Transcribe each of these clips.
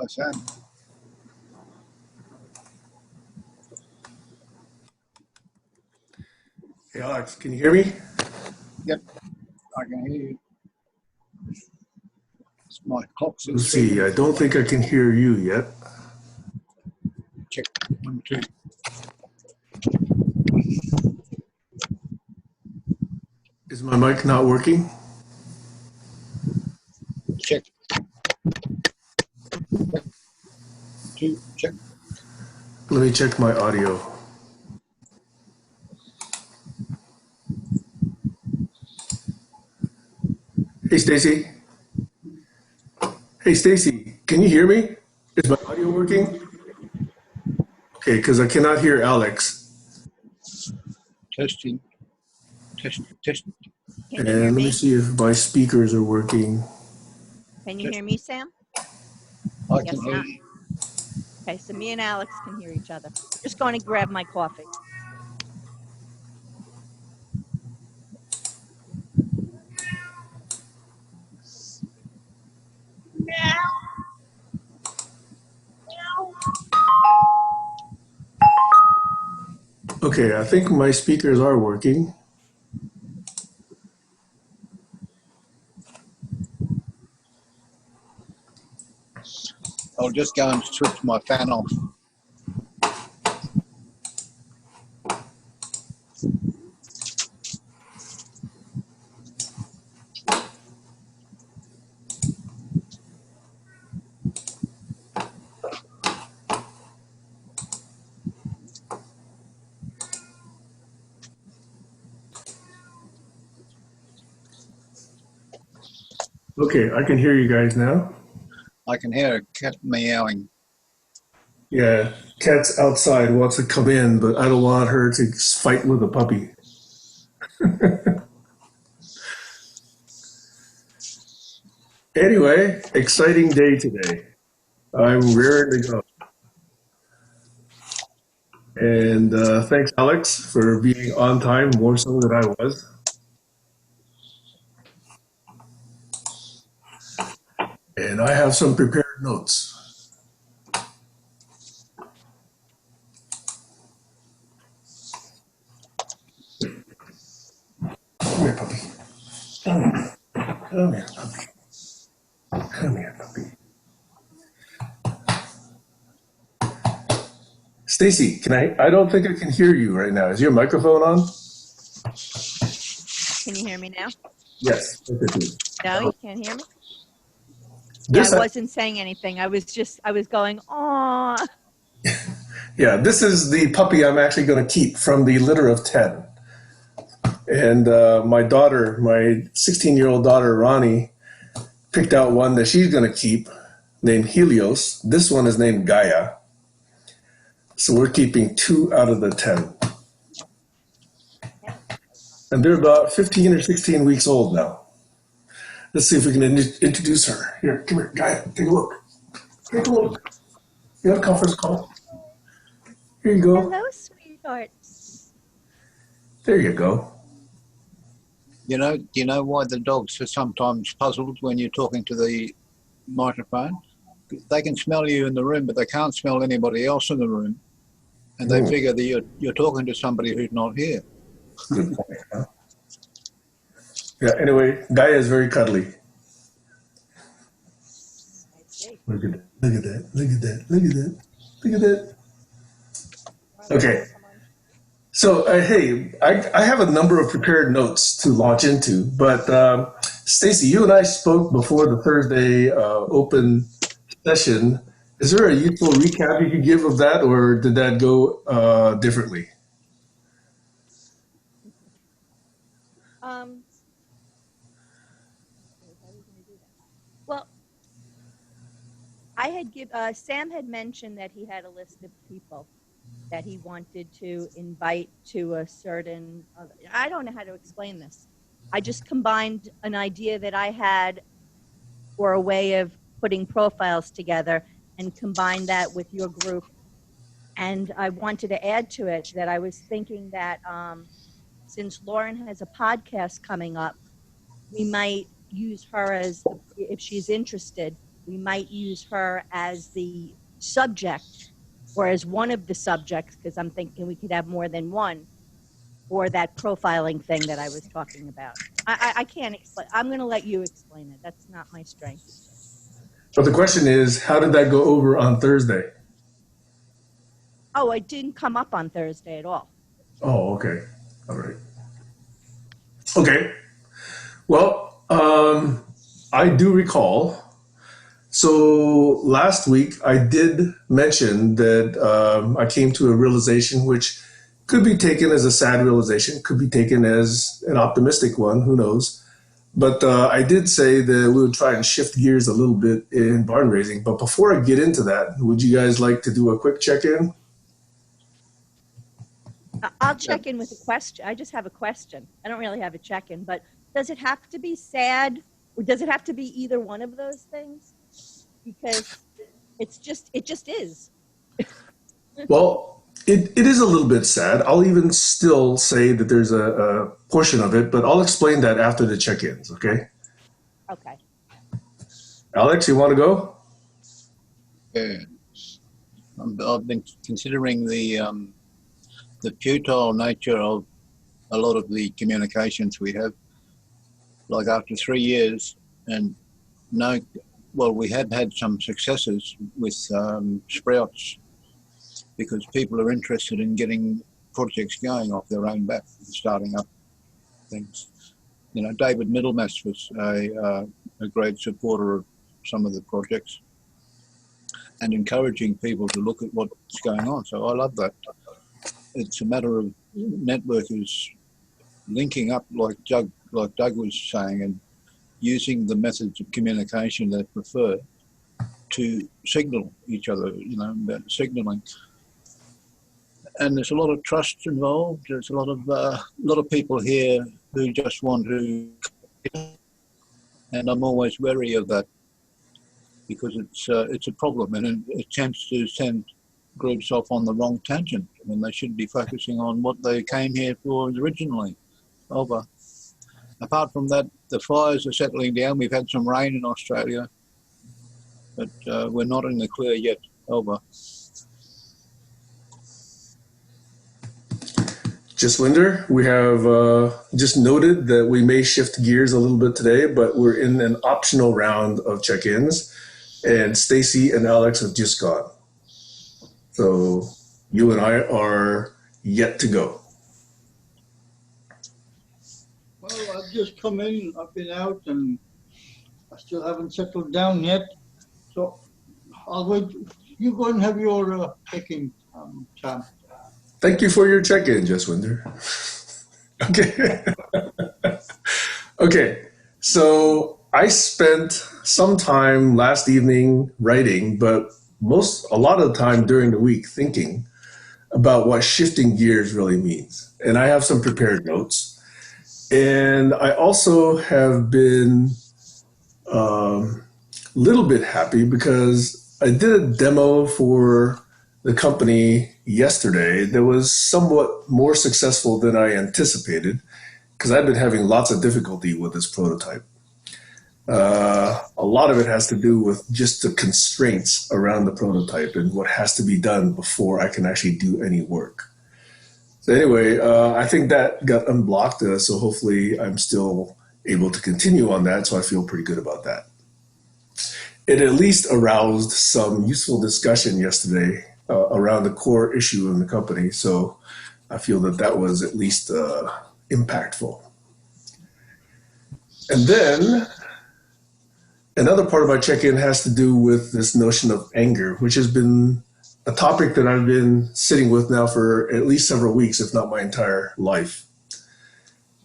I said. Hey, Alex, can you hear me? Yep, I can hear you. It's my clock says Let's see. I don't think I can hear you yet. check 1, 2. Is my mic not working? Check 2. Check. Let me check my audio. Hey, Stacy. Hey, Stacy, can you hear me? Is my audio working? Okay, because I cannot hear Alex. Testing. Test. Test. Can you hear And let me me? see if my speakers are working. Can you hear me, Sam? I Yes, can hear not. you. Okay, so me and Alex can hear each other. Just going to grab my coffee. Okay, I think my speakers are working. I'll just go and switch my fan off. Okay, I can hear you guys now. I can hear a cat meowing. Yeah, Cat's outside, wants to come in, but I don't want her to fight with a puppy. Anyway, exciting day today. I'm raring to go. And thanks, Alex, for being on time more so than I was. And I have some prepared notes. Come here, puppy. Come here. Come here, puppy. Come here, puppy. Stacy, can I don't think I can hear you right now. Is your microphone on? Can you hear me now? Yes. No, you can't hear me? Yeah, This I wasn't saying anything. I was going, oh. Yeah, this is the puppy I'm actually going to keep from the litter of 10. And my daughter, my 16-year-old daughter, Ronnie, picked out one that she's going to keep named Helios. This one is named Gaia. So we're keeping 2 out of the 10. And they're about 15 or 16 weeks old now. Let's see if we can introduce her. Here, come here, Gaia, take a look. Take a look. You have a conference call. Here you go. Hello, sweethearts. There you go. Do you know why the dogs are sometimes puzzled when you're talking to the microphone? They can smell you in the room, but they can't smell anybody else in the room. And they figure that you're talking to somebody who's not here. Good point, huh? Yeah, anyway, Gaia is very cuddly. I see. Look at that. Look at that. Look at that. Look at that. Look at that. Okay. So, hey, I have a number of prepared notes to launch into, but Stacy, you and I spoke before the Thursday open session. Is there a useful recap you could give of that, or did that go differently? Well, Sam had mentioned that he had a list of people that he wanted to invite to a certain, I don't know how to explain this. I just combined an idea that I had for a way of putting profiles together and combined that with your group. And I wanted to add to it that I was thinking that since Lauren has a podcast coming up, we might use her as, if she's interested, we might use her as the subject or as one of the subjects, because I'm thinking we could have more than one, or that profiling thing that I was talking about. I can't explain. I'm going to let you explain it. That's not my strength. But the question is, how did that go over on Thursday? Oh, it didn't come up on Thursday at all. Oh, okay. All right. Okay. Well, I do recall. So last week I did mention that I came to a realization which could be taken as a sad realization, could be taken as an optimistic one, who knows. But I did say that we would try and shift gears a little bit in barn raising. But before I get into that, would you guys like to do a quick check-in? I'll check in with a question. I just have a question. I don't really have a check-in, but does it have to be sad, or does it have to be either one of those things? Because it just is. Well, it is a little bit sad. I'll even still say that there's a portion of it, but I'll explain that after the check-ins, okay? Okay. Alex, you want to go? Yeah. I've been considering the futile nature of a lot of the communications we have. Like after 3 years, and we have had some successes with sprouts, because people are interested in getting projects going off their own back, starting up things. You know, David Middlemass was a great supporter of some of the projects and encouraging people to look at what's going on. So I love that. It's a matter of networkers linking up, like Doug was saying, and using the methods of communication they prefer to signal each other, you know, about signaling. And there's a lot of trust involved. There's a lot of people here who just want to, and I'm always wary of that, because it's a problem, and it tends to send groups off on the wrong tangent when they should be focusing on what they came here for originally. Over. Apart from that, the fires are settling down. We've had some rain in Australia, but we're not in the clear yet. Over. Jaswinder, we have just noted that we may shift gears a little bit today, but we're in an optional round of check-ins, and Stacy and Alex have just gone. So you and I are yet to go. Well, I've just come in, I've been out, and I still haven't settled down yet. So I'll wait. You go and have your check-in, Sam. Thank you for your check-in, Jaswinder. Okay. Okay. So I spent some time last evening writing, but a lot of the time during the week thinking about what shifting gears really means. And I have some prepared notes. And I also have been a little bit happy because I did a demo for the company yesterday that was somewhat more successful than I anticipated, because I've been having lots of difficulty with this prototype. A lot of it has to do with just the constraints around the prototype and what has to be done before I can actually do any work. So anyway, I think that got unblocked, so hopefully I'm still able to continue on that, so I feel pretty good about that. It at least aroused some useful discussion yesterday around the core issue in the company, so I feel that was at least impactful. And then another part of my check-in has to do with this notion of anger, which has been a topic that I've been sitting with now for at least several weeks, if not my entire life.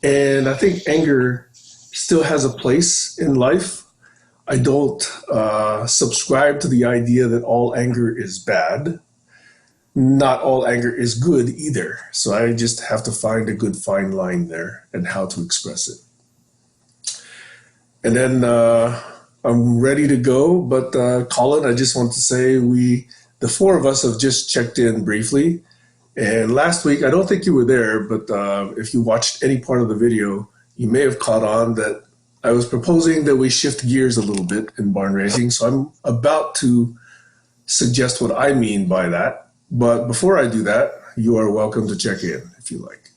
And I think anger still has a place in life. I don't subscribe to the idea that all anger is bad. Not all anger is good either. So I just have to find a good fine line there and how to express it. And then I'm ready to go. But Colin, I just want to say the four of us have just checked in briefly. And last week, I don't think you were there, but if you watched any part of the video, you may have caught on that I was proposing that we shift gears a little bit in barn raising. So I'm about to suggest what I mean by that. But before I do that, you are welcome to check in if you like.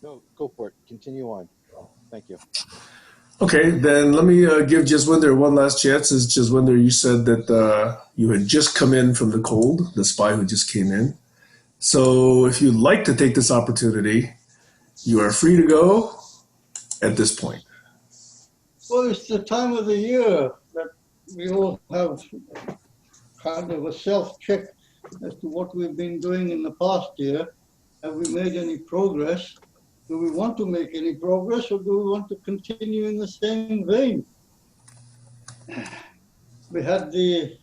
No, go for it. Continue on. Thank you. Okay, then let me give Jaswinder one last chance. As Jaswinder, you said that you had just come in from the cold, the spy who just came in. So if you'd like to take this opportunity, you are free to go at this point. Well, it's the time of the year that we all have kind of a self-check as to what we've been doing in the past year. Have we made any progress? Do we want to make any progress, or do we want to continue in the same vein? We had the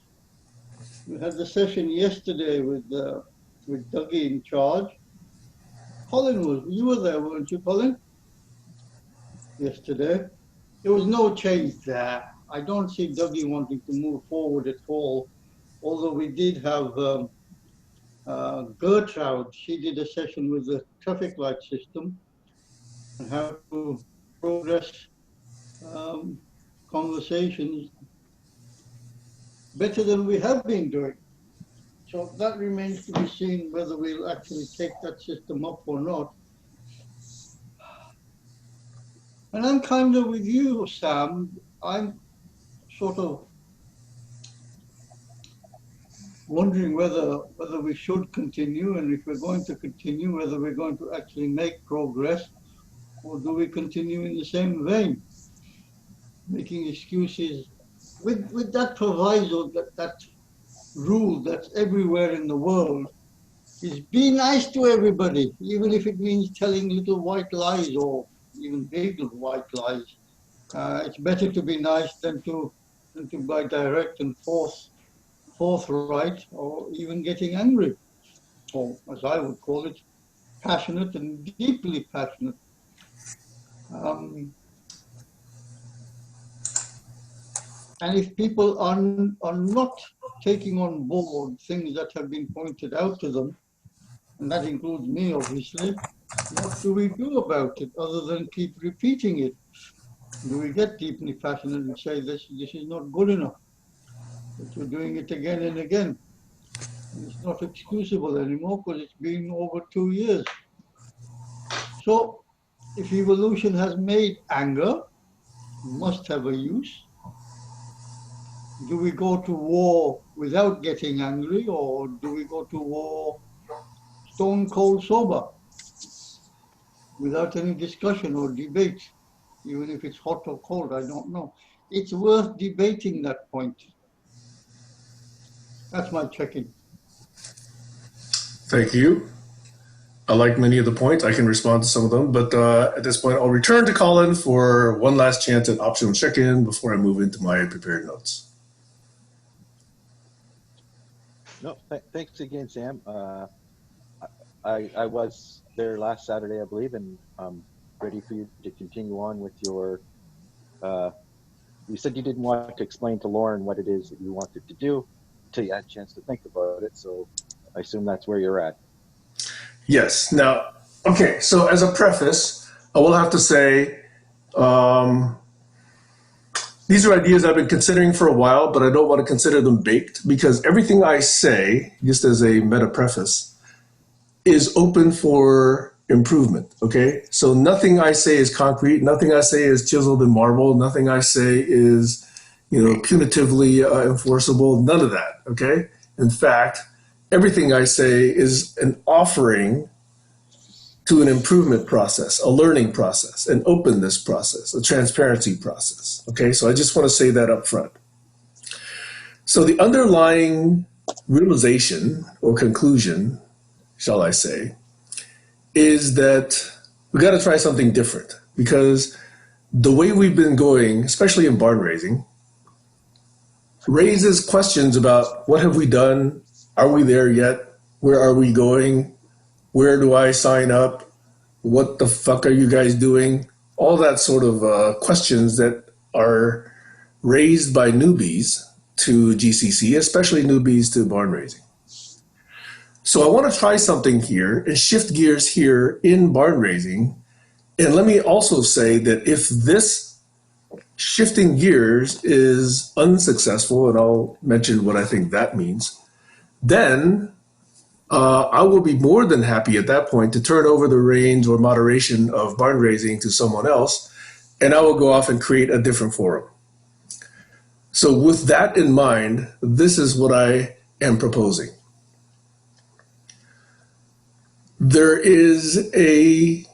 session yesterday with Dougie in charge. Colin you were there, weren't you, Colin? Yesterday. There was no change there. I don't see Dougie wanting to move forward at all, although we did have Gertrude. She did a session with the traffic light system and how to progress conversations better than we have been doing. So that remains to be seen whether we'll actually take that system up or not. And I'm kind of with you, Sam. I'm sort of wondering whether we should continue, and if we're going to continue, whether we're going to actually make progress, or do we continue in the same vein, making excuses with that proviso, that rule that's everywhere in the world, is be nice to everybody, even if it means telling little white lies or even big white lies. It's better to be nice than to be direct and forthright, or even getting angry, or as I would call it, passionate and deeply passionate. And if people are not taking on board things that have been pointed out to them, and that includes me, obviously, what do we do about it other than keep repeating it? Do we get deeply passionate and say this is not good enough, that you're doing it again and again? And it's not excusable anymore because it's been over 2 years. So if evolution has made anger, must have a use. Do we go to war without getting angry, or do we go to war stone cold sober, without any discussion or debate, even if it's hot or cold? I don't know. It's worth debating that point. That's my check-in. Thank you. I like many of the points. I can respond to some of them, but at this point, I'll return to Colin for one last chance at optional check-in before I move into my prepared notes. No, thanks again, Sam. I was there last Saturday, I believe, and I'm ready for you to continue on with your. You said you didn't want to explain to Lauren what it is that you wanted to do until you had a chance to think about it. So I assume that's where you're at. Yes. Now, okay. So as a preface, I will have to say. These are ideas I've been considering for a while, but I don't want to consider them baked because everything I say, just as a meta preface, is open for improvement, okay? So nothing I say is concrete, nothing I say is chiseled in marble, nothing I say is, punitively enforceable, none of that, okay? In fact, everything I say is an offering to an improvement process, a learning process, an openness process, a transparency process. Okay, so I just want to say that up front. So the underlying realization or conclusion, shall I say, is that we got to try something different because the way we've been going, especially in barn raising, raises questions about what have we done? Are we there yet? Where are we going? Where do I sign up? What the fuck are you guys doing? All that sort of questions that are raised by newbies to GCC, especially newbies to barn raising. So I want to try something here and shift gears here in barn raising And let me also say that if this shifting gears is unsuccessful, and I'll mention what I think that means, then I will be more than happy at that point to turn over the reins or moderation of barn raising to someone else, and I will go off and create a different forum. So with that in mind, this is what I am proposing. There is a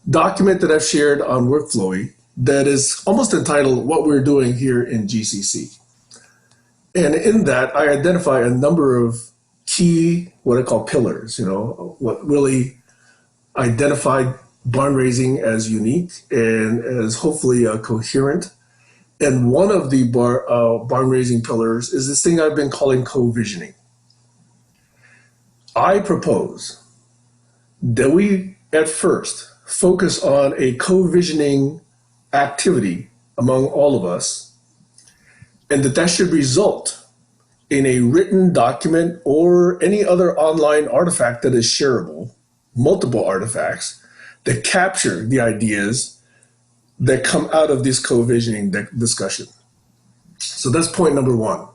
document that I've shared on Workflowy that is almost entitled What We're Doing Here in GCC. And in that, I identify a number of key, what I call pillars, what really identified barn raising as unique and as hopefully coherent. And one of the barn raising pillars is this thing I've been calling co-visioning. I propose that we at first focus on a co-visioning activity among all of us, and that should result in a written document or any other online artifact that is shareable, multiple artifacts that capture the ideas that come out of this co-visioning discussion. So that's point number one.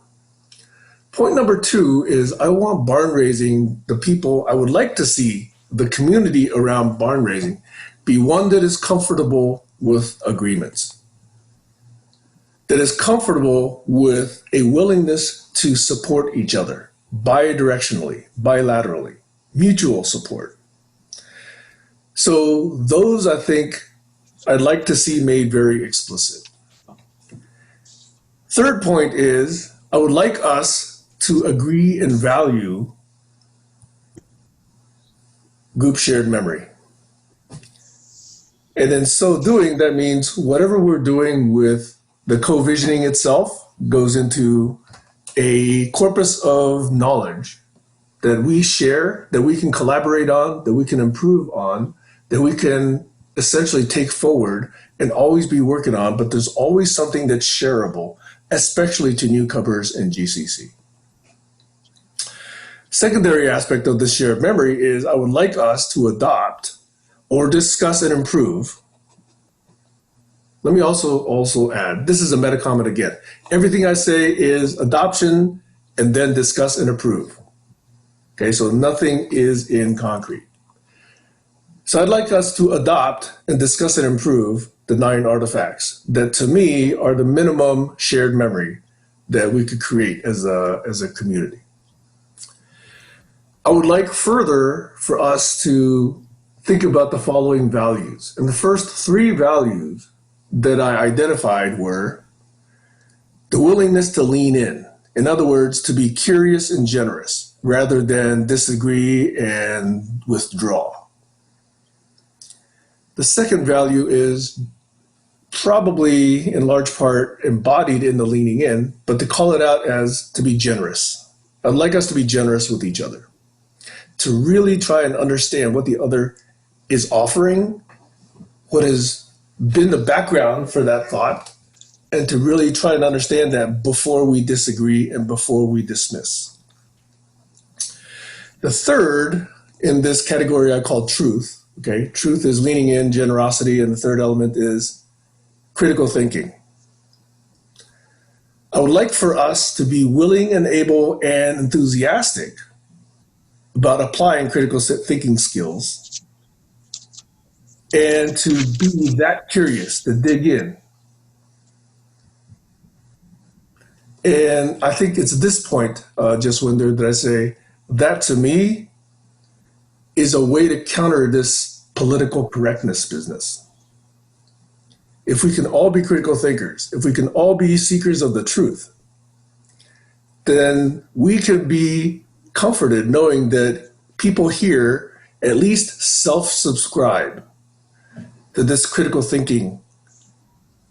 Point number two is I want barn raising, the people, I would like to see the community around barn raising be one that is comfortable with agreements, that is comfortable with a willingness to support each other bidirectionally, bilaterally, mutual support. So those, I think, I'd like to see made very explicit. Third point is I would like us to agree and value group shared memory. And in so doing, that means whatever we're doing with the co-visioning itself goes into a corpus of knowledge that we share, that we can collaborate on, that we can improve on, that we can essentially take forward and always be working on, but there's always something that's shareable, especially to newcomers in GCC. Secondary aspect of this shared memory is I would like us to adopt or discuss and improve. Let me also add, this is a meta comment again. Everything I say is adoption and then discuss and approve. Okay, so nothing is in concrete. So I'd like us to adopt and discuss and improve the 9 artifacts that to me are the minimum shared memory that we could create as a community. I would like further for us to think about the following values. And the first 3 values that I identified were the willingness to lean in. In other words, to be curious and generous rather than disagree and withdraw. The second value is probably in large part embodied in the leaning in, but to call it out as to be generous. I'd like us to be generous with each other, to really try and understand what the other is offering, what has been the background for that thought, and to really try and understand that before we disagree and before we dismiss. The third in this category I call truth. Okay, truth is leaning in, generosity, and the third element is critical thinking. I would like for us to be willing and able and enthusiastic about applying critical thinking skills and to be that curious, to dig in. And I think it's this point, Jaswinder, that I say that to me is a way to counter this political correctness business. If we can all be critical thinkers, if we can all be seekers of the truth, then we can be comforted knowing that people here at least self-subscribe to this critical thinking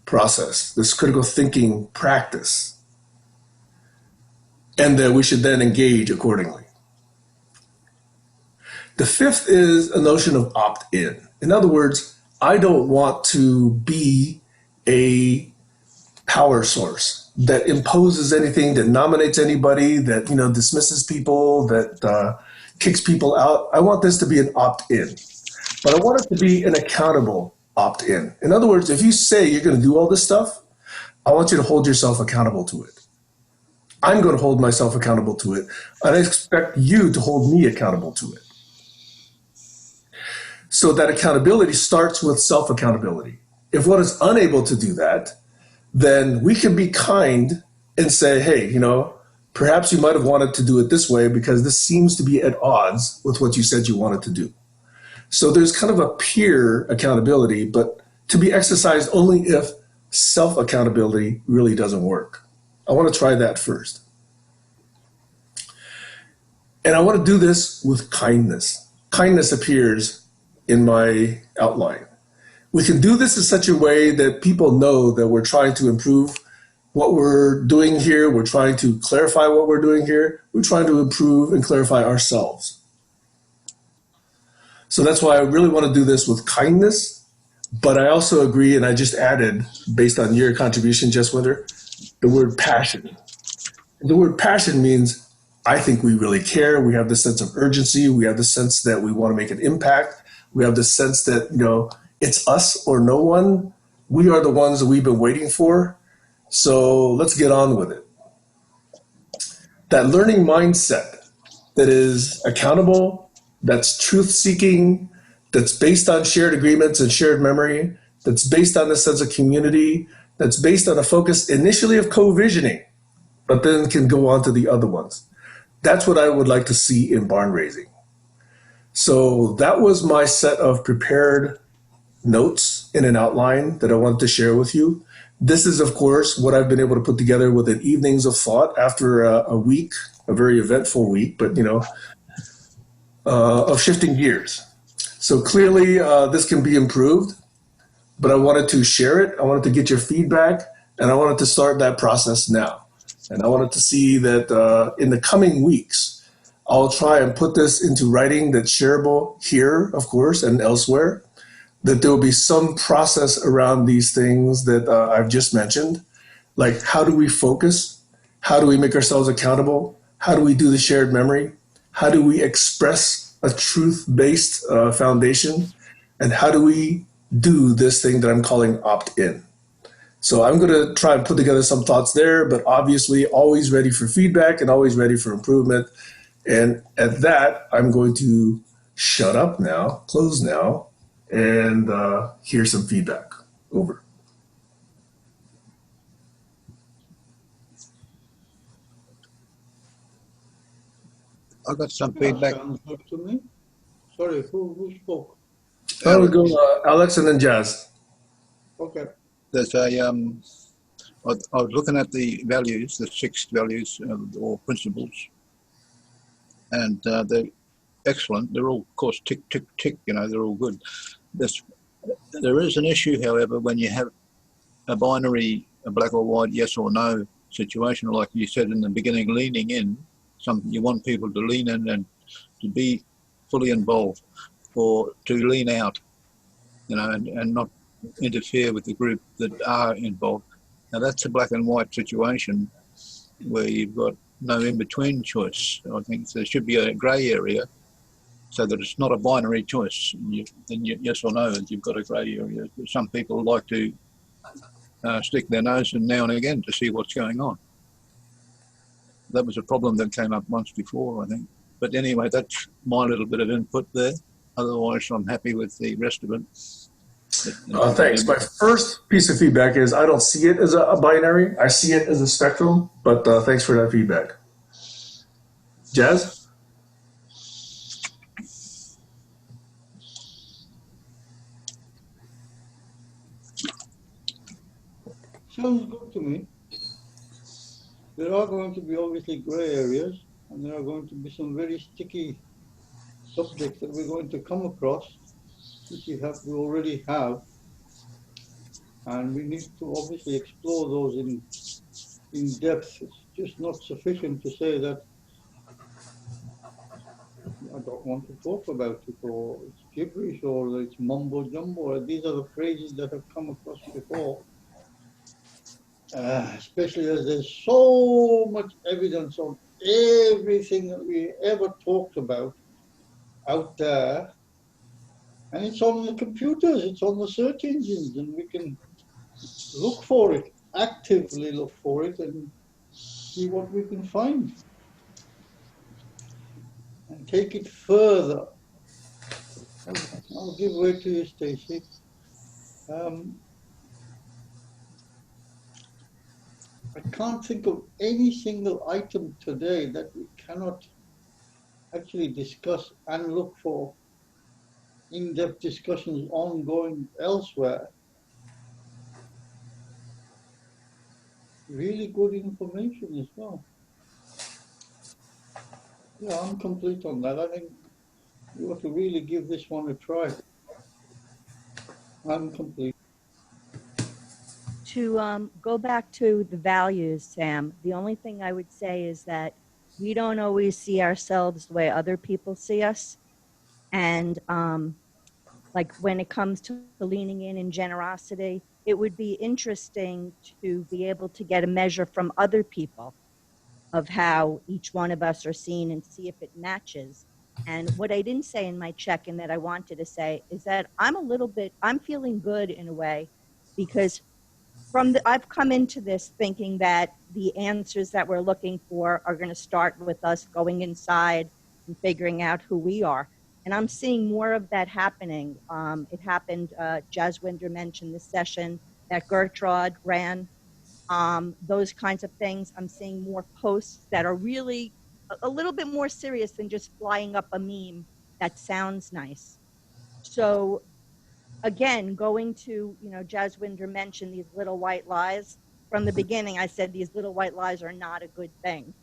process, this critical thinking practice, and that we should then engage accordingly. The fifth is a notion of opt-in. In other words, I don't want to be a power source that imposes anything, that nominates anybody, that dismisses people, that kicks people out. I want this to be an opt-in, but I want it to be an accountable opt in. In other words, if you say you're going to do all this stuff, I want you to hold yourself accountable to it. I'm going to hold myself accountable to it. And I expect you to hold me accountable to it. So that accountability starts with self-accountability. If one is unable to do that, then we can be kind and say, hey, perhaps you might have wanted to do it this way because this seems to be at odds with what you said you wanted to do. So there's kind of a peer accountability, but to be exercised only if self-accountability really doesn't work. I want to try that first. And I want to do this with kindness. Kindness appears in my outline. We can do this in such a way that people know that we're trying to improve what we're doing here. We're trying to clarify what we're doing here. We're trying to improve and clarify ourselves. So that's why I really want to do this with kindness. But I also agree, and I just added, based on your contribution, Jess Winther, the word passion. The word passion means I think we really care. We have the sense of urgency. We have the sense that we want to make an impact. We have the sense that, it's us or no one. We are the ones that we've been waiting for. So let's get on with it. That learning mindset that is accountable, that's truth-seeking, that's based on shared agreements and shared memory, that's based on a sense of community, that's based on a focus initially of co-visioning, but then can go on to the other ones. That's what I would like to see in barn raising. So that was my set of prepared notes in an outline that I wanted to share with you. This is, of course, what I've been able to put together with an evenings of thought after a week, a very eventful week, but, of shifting gears. So clearly this can be improved, but I wanted to share it. I wanted to get your feedback, and I wanted to start that process now. And I wanted to see that in the coming weeks, I'll try and put this into writing that's shareable here, of course, and elsewhere, that there will be some process around these things that I've just mentioned. Like, how do we focus? How do we make ourselves accountable? How do we do the shared memory? How do we express a truth-based foundation? And how do we do this thing that I'm calling opt-in? So I'm going to try and put together some thoughts there, but obviously always ready for feedback and always ready for improvement. And at that, I'm going to shut up now, close now, and hear some feedback. Over. I got some Yeah, feedback. sounds good to me. Sorry, who spoke? I will go Alex and then Jazz. Okay. There's I was looking at the values, the 6 values or principles, and they're excellent. They're all, of course, tick, tick, tick. They're all good. There is an issue, however, when you have a binary, a black or white, yes or no situation, like you said in the beginning, leaning in. You want people to lean in and to be fully involved, or to lean out, and not interfere with the group that are involved. Now that's a black and white situation where you've got no in-between choice. I think there should be a grey area so that it's not a binary choice. Yes or no, you've got a grey area. Some people like to stick their nose in now and again to see what's going on. That was a problem that came up once before, I think. But anyway, that's my little bit of input there. Otherwise, I'm happy with the rest of it. Thanks. My first piece of feedback is I don't see it as a binary. I see it as a spectrum, but thanks for that feedback. Jazz? Sounds good to me. There are going to be obviously gray areas, and there are going to be some very sticky subjects that we're going to come across, which we already have, and we need to obviously explore those in depth. It's just not sufficient to say that I don't want to talk about it, or it's gibberish, or it's mumbo jumbo. These are the phrases that have come across before. Especially as there's so much evidence on everything that we ever talked about out there, And it's on the computers, it's on the search engines, and we can look for it, actively look for it, and see what we can find. And take it further. I'll give way to you, Stacey. I can't think of any single item today that we cannot actually discuss and look for in-depth discussions ongoing elsewhere. Really good information as well. Yeah, I'm complete on that. I think you ought to really give this one a try. I'm complete. To go back to the values, Sam, the only thing I would say is that we don't always see ourselves the way other people see us. And like when it comes to leaning in generosity, it would be interesting to be able to get a measure from other people of how each one of us are seen and see if it matches. And what I didn't say in my check-in that I wanted to say is that I'm feeling good in a way, because I've come into this thinking that the answers that we're looking for are going to start with us going inside and figuring out who we are. And I'm seeing more of that happening. It happened, Jaswinder mentioned the session that Gertrude ran, those kinds of things. I'm seeing more posts that are really a little bit more serious than just flying up a meme that sounds nice. So again, going to, Jaswinder mentioned these little white lies. From the beginning, I said these little white lies are not a good thing.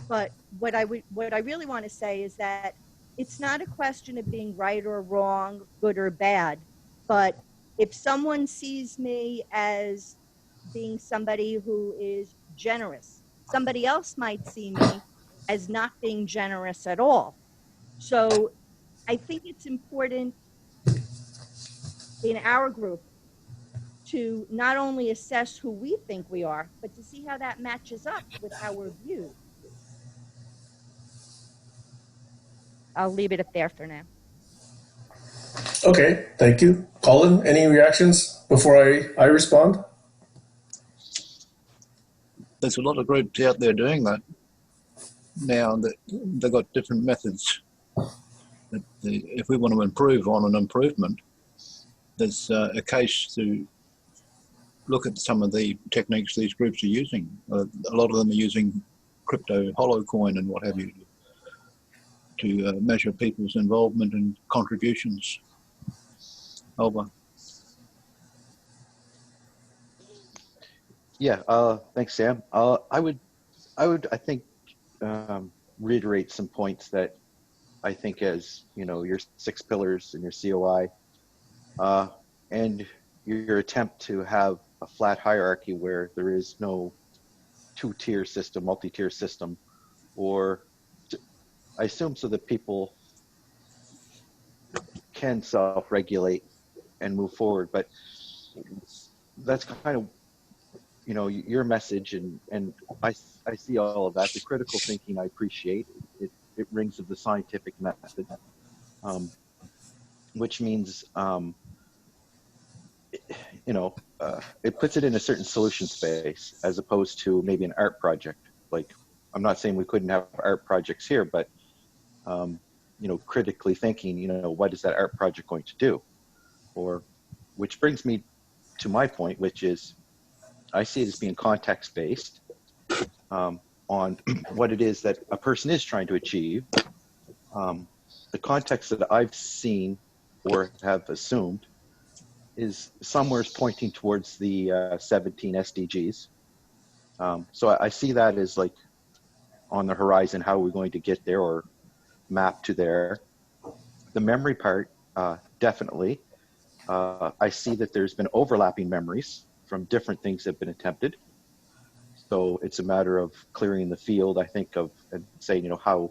But what I really want to say is that it's not a question of being right or wrong, good or bad. But if someone sees me as being somebody who is generous, somebody else might see me as not being generous at all. So I think it's important in our group to not only assess who we think we are, but to see how that matches up with how we're viewed. I'll leave it up there for now. Okay, thank you. Colin, any reactions before I respond? There's a lot of groups out there doing that now, that they've got different methods. If we want to improve on an improvement, there's a case to look at some of the techniques these groups are using. A lot of them are using crypto hollow coin and what have you to measure people's involvement and contributions. Over. Yeah, thanks, Sam. I would, I think, reiterate some points that I think as, your 6 pillars and your COI, and your attempt to have a flat hierarchy where there is no 2-tier system, multi-tier system, or I assume so that people can self-regulate and move forward. But that's kind of, your message, and I see all of that. The critical thinking I appreciate. It rings of the scientific method, which means, it puts it in a certain solution space as opposed to maybe an art project. Like, I'm not saying we couldn't have art projects here, but critically thinking, what is that art project going to do? Or, which brings me to my point, which is I see it as being context based, on what it is that a person is trying to achieve. The context that I've seen or have assumed is somewhere pointing towards the 17 SDGs. So I see that as like on the horizon. How are we going to get there or map to there? The memory part, definitely. I see that there's been overlapping memories from different things that have been attempted. So it's a matter of clearing the field, I think, of and saying, how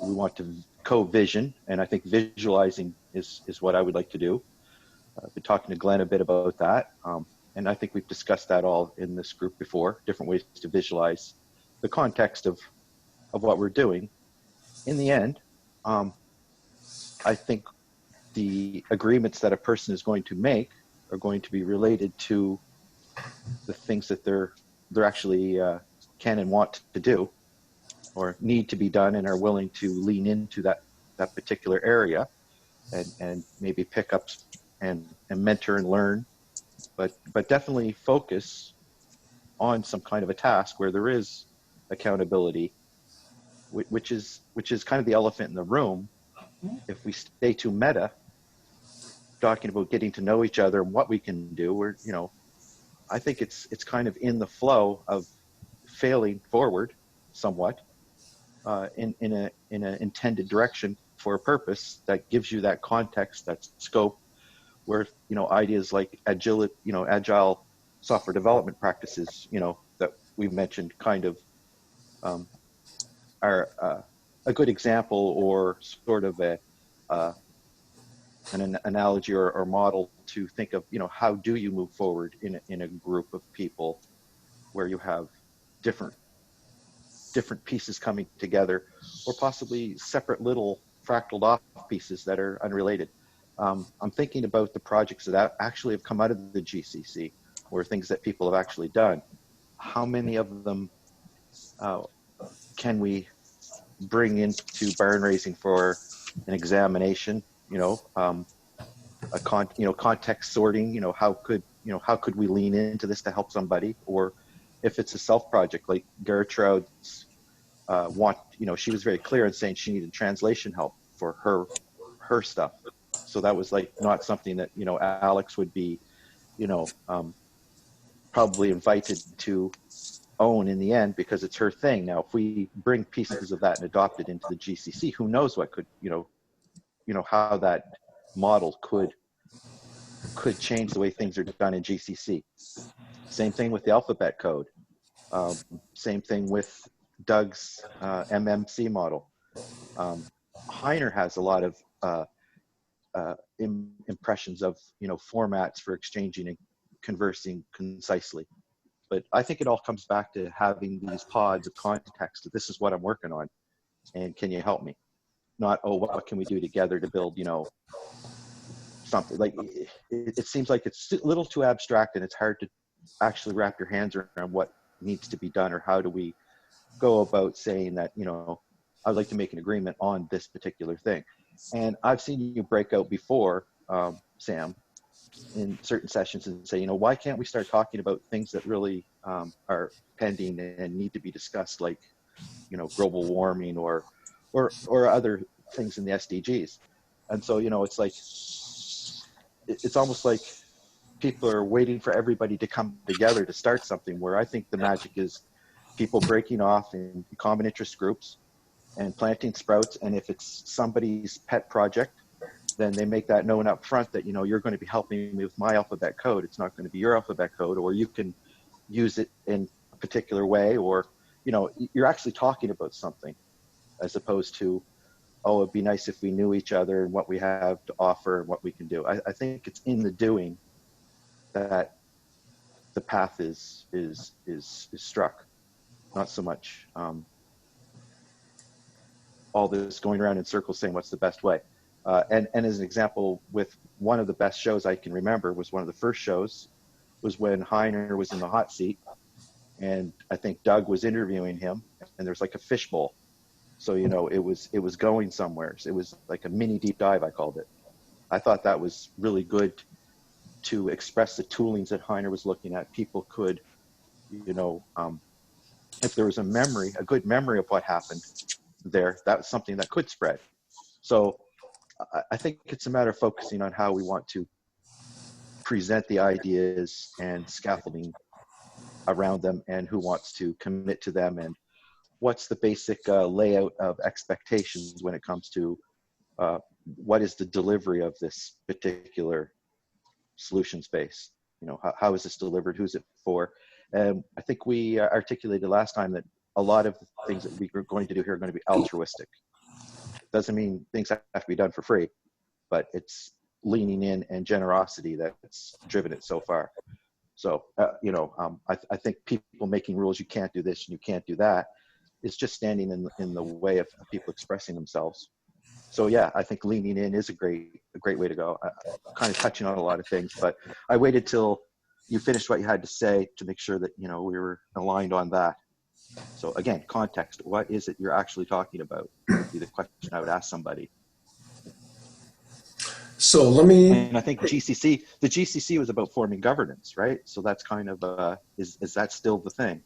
we want to co-vision. And I think visualizing is what I would like to do. I've been talking to Glenn a bit about that. And I think we've discussed that all in this group before, different ways to visualize the context of what we're doing. In the end, I think the agreements that a person is going to make are going to be related to the things that they're actually can and want to do or need to be done and are willing to lean into that particular area and maybe pick up and mentor and learn, but definitely focus on some kind of a task where there is accountability, which is kind of the elephant in the room. If we stay too meta, talking about getting to know each other and what we can do, or I think it's kind of in the flow of failing forward somewhat in an intended direction for a purpose that gives you that context, that scope, where ideas like agile software development practices that we mentioned kind of are a good example or sort of an analogy or model to think of how do you move forward in a group of people where you have different pieces coming together, or possibly separate little fractaled off pieces that are unrelated. I'm thinking about the projects that actually have come out of the GCC, or things that people have actually done. How many of them can we bring into barn raising for an examination? Context sorting. How could we lean into this to help somebody? Or if it's a self project, like Gertrude's she was very clear in saying she needed translation help for her stuff. So that was like not something that Alex would be probably invited to own in the end, because it's her thing. Now, if we bring pieces of that and adopt it into the GCC, who knows what could how that model could change the way things are done in GCC. Same thing with the alphabet code. Same thing with Doug's MMC model. Heiner has a lot of impressions of formats for exchanging and conversing concisely. But I think it all comes back to having these pods of context. This is what I'm working on, and can you help me? Not, oh, what can we do together to build something. Like it seems like it's a little too abstract, and it's hard to actually wrap your hands around what needs to be done, or how do we go about saying that I'd like to make an agreement on this particular thing. And I've seen you break out before, Sam, in certain sessions and say, why can't we start talking about things that really are pending and need to be discussed, like global warming or other things in the SDGs. And so it's like it's almost like people are waiting for everybody to come together to start something, where I think the magic is people breaking off in common interest groups and planting sprouts. And if it's somebody's pet project, then they make that known up front that you're going to be helping me with my alphabet code. It's not going to be your alphabet code, or you can use it in a particular way, or you're actually talking about something, as opposed to, oh, it'd be nice if we knew each other and what we have to offer and what we can do. I think it's in the doing that the path is struck, not so much all this going around in circles saying what's the best way. And as an example, with one of the best shows I can remember, was one of the first shows, was when Heiner was in the hot seat, and I think Doug was interviewing him, and there's like a fishbowl. So, it was going somewhere. So it was like a mini deep dive, I called it. I thought that was really good to express the toolings that Heiner was looking at. People could, if there was a good memory of what happened there, that was something that could spread. So I think it's a matter of focusing on how we want to present the ideas and scaffolding around them, and who wants to commit to them, and what's the basic layout of expectations when it comes to what is the delivery of this particular solution space. How is this delivered? Who's it for? And I think we articulated last time that a lot of the things that we're going to do here are going to be altruistic. Doesn't mean things have to be done for free, but it's leaning in and generosity that's driven it so far. So, I think people making rules, you can't do this and you can't do that, is just standing in the way of people expressing themselves. So yeah, I think leaning in is a great way to go. Kind of touching on a lot of things, but I waited till you finished what you had to say to make sure that, you know, we were aligned on that. So again, context, what is it you're actually talking about would be the question I would ask somebody. So let me, And I think the GCC was about forming governance, right? So that's kind of, is that still the thing?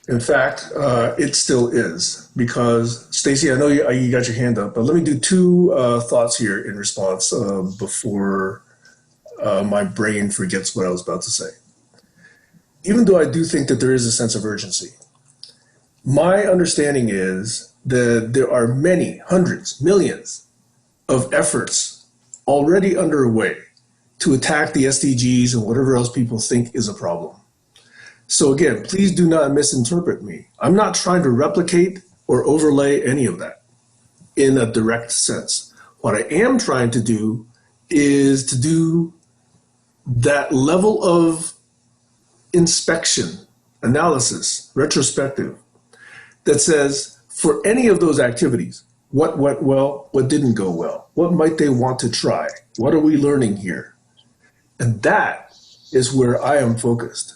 in fact, it still is, because Stacy, I know you got your hand up, but let me do two thoughts here in response before my brain forgets what I was about to say. Even though I do think that there is a sense of urgency, my understanding is that there are many hundreds, millions of efforts already underway to attack the SDGs and whatever else people think is a problem. So again, please do not misinterpret me. I'm not trying to replicate or overlay any of that in a direct sense. What I am trying to do is to do that level of inspection, analysis, retrospective, that says for any of those activities, what went well, what didn't go well, what might they want to try, what are we learning here? And that is where I am focused.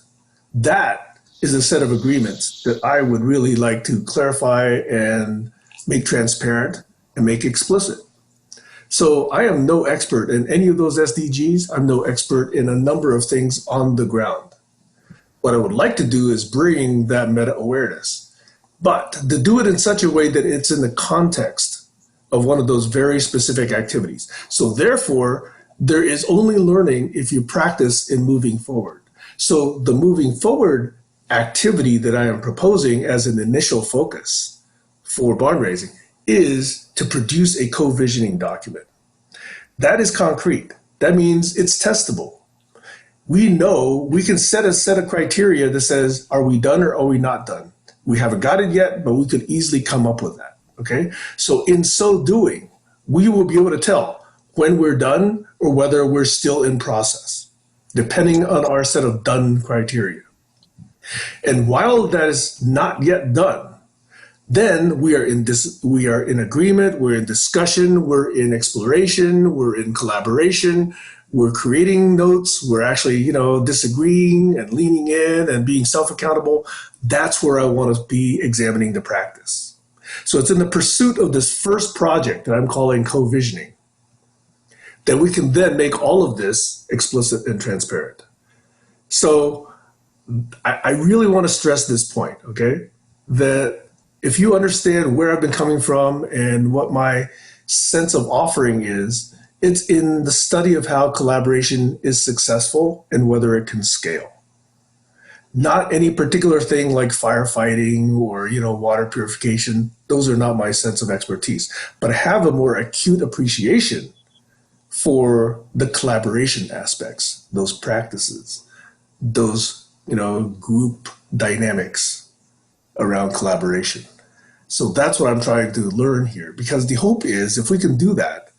That is a set of agreements that I would really like to clarify and make transparent and make explicit. So I am no expert in any of those SDGs. I'm no expert in a number of things on the ground. What I would like to do is bring that meta awareness, but to do it in such a way that it's in the context of one of those very specific activities. So therefore, there is only learning if you practice in moving forward. So the moving forward activity that I am proposing as an initial focus for bond raising is to produce a co-visioning document. That is concrete. That means it's testable. We know we can set a set of criteria that says, are we done or are we not done? We haven't got it yet, but we could easily come up with that. Okay. So in so doing, we will be able to tell when we're done or whether we're still in process, depending on our set of done criteria. And while that is not yet done, then we are in agreement, we're in discussion, we're in exploration, we're in collaboration, we're creating notes, we're actually, disagreeing and leaning in and being self-accountable. That's where I want to be examining the practice. So it's in the pursuit of this first project that I'm calling co-visioning that we can then make all of this explicit and transparent. So I really want to stress this point, okay? That if you understand where I've been coming from and what my sense of offering is, it's in the study of how collaboration is successful and whether it can scale. Not any particular thing like firefighting or, water purification. Those are not my sense of expertise. But I have a more acute appreciation for the collaboration aspects, those practices, those, group dynamics around collaboration. So that's what I'm trying to learn here, because the hope is if we can do that,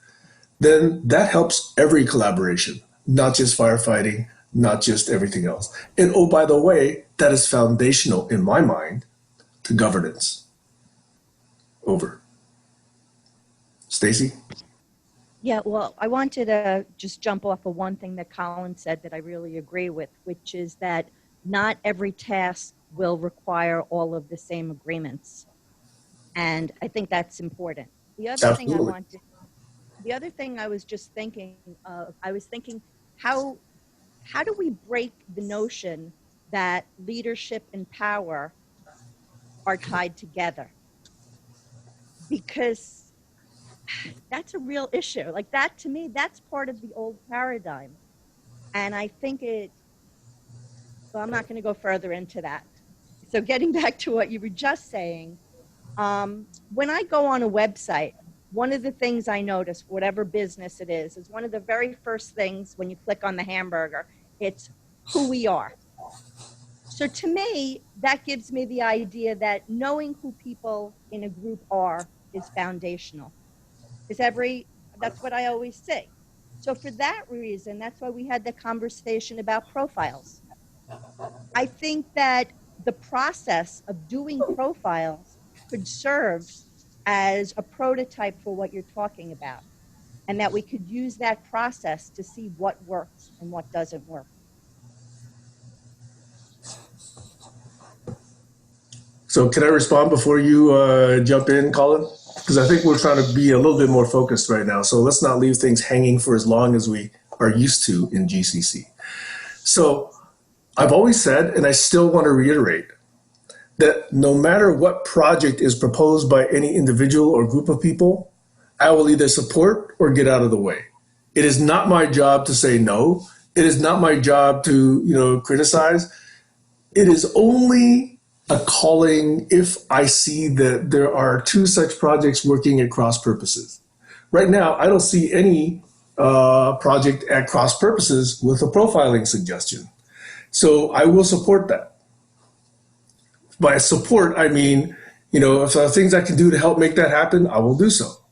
then that helps every collaboration, not just firefighting, not just everything else. And oh, by the way, that is foundational in my mind to governance. Over. Stacy? Yeah, well, I wanted to just jump off of one thing that Colin said that I really agree with, which is that not every task will require all of the same agreements. And I think that's important. The other Absolutely. the other thing I was just thinking of, I was thinking, how do we break the notion that leadership and power are tied together? Because that's a real issue. Like that, to me, that's part of the old paradigm. And I think well, I'm not going to go further into that. So getting back to what you were just saying, when I go on a website, one of the things I notice, whatever business it is one of the very first things when you click on the hamburger, it's who we are. So to me, that gives me the idea that knowing who people in a group are is foundational. That's what I always say. So for that reason, that's why we had the conversation about profiles. I think that the process of doing profiles could serve as a prototype for what you're talking about, and that we could use that process to see what works and what doesn't work. So can I respond before you jump in, Colin? Because I think we're trying to be a little bit more focused right now. So let's not leave things hanging for as long as we are used to in GCC. So I've always said, and I still want to reiterate, that no matter what project is proposed by any individual or group of people, I will either support or get out of the way. It is not my job to say no. It is not my job to, criticize. It is only a calling if I see that there are two such projects working at cross purposes. Right now, I don't see any project at cross purposes with a profiling suggestion. So I will support that. By support, I mean, if there are things I can do to help make that happen, I will do so.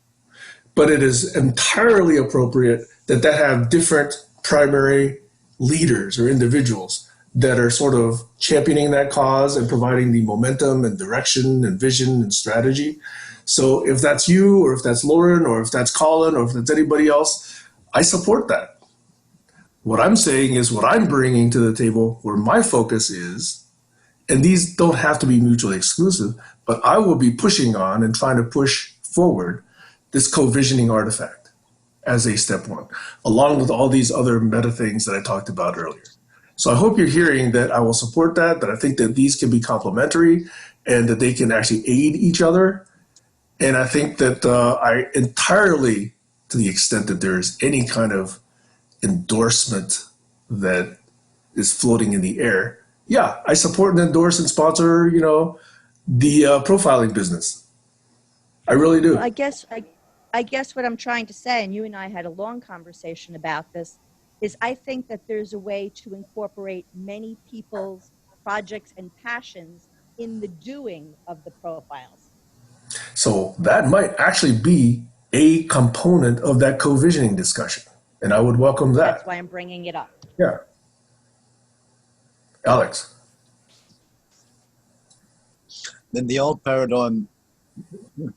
But it is entirely appropriate that have different primary leaders or individuals that are sort of championing that cause and providing the momentum and direction and vision and strategy. So if that's you, or if that's Lauren, or if that's Colin, or if that's anybody else, I support that. What I'm saying is what I'm bringing to the table, where my focus is, and these don't have to be mutually exclusive, but I will be pushing on and trying to push forward this co-visioning artifact as a step one, along with all these other meta things that I talked about earlier. So I hope you're hearing that I will support that I think that these can be complementary and that they can actually aid each other. And I think that I entirely, to the extent that there's any kind of endorsement that is floating in the air, yeah, I support and endorse and sponsor, the profiling business. I really do. Well, I guess what I'm trying to say, and you and I had a long conversation about this, is I think that there's a way to incorporate many people's projects and passions in the doing of the profiles. So that might actually be a component of that co-visioning discussion, and I would welcome that. That's why I'm bringing it up. Yeah. Alex. In the old paradigm,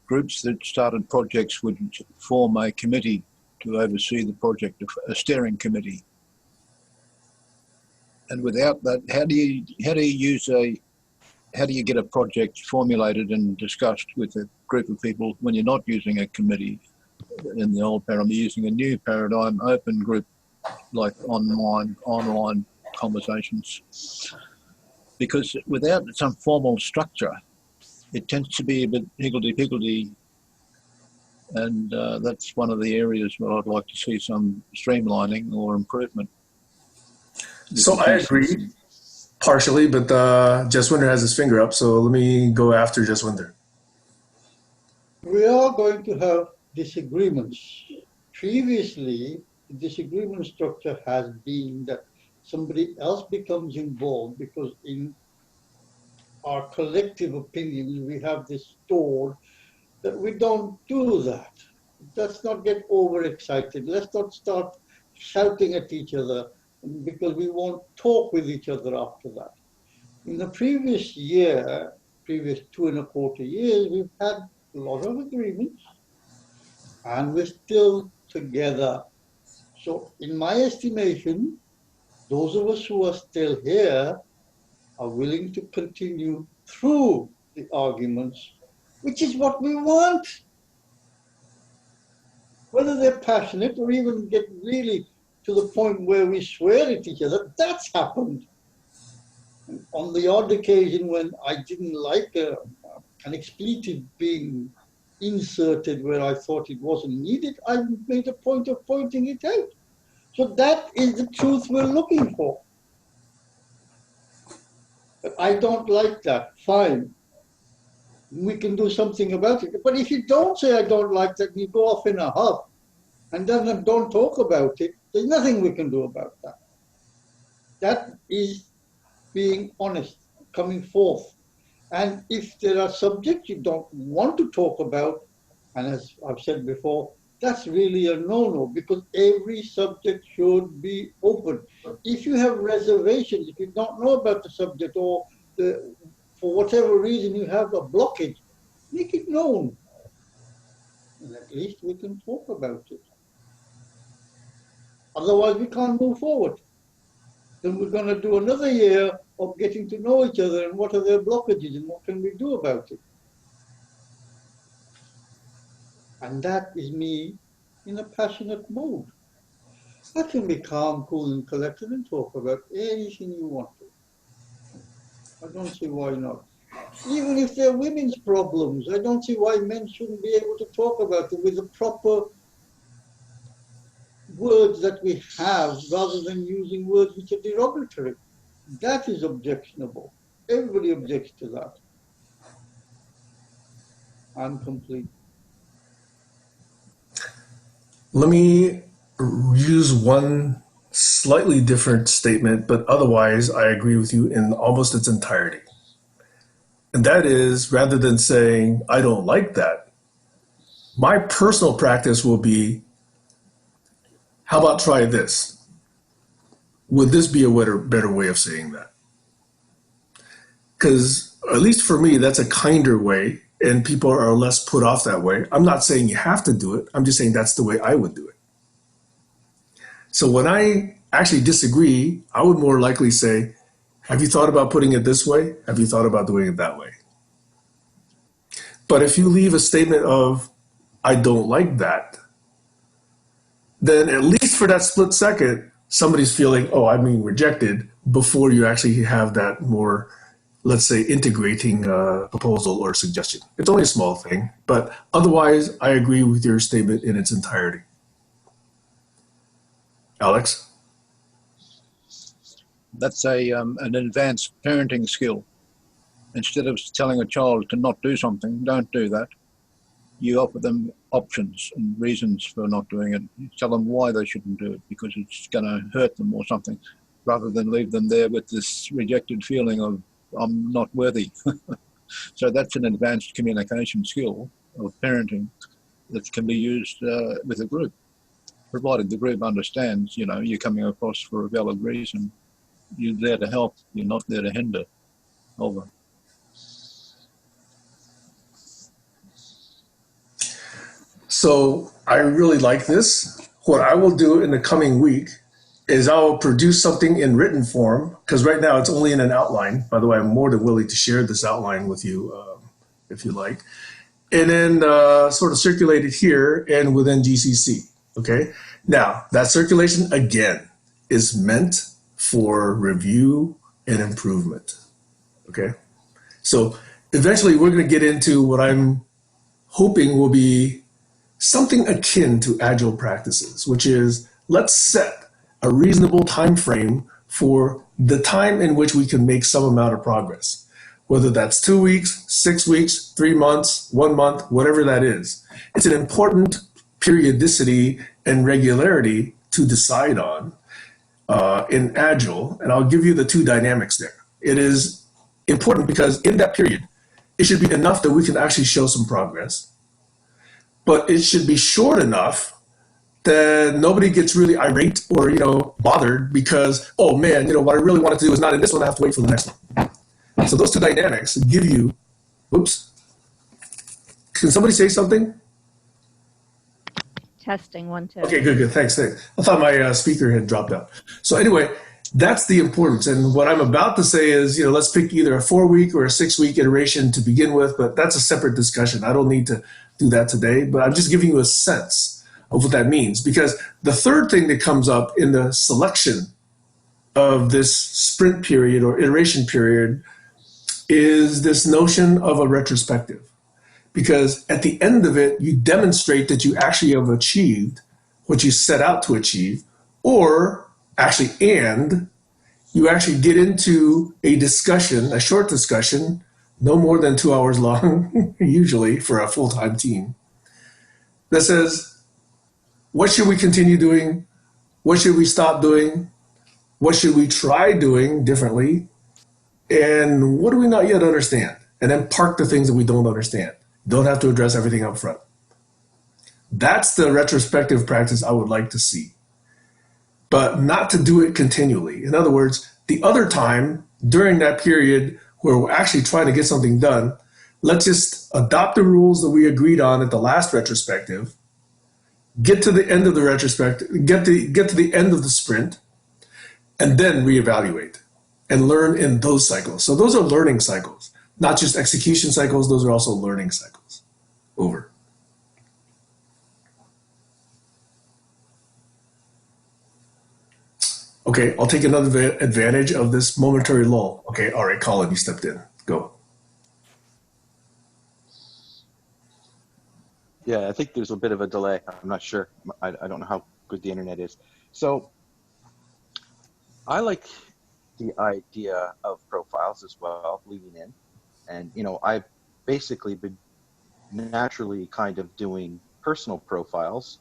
groups that started projects would form a committee to oversee the project, a steering committee. And without that, how do you get a project formulated and discussed with a group of people when you're not using a committee? In the old paradigm, you're using a new paradigm, open group, like online conversations. Because without some formal structure, it tends to be a bit higgledy-piggledy, and that's one of the areas where I'd like to see some streamlining or improvement. So I agree, partially, but Jaswinder has his finger up, so let me go after Jaswinder. We are going to have disagreements. Previously, the disagreement structure has been that somebody else becomes involved because in our collective opinions, we have this stored that we don't do that. Let's not get overexcited. Let's not start shouting at each other because we won't talk with each other after that. In the previous 2.25 years, we've had a lot of agreements and we're still together. So in my estimation, those of us who are still here are willing to continue through the arguments, which is what we want. Whether they're passionate or even get really to the point where we swear at each other, that's happened. And on the odd occasion when I didn't like an expletive being inserted where I thought it wasn't needed, I made a point of pointing it out. So that is the truth we're looking for. But I don't like that. Fine. We can do something about it. But if you don't say I don't like that, you go off in a huff and then don't talk about it, there's nothing we can do about that. That is being honest, coming forth. And if there are subjects you don't want to talk about, and as I've said before, that's really a no-no because every subject should be open. If you have reservations, if you don't know about the subject or for whatever reason you have a blockage, make it known. And at least we can talk about it. Otherwise, we can't move forward. Then we're going to do another year of getting to know each other and what are their blockages and what can we do about it. And that is me in a passionate mood. I can be calm, cool, and collected and talk about anything you want to. I don't see why not. Even if they're women's problems, I don't see why men shouldn't be able to talk about them with the proper words that we have rather than using words which are derogatory. That is objectionable. Everybody objects to that. I'm complete. Let me use one slightly different statement, but otherwise I agree with you in almost its entirety. And that is, rather than saying, I don't like that, my personal practice will be, how about try this? Would this be a better way of saying that? Because at least for me, that's a kinder way, and people are less put off that way. I'm not saying you have to do it. I'm just saying that's the way I would do it. So when I actually disagree, I would more likely say, have you thought about putting it this way? Have you thought about doing it that way? But if you leave a statement of, I don't like that, then at least for that split second, somebody's feeling, oh, I'm being rejected before you actually have that more, let's say, integrating proposal or suggestion. It's only a small thing, but otherwise, I agree with your statement in its entirety. Alex? That's an advanced parenting skill. Instead of telling a child to not do something, don't do that. You offer them options and reasons for not doing it. You tell them why they shouldn't do it, because it's going to hurt them or something, rather than leave them there with this rejected feeling of, I'm not worthy. So that's an advanced communication skill of parenting that can be used with a group, provided the group understands, you're coming across for a valid reason. You're there to help. You're not there to hinder. Over. So I really like this. What I will do in the coming week is I will produce something in written form, because right now it's only in an outline. By the way, I'm more than willing to share this outline with you if you like. And then sort of circulate it here and within GCC. Okay. Now, that circulation, again, is meant for review and improvement. Okay. So eventually we're going to get into what I'm hoping will be something akin to agile practices, which is, let's set a reasonable time frame for the time in which we can make some amount of progress, whether that's 2 weeks, 6 weeks, 3 months, 1 month, whatever that is. It's an important periodicity and regularity to decide on in agile, and I'll give you the two dynamics there. It is important because in that period, it should be enough that we can actually show some progress, but it should be short enough that nobody gets really irate or bothered because, oh man, what I really wanted to do is not in this one, I have to wait for the next one. So those two dynamics give you, oops, can somebody say something? Testing 1, 2. Okay, good, thanks. I thought my speaker had dropped out. So anyway, that's the importance. And what I'm about to say is, let's pick either a 4-week or a 6-week iteration to begin with, but that's a separate discussion. I don't need to do that today, but I'm just giving you a sense of what that means, because the third thing that comes up in the selection of this sprint period or iteration period is this notion of a retrospective. Because at the end of it, you demonstrate that you actually have achieved what you set out to achieve, or actually, and you actually get into a discussion, a short discussion, no more than 2 hours long, usually for a full-time team, that says, what should we continue doing? What should we stop doing? What should we try doing differently? And what do we not yet understand? And then park the things that we don't understand. Don't have to address everything up front. That's the retrospective practice I would like to see, but not to do it continually. In other words, the other time during that period where we're actually trying to get something done, let's just adopt the rules that we agreed on at the last retrospective, get to the end of the retrospective, get to the end of the sprint, and then reevaluate and learn in those cycles. So those are learning cycles, not just execution cycles. Those are also learning cycles. Over. Okay, I'll take another advantage of this momentary lull. Okay, all right, Colin, you stepped in. Go. Yeah, I think there's a bit of a delay. I'm not sure. I don't know how good the internet is. So I like the idea of profiles as well, leading in. And, I've basically been naturally kind of doing personal profiles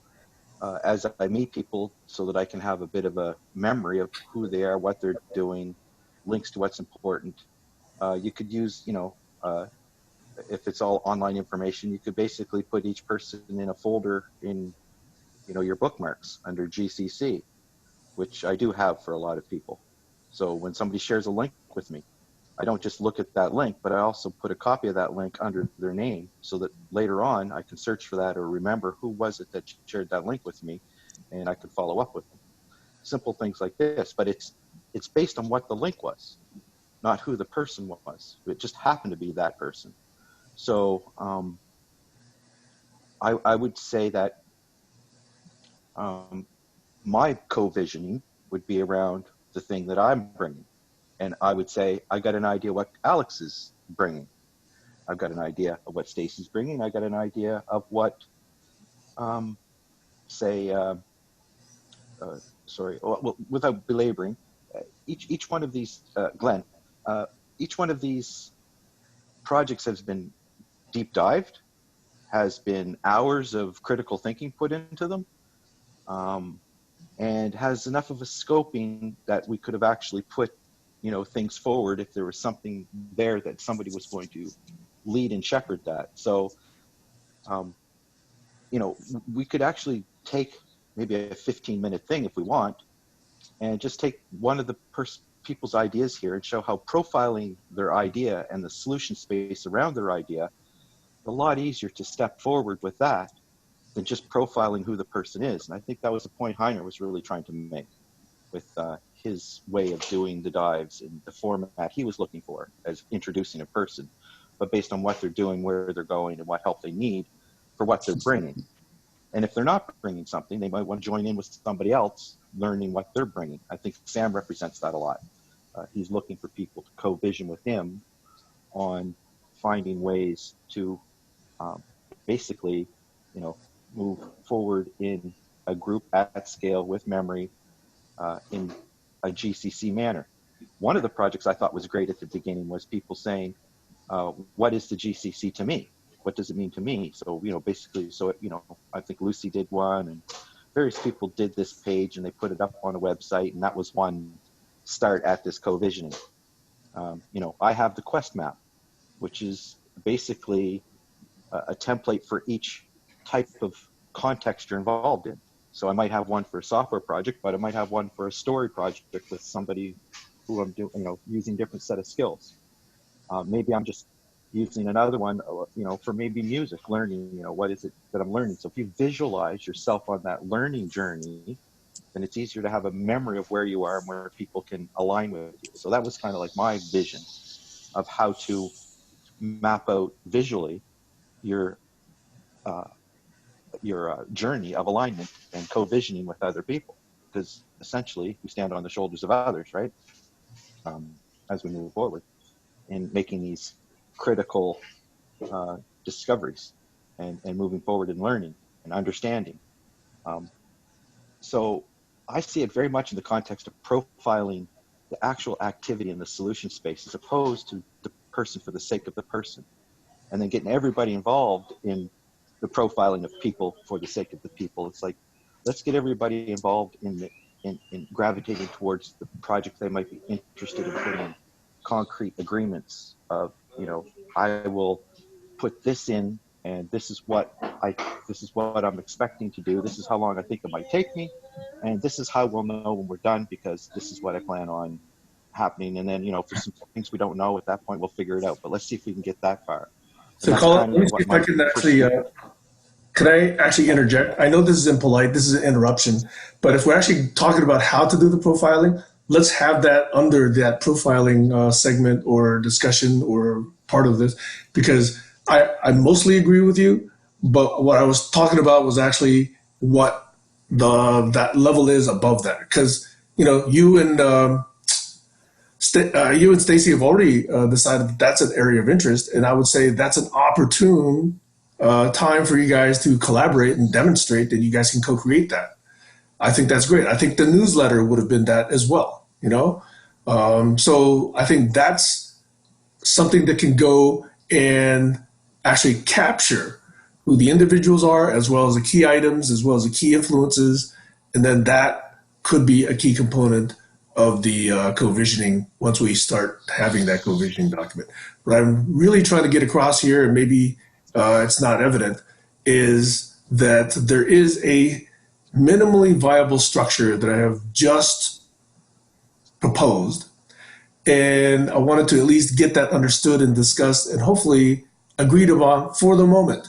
as I meet people so that I can have a bit of a memory of who they are, what they're doing, links to what's important. You could use, if it's all online information, you could basically put each person in a folder in, your bookmarks under GCC, which I do have for a lot of people. So when somebody shares a link with me, I don't just look at that link, but I also put a copy of that link under their name so that later on I can search for that or remember who was it that shared that link with me, and I can follow up with them. Simple things like this, but it's based on what the link was, not who the person was. It just happened to be that person. So I would say that my co-visioning would be around the thing that I'm bringing. And I would say, I got an idea what Alex is bringing. I've got an idea of what Stacy's bringing. I got an idea of what, say, well, without belaboring, each one of these, Glenn, each one of these projects has been deep dived, has been hours of critical thinking put into them, and has enough of a scoping that we could have actually put, things forward if there was something there that somebody was going to lead and shepherd that. So, we could actually take maybe a 15-minute thing if we want, and just take one of the people's ideas here and show how profiling their idea and the solution space around their idea, a lot easier to step forward with that than just profiling who the person is. And I think that was the point Heiner was really trying to make with his way of doing the dives and the format he was looking for as introducing a person, but based on what they're doing, where they're going, and what help they need for what they're bringing. And if they're not bringing something, they might want to join in with somebody else learning what they're bringing. I think Sam represents that a lot. He's looking for people to co-vision with him on finding ways to basically, move forward in a group at scale with memory in a GCC manner. One of the projects I thought was great at the beginning was people saying, what is the GCC to me? What does it mean to me? So, basically, I think Lucy did one, and various people did this page, and they put it up on a website, and that was one start at this co-visioning. I have the quest map, which is basically a template for each type of context you're involved in. So I might have one for a software project, but I might have one for a story project with somebody who I'm doing, using different set of skills. Maybe I'm just using another one, for maybe music learning, what is it that I'm learning? So if you visualize yourself on that learning journey, then it's easier to have a memory of where you are and where people can align with you. So that was kind of like my vision of how to map out visually your journey of alignment and co-visioning with other people, because essentially we stand on the shoulders of others, right? As we move forward in making these critical discoveries and moving forward in learning and understanding. So I see it very much in the context of profiling the actual activity in the solution space as opposed to the person for the sake of the person, and then getting everybody involved in the profiling of people for the sake of the people. It's like, let's get everybody involved in gravitating towards the project they might be interested in putting in concrete agreements of, I will put this in, and this is what I'm expecting to do. This is how long I think it might take me, and this is how we'll know when we're done, because this is what I plan on happening. And then, for some things we don't know at that point, we'll figure it out. But let's see if we can get that far. So, that's Colin, kind let me of see what if I my can first. actually, can I actually interject? I know this is impolite, this is an interruption, but if we're actually talking about how to do the profiling, let's have that under that profiling segment or discussion or part of this, because I mostly agree with you, but what I was talking about was actually what that level is above that, because you and you and Stacy have already decided that that's an area of interest, and I would say that's an opportune time for you guys to collaborate and demonstrate that you guys can co-create that. I think that's great. I think the newsletter would have been that as well. So I think that's something that can go and actually capture who the individuals are, as well as the key items, as well as the key influences, and then that could be a key component of the co-visioning once we start having that co-visioning document. What I'm really trying to get across here, and maybe it's not evident, is that there is a minimally viable structure that I have just proposed, and I wanted to at least get that understood and discussed and hopefully agreed upon for the moment.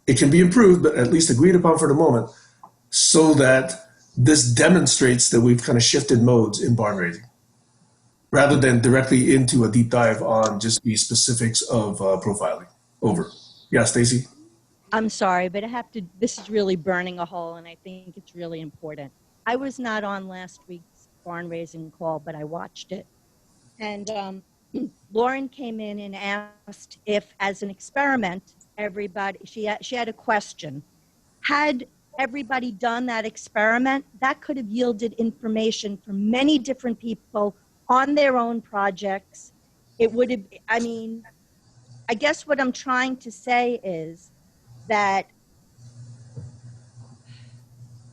It can be improved, but at least agreed upon for the moment, so that this demonstrates that we've kind of shifted modes in barn raising rather than directly into a deep dive on just the specifics of profiling. Over. Yeah, Stacy? I'm sorry, but this is really burning a hole, and I think it's really important. I was not on last week's barn raising call, but I watched it. And Lauren came in and asked if, as an experiment, she had a question. Had everybody done that experiment, that could have yielded information from many different people on their own projects. It would have, I guess what I'm trying to say is that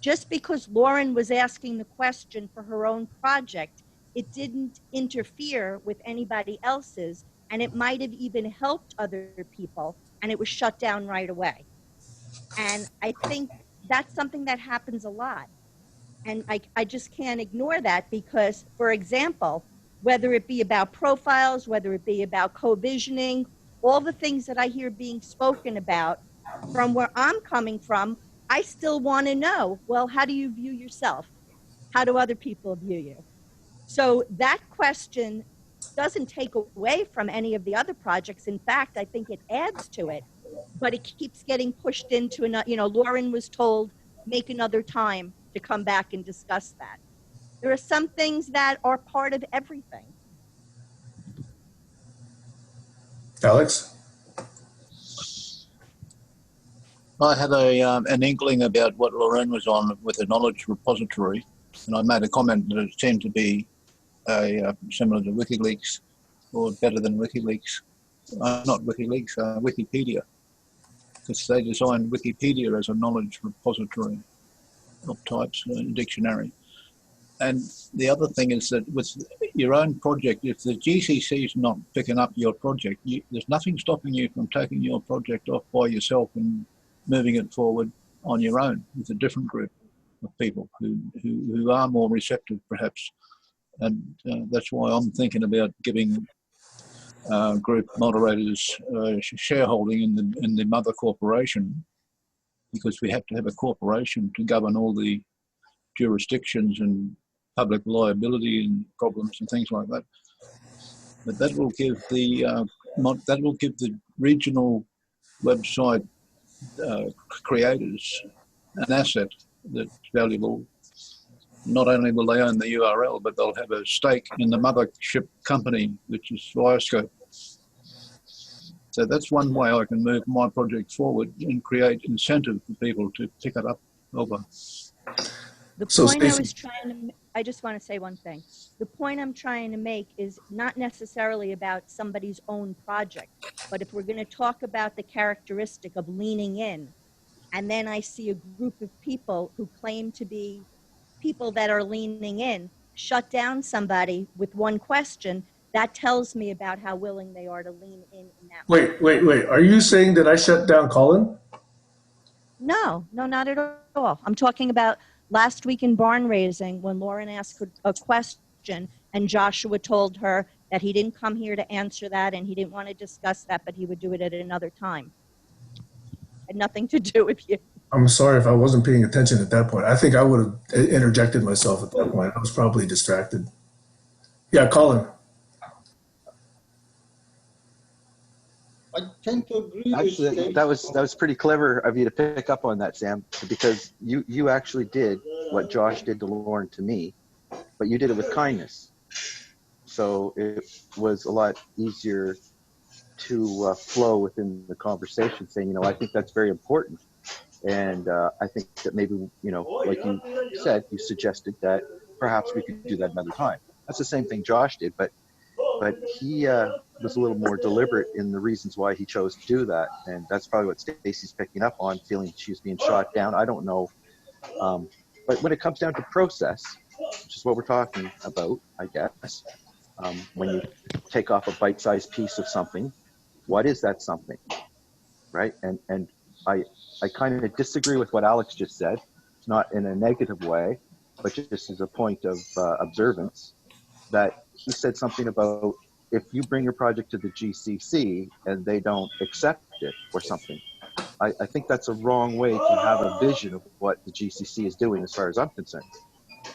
just because Lauren was asking the question for her own project, it didn't interfere with anybody else's, and it might have even helped other people, and it was shut down right away. And I think that's something that happens a lot. And I just can't ignore that because, for example, whether it be about profiles, whether it be about co-visioning, all the things that I hear being spoken about from where I'm coming from, I still want to know, well, how do you view yourself? How do other people view you? So that question doesn't take away from any of the other projects. In fact, I think it adds to it, but it keeps getting pushed into another. Lauren was told, make another time to come back and discuss that. There are some things that are part of everything. Alex? I had an inkling about what Lorraine was on with the knowledge repository, and I made a comment that it seemed to be similar to WikiLeaks or better than WikiLeaks. Not WikiLeaks, Wikipedia, because they designed Wikipedia as a knowledge repository of types, dictionary. And the other thing is that with your own project, if the GCC is not picking up your project, there's nothing stopping you from taking your project off by yourself and moving it forward on your own with a different group of people who are more receptive, perhaps. And that's why I'm thinking about giving group moderators shareholding in the mother corporation, because we have to have a corporation to govern all the jurisdictions and public liability and problems and things like that. But that will give the regional website creators an asset that's valuable. Not only will they own the URL, but they'll have a stake in the mothership company, which is Vioscope. So that's one way I can move my project forward and create incentive for people to pick it up over. The So, point Stacey, I just want to say one thing. The point I'm trying to make is not necessarily about somebody's own project, but if we're going to talk about the characteristic of leaning in, and then I see a group of people who claim to be people that are leaning in, shut down somebody with one question, that tells me about how willing they are to lean in that way. wait. Are you saying that I shut down Colin? No, not at all. I'm talking about last week in barn raising when Lauren asked a question and Joshua told her that he didn't come here to answer that and he didn't want to discuss that, but he would do it at another time. Had nothing to do with you. I'm sorry if I wasn't paying attention at that point. I think I would have interjected myself at that point. I was probably distracted. Yeah, Colin. I tend to agree Actually, with Dave. that was pretty clever of you to pick up on that, Sam, because you actually did what Josh did to Lauren to me, but you did it with kindness. So it was a lot easier to flow within the conversation, saying, you know, I think that's very important. And I think that maybe, you know, like you said, you suggested that perhaps we could do that another time. That's the same thing Josh did, but he was a little more deliberate in the reasons why he chose to do that. And that's probably what Stacy's picking up on, feeling she's being shot down. I don't know. But when it comes down to process, which is what we're talking about, I guess, when you take off a bite-sized piece of something, what is that something, right? And I kind of disagree with what Alex just said. It's not in a negative way, but just as a point of observance, that he said something about if you bring your project to the GCC and they don't accept it or something. I think that's a wrong way to have a vision of what the GCC is doing as far as I'm concerned.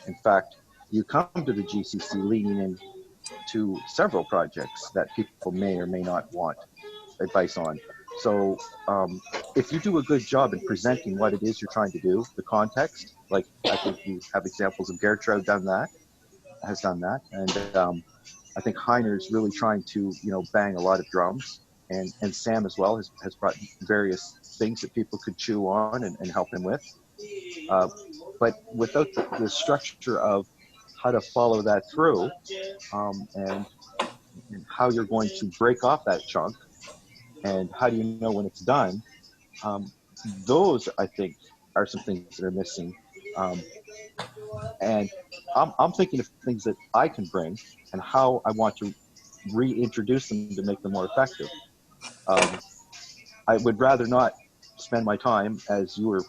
In fact, you come to the GCC leaning into several projects that people may or may not want advice on. So if you do a good job in presenting what it is you're trying to do, the context, like I think you have examples of Gertrude has done that. And I think Heiner's really trying to, you know, bang a lot of drums. And Sam as well has brought various things that people could chew on and help him with. But without the structure of how to follow that through and how you're going to break off that chunk and how do you know when it's done, those, I think, are some things that are missing. And I'm thinking of things that I can bring and how I want to reintroduce them to make them more effective. I would rather not spend my time, as you were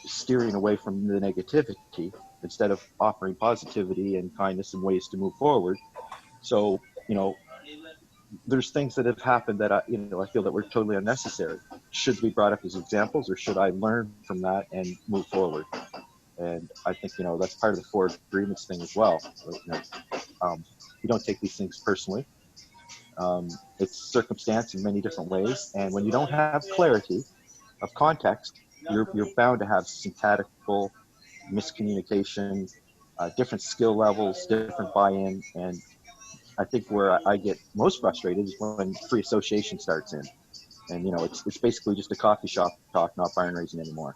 steering away from the negativity, instead of offering positivity and kindness and ways to move forward. So, you know, there's things that have happened that I feel that were totally unnecessary. Should be brought up as examples, or should I learn from that and move forward? And I think, you know, that's part of the four agreements thing as well. You don't take these things personally. It's circumstance in many different ways. And when you don't have clarity of context, you're bound to have syntactical miscommunication, different skill levels, different buy-in. And I think where I get most frustrated is when free association starts in. And, you know, it's basically just a coffee shop talk, not barn raising anymore.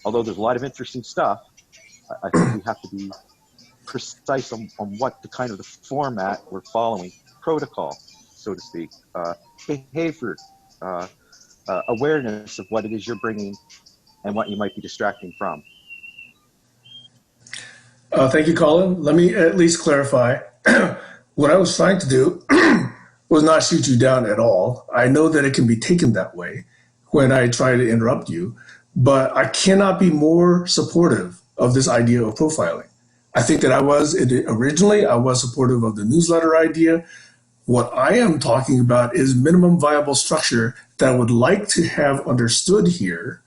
Although there's a lot of interesting stuff, I think we have to be precise on what the kind of the format we're following, protocol, so to speak, behavior, awareness of what it is you're bringing and what you might be distracting from. Thank you, Colin. Let me at least clarify. What I was trying to do was not shoot you down at all. I know that it can be taken that way when I try to interrupt you, but I cannot be more supportive of this idea of profiling. I think that originally I was supportive of the newsletter idea. What I am talking about is minimum viable structure that I would like to have understood here.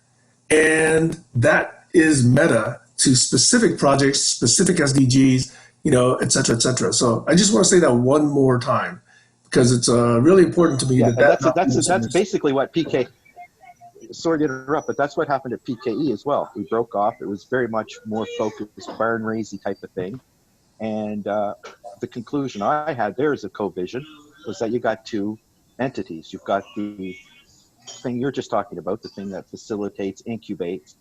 And that is meta to specific projects, specific SDGs, you know, et cetera, et cetera. So I just want to say that one more time because it's really important to me that's basically what PK, sorry to interrupt, but that's what happened at PKE as well. We broke off. It was very much more focused, barn raisy type of thing. And the conclusion I had there as a co-vision was that you got two entities. You've got the thing you're just talking about, the thing that facilitates, incubates,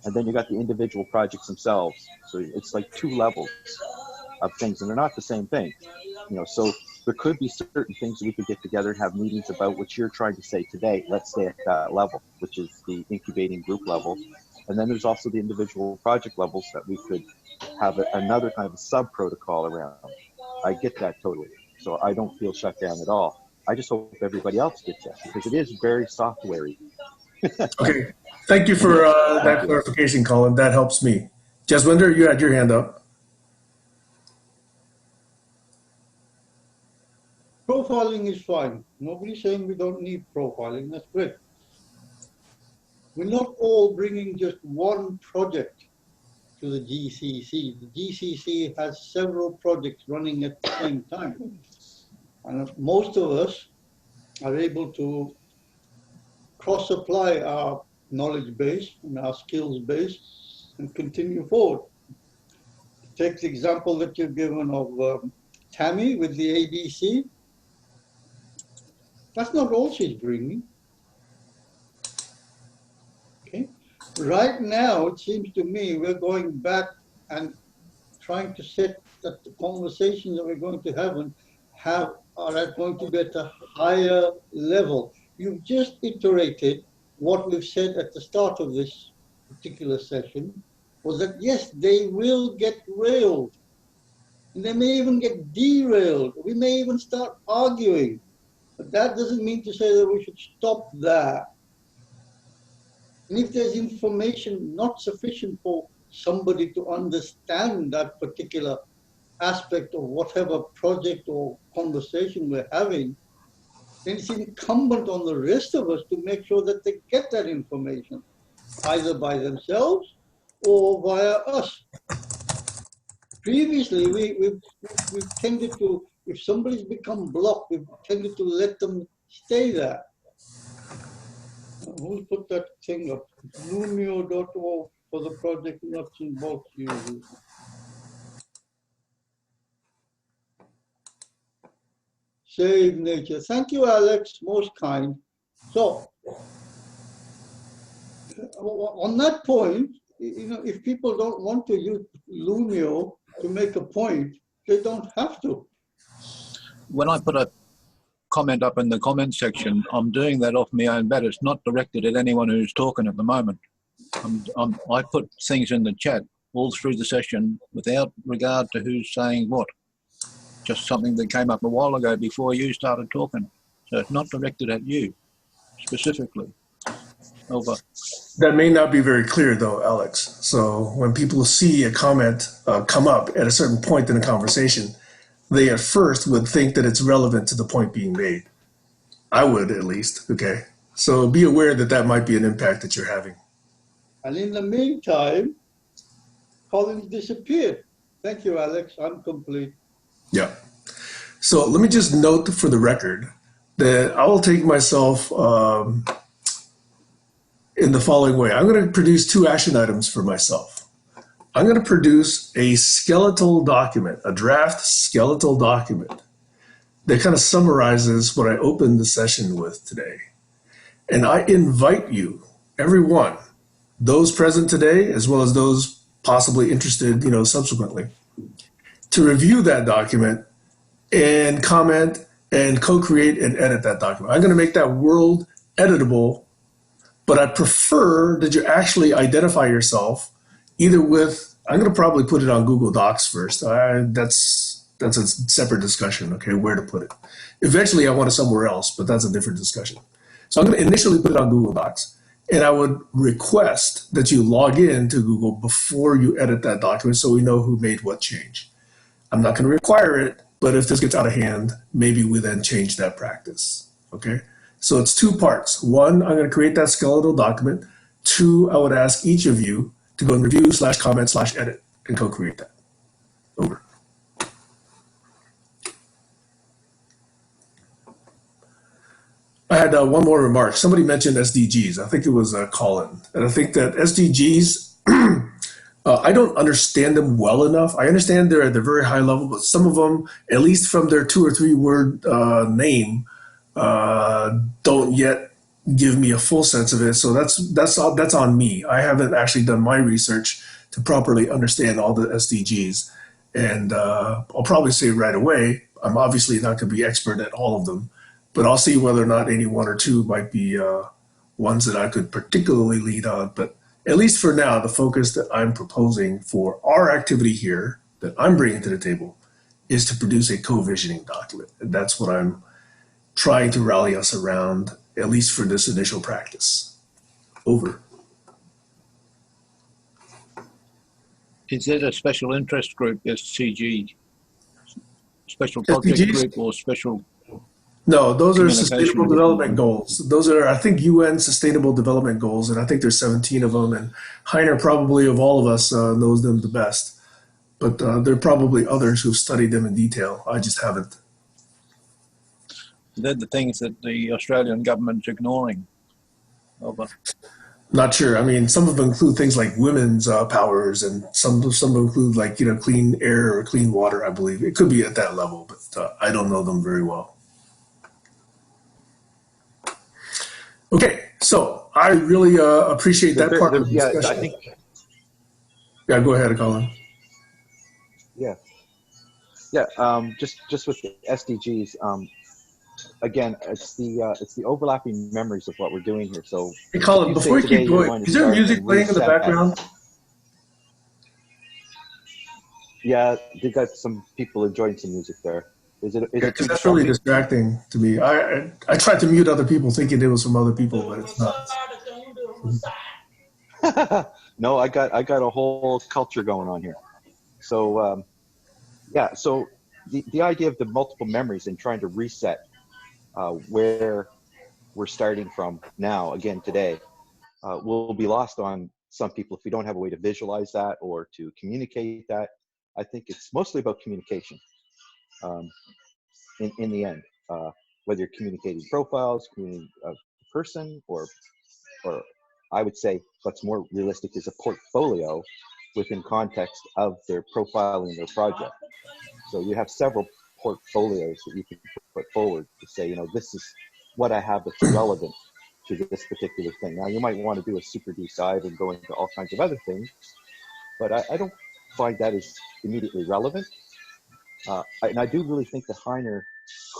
and then you got the individual projects themselves. So it's like two levels of things, and they're not the same thing. You know, so there could be certain things that we could get together and have meetings about what you're trying to say today. Let's stay at that level, which is the incubating group level. And then there's also the individual project levels that we could have another kind of a sub-protocol around. I get that totally. So I don't feel shut down at all. I just hope everybody else gets that because it is very software-y. Okay. Thank you for that clarification, Colin. That helps me. Jaswinder, you had your hand up. profiling is fine. Nobody's saying we don't need profiling. That's great. We're not all bringing just one project to the GCC. The GCC has several projects running at the same time. And most of us are able to cross-apply our knowledge base and our skills base and continue forward. Take the example that you've given of Tammy with the ABC. That's not all she's bringing. Okay. Right now, it seems to me we're going back and trying to set that the conversations that we're going to have are going to be at a higher level. You've just iterated what we've said at the start of this particular session, was that yes, they will get railed. And they may even get derailed. We may even start arguing. But that doesn't mean to say that we should stop there. And if there's information not sufficient for somebody to understand that particular aspect of whatever project or conversation we're having, then it's incumbent on the rest of us to make sure that they get that information, either by themselves or via us. Previously, we've tended to, if somebody's become blocked, we've tended to let them stay there. Who put that thing up? Lumio.org for the project nuts and bolts users. Save nature. Thank you, Alex. Most kind. So, on that point, if people don't want to use Lumio to make a point, they don't have to. When I put a comment up in the comment section, I'm doing that off my own bat. It's not directed at anyone who's talking at the moment. I put things in the chat all through the session without regard to who's saying what. Just something that came up a while ago before you started talking. So it's not directed at you specifically. Over. That may not be very clear, though, Alex. So when people see a comment come up at a certain point in a conversation, they at first would think that it's relevant to the point being made. I would, at least. Okay. So be aware that that might be an impact that you're having. And in the meantime, Collins disappeared. Thank you, Alex. I'm complete. Yeah. So let me just note for the record that I will take myself in the following way. I'm going to produce 2 action items for myself. I'm going to produce a skeletal document, a draft skeletal document that kind of summarizes what I opened the session with today. And I invite you, everyone, those present today, as well as those possibly interested, subsequently, to review that document and comment and co-create and edit that document. I'm going to make that world editable, but I prefer that you actually identify yourself either with, I'm going to probably put it on Google Docs first. That's a separate discussion, okay, where to put it. Eventually I want it somewhere else, but that's a different discussion. So I'm going to initially put it on Google Docs, and I would request that you log in to Google before you edit that document so we know who made what change. I'm not going to require it, but if this gets out of hand, maybe we then change that practice, okay? So it's 2 parts. 1, I'm going to create that skeletal document. 2, I would ask each of you to go and review/comment/edit and co-create that. Over. I had one more remark. Somebody mentioned SDGs. I think it was Colin. And I think that SDGs, I don't understand them well enough. I understand they're at the very high level, but some of them, at least from their 2 or 3 word name, don't yet give me a full sense of it. So that's on me. I haven't actually done my research to properly understand all the SDGs. And I'll probably say right away, I'm obviously not going to be expert at all of them, but I'll see whether or not any 1 or 2 might be ones that I could particularly lead on. But at least for now, the focus that I'm proposing for our activity here that I'm bringing to the table is to produce a co-visioning document. And that's what I'm trying to rally us around, at least for this initial practice. Over. Is it a special interest group, SCG? Special project SDGs? group or special No, those are communication sustainable with the development people. goals. Those are, I think, UN sustainable development goals, and I think there's 17 of them. And Heiner probably of all of us knows them the best. But there are probably others who've studied them in detail. I just haven't. They're the things that the Australian government's ignoring. Not sure. I mean, some of them include things like women's powers, and some include like clean air or clean water. I believe it could be at that level, but I don't know them very well. Okay, so I really appreciate that part of the discussion. I think. Yeah, go ahead, Colin. Yeah. Just with the SDGs. Again, it's the overlapping memories of what we're doing here. So, hey, Colin, before you keep going, is there music playing in the background? Yeah, they got some people enjoying some music there. Is it Because that's really distracting to me. I tried to mute other people, thinking it was from other people, but it's not. No, I got a whole culture going on here. So so the idea of the multiple memories and trying to reset where we're starting from now, again today, will be lost on some people if we don't have a way to visualize that or to communicate that. I think it's mostly about communication. In the end, whether you're communicating profiles, communicating a person, or I would say what's more realistic is a portfolio within context of their profiling their project. So you have several portfolios that you can put forward to say, this is what I have that's relevant to this particular thing. Now, you might want to do a super deep dive and go into all kinds of other things, but I don't find that as immediately relevant. And I do really think that Heiner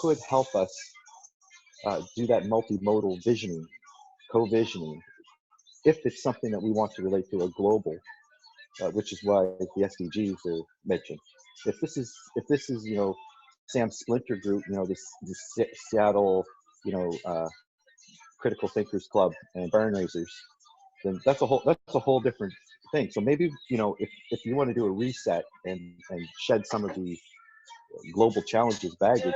could help us do that multimodal visioning, co-visioning, if it's something that we want to relate to a global, which is why the SDGs are mentioned. If this is Sam's splinter group, this Seattle, Critical Thinkers Club and Barn Raisers, then that's a whole different thing. So maybe if you want to do a reset and shed some of the global challenges baggage,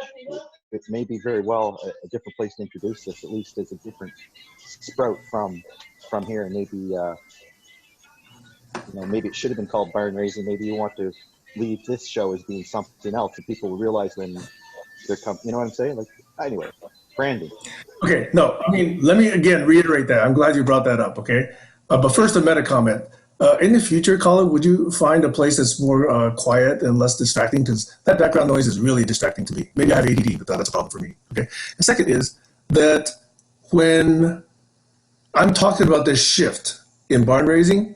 it may be very well a different place to introduce this, at least as a different sprout from here. And maybe it should have been called Barn Raising. Maybe you want to leave this show as being something else, and people will realize when they're coming. You know what I'm saying? Like, anyway, branding. Okay, no, I mean, let me again reiterate that. I'm glad you brought that up, okay? But first, a meta comment. In the future, Colin, would you find a place that's more quiet and less distracting? Because that background noise is really distracting to me. Maybe I have ADD, but that's a problem for me, okay? The second is that when I'm talking about this shift in barn raising,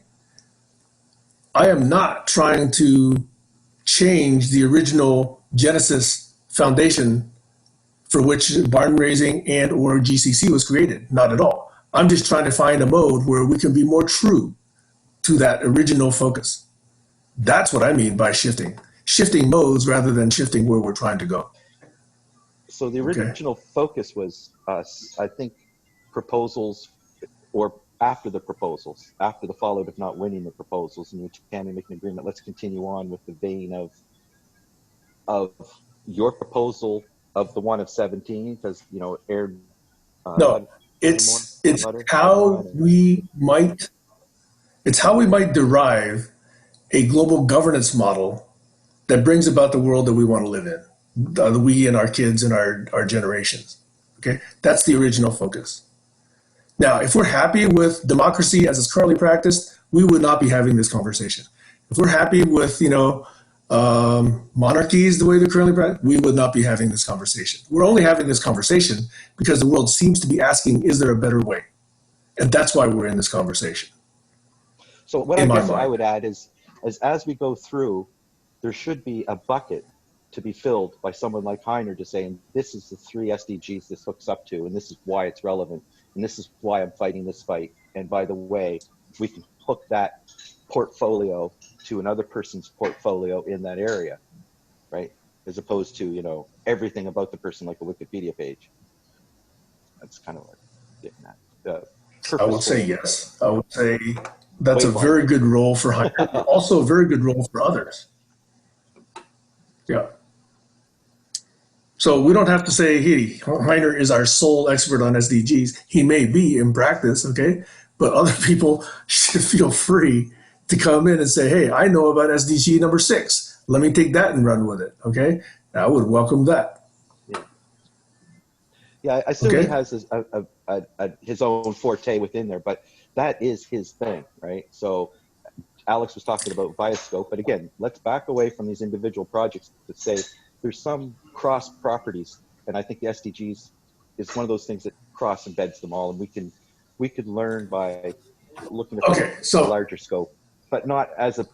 I am not trying to change the original Genesis foundation for which barn raising and or GCC was created. Not at all. I'm just trying to find a mode where we can be more true to that original focus. That's what I mean by shifting modes rather than shifting where we're trying to go. So the original focus was, I think, proposals, or after the proposals, after the fallout of not winning the proposals, and you can make an agreement. Let's continue on with the vein of your proposal of the one of 17, because aired. No, it's how we might derive a global governance model that brings about the world that we want to live in, we and our kids and our generations. Okay, that's the original focus. Now, if we're happy with democracy as it's currently practiced, we would not be having this conversation. If we're happy with monarchies the way they're currently practiced, we would not be having this conversation. We're only having this conversation because the world seems to be asking, is there a better way? And that's why we're in this conversation. So what I guess I would add is as we go through, there should be a bucket to be filled by someone like Heiner to say, and this is the 3 SDGs this hooks up to, and this is why it's relevant, and this is why I'm fighting this fight. And by the way, we can hook that portfolio to another person's portfolio in that area, right? As opposed to, everything about the person like a Wikipedia page. That's kind of what I'm getting at. I would say yes. I would say that's a very good role for Heiner, but also a very good role for others. Yeah. So we don't have to say, hey, Heiner is our sole expert on SDGs. He may be in practice, okay? But other people should feel free to come in and say, hey, I know about SDG number 6. Let me take that and run with it, okay? I would welcome that. Yeah, yeah. I assume he Okay? has his own forte within there, but that is his thing, right? So Alex was talking about Viascope, but again, let's back away from these individual projects to say there's some cross properties, and I think the SDGs is one of those things that cross embeds them all, and we could learn by looking at Okay, the so larger scope, but not as a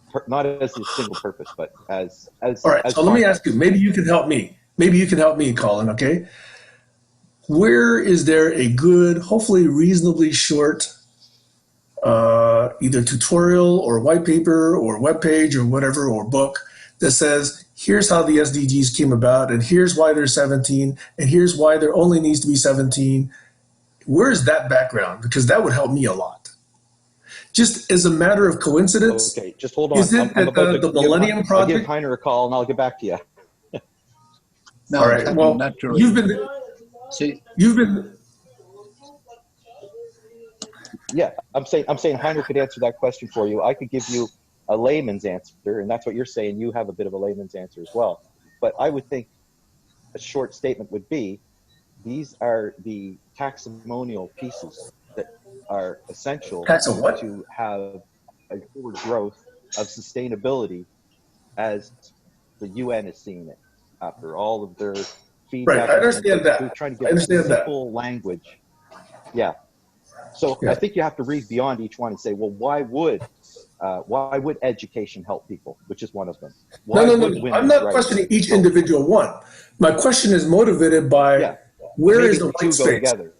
single purpose, but as all right, so let me ask you, context. maybe you can help me. Maybe you can help me, Colin, okay? Where is there a good, hopefully reasonably short, either tutorial or white paper or web page or whatever, or book that says, here's how the SDGs came about, and here's why there's 17, and here's why there only needs to be 17. Where's that background? Because that would help me a lot. Just as a matter of coincidence, Okay, just hold on. is it I'm that about to the Millennium I'll give Project? Heiner a call, and I'll get back to you. No, All it's right. happened Well, naturally. See, you've been. Yeah, I'm saying Heiner could answer that question for you. I could give you a layman's answer, and that's what you're saying. You have a bit of a layman's answer as well. But I would think a short statement would be, these are the taxonomical pieces that are essential That's a what? to have a forward growth of sustainability as the UN is seeing it after all of their Right. feedback I and understand they're that. trying to I get understand that. simple language. Yeah. So Yeah. I think you have to read beyond each one and say, well, why would education help people, which is one of them? No, Why no, no, would no. I'm women's not rights? questioning each Well, individual one. My question is motivated by yeah, where is maybe the the white two go space? together.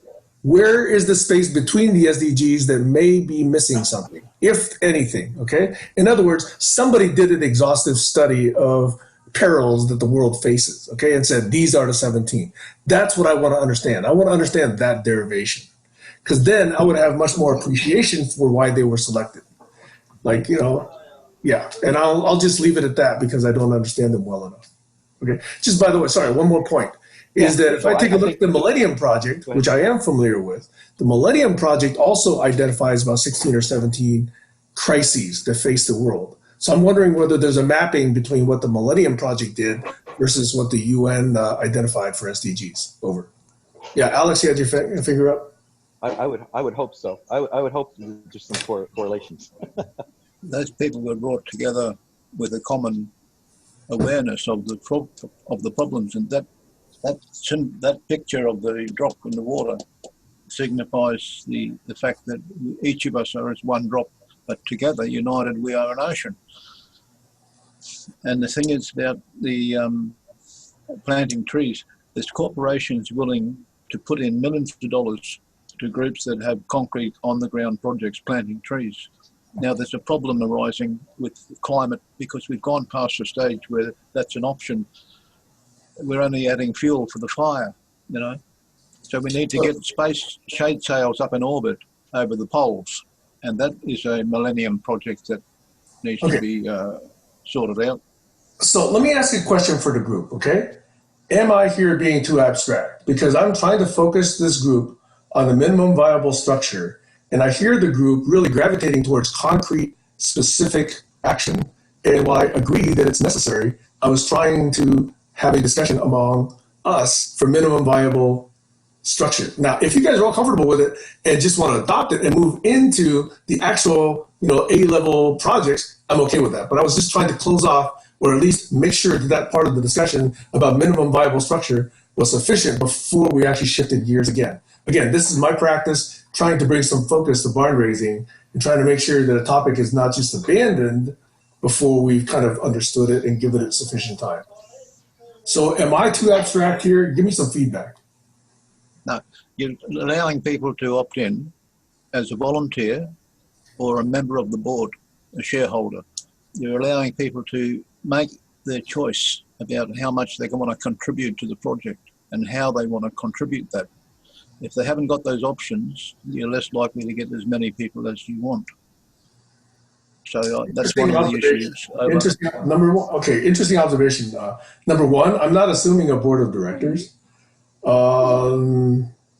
Where is the space between the SDGs that may be missing something, if anything? Okay. In other words, somebody did an exhaustive study of perils that the world faces, okay, and said these are the 17. That's what I want to understand. I want to understand that derivation, because then I would have much more appreciation for why they were selected. Like, yeah. And I'll just leave it at that because I don't understand them well enough. Okay. Just by the way, sorry, one more point Yeah. is that if So I take a I look think, at the Millennium Project, go ahead. which I am familiar with, the Millennium Project also identifies about 16 or 17 crises that face the world. So I'm wondering whether there's a mapping between what the Millennium Project did versus what the UN identified for SDGs. Over. Yeah, Alex, you had your finger up? I would hope so. I would hope there's some correlations. those people were brought together with a common awareness of the problems, and that picture of the drop in the water signifies the fact that each of us are as one drop, but together, united, we are an ocean. And the thing is about the planting trees. There's corporations willing to put in millions of dollars to groups that have concrete on-the-ground projects planting trees. Now, there's a problem arising with climate because we've gone past the stage where that's an option. We're only adding fuel for the fire, So we need to get space shade sails up in orbit over the poles. And that is a millennium project that needs to Okay. be sorted out. So let me ask you a question for the group, okay? Am I here being too abstract? Because I'm trying to focus this group on the minimum viable structure, and I hear the group really gravitating towards concrete, specific action. And while I agree that it's necessary, I was trying to have a discussion among us for minimum viable structure. Now, if you guys are all comfortable with it and just want to adopt it and move into the actual, A-level projects, I'm okay with that. But I was just trying to close off or at least make sure that part of the discussion about minimum viable structure was sufficient before we actually shifted gears again. Again, this is my practice, trying to bring some focus to barn raising and trying to make sure that a topic is not just abandoned before we've kind of understood it and given it sufficient time. So am I too abstract here? Give me some feedback. No, you're allowing people to opt in as a volunteer or a member of the board, a shareholder. You're allowing people to make their choice about how much they want to contribute to the project and how they want to contribute that. If they haven't got those options, you're less likely to get as many people as you want. So that's Interesting one of the observation. issues. Over. Interesting. Number one. Okay. Interesting observation. Number one, I'm not assuming a board of directors.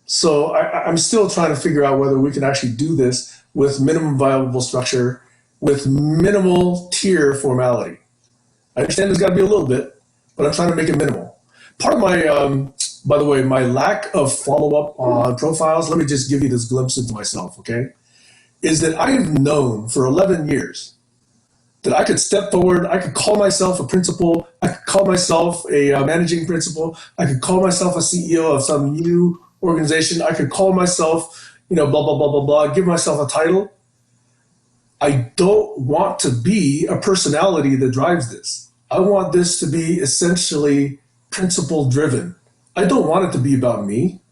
So I'm still trying to figure out whether we can actually do this with minimum viable structure, with minimal tier formality. I understand there's got to be a little bit, but I'm trying to make it minimal. Part of my, by the way, my lack of follow up on profiles, let me just give you this glimpse into myself, okay? Is that I have known for 11 years that I could step forward, I could call myself a principal, I could call myself a managing principal, I could call myself a CEO of some new organization, I could call myself, blah, blah, blah, blah, blah, give myself a title. I don't want to be a personality that drives this. I want this to be essentially principle driven. I don't want it to be about me.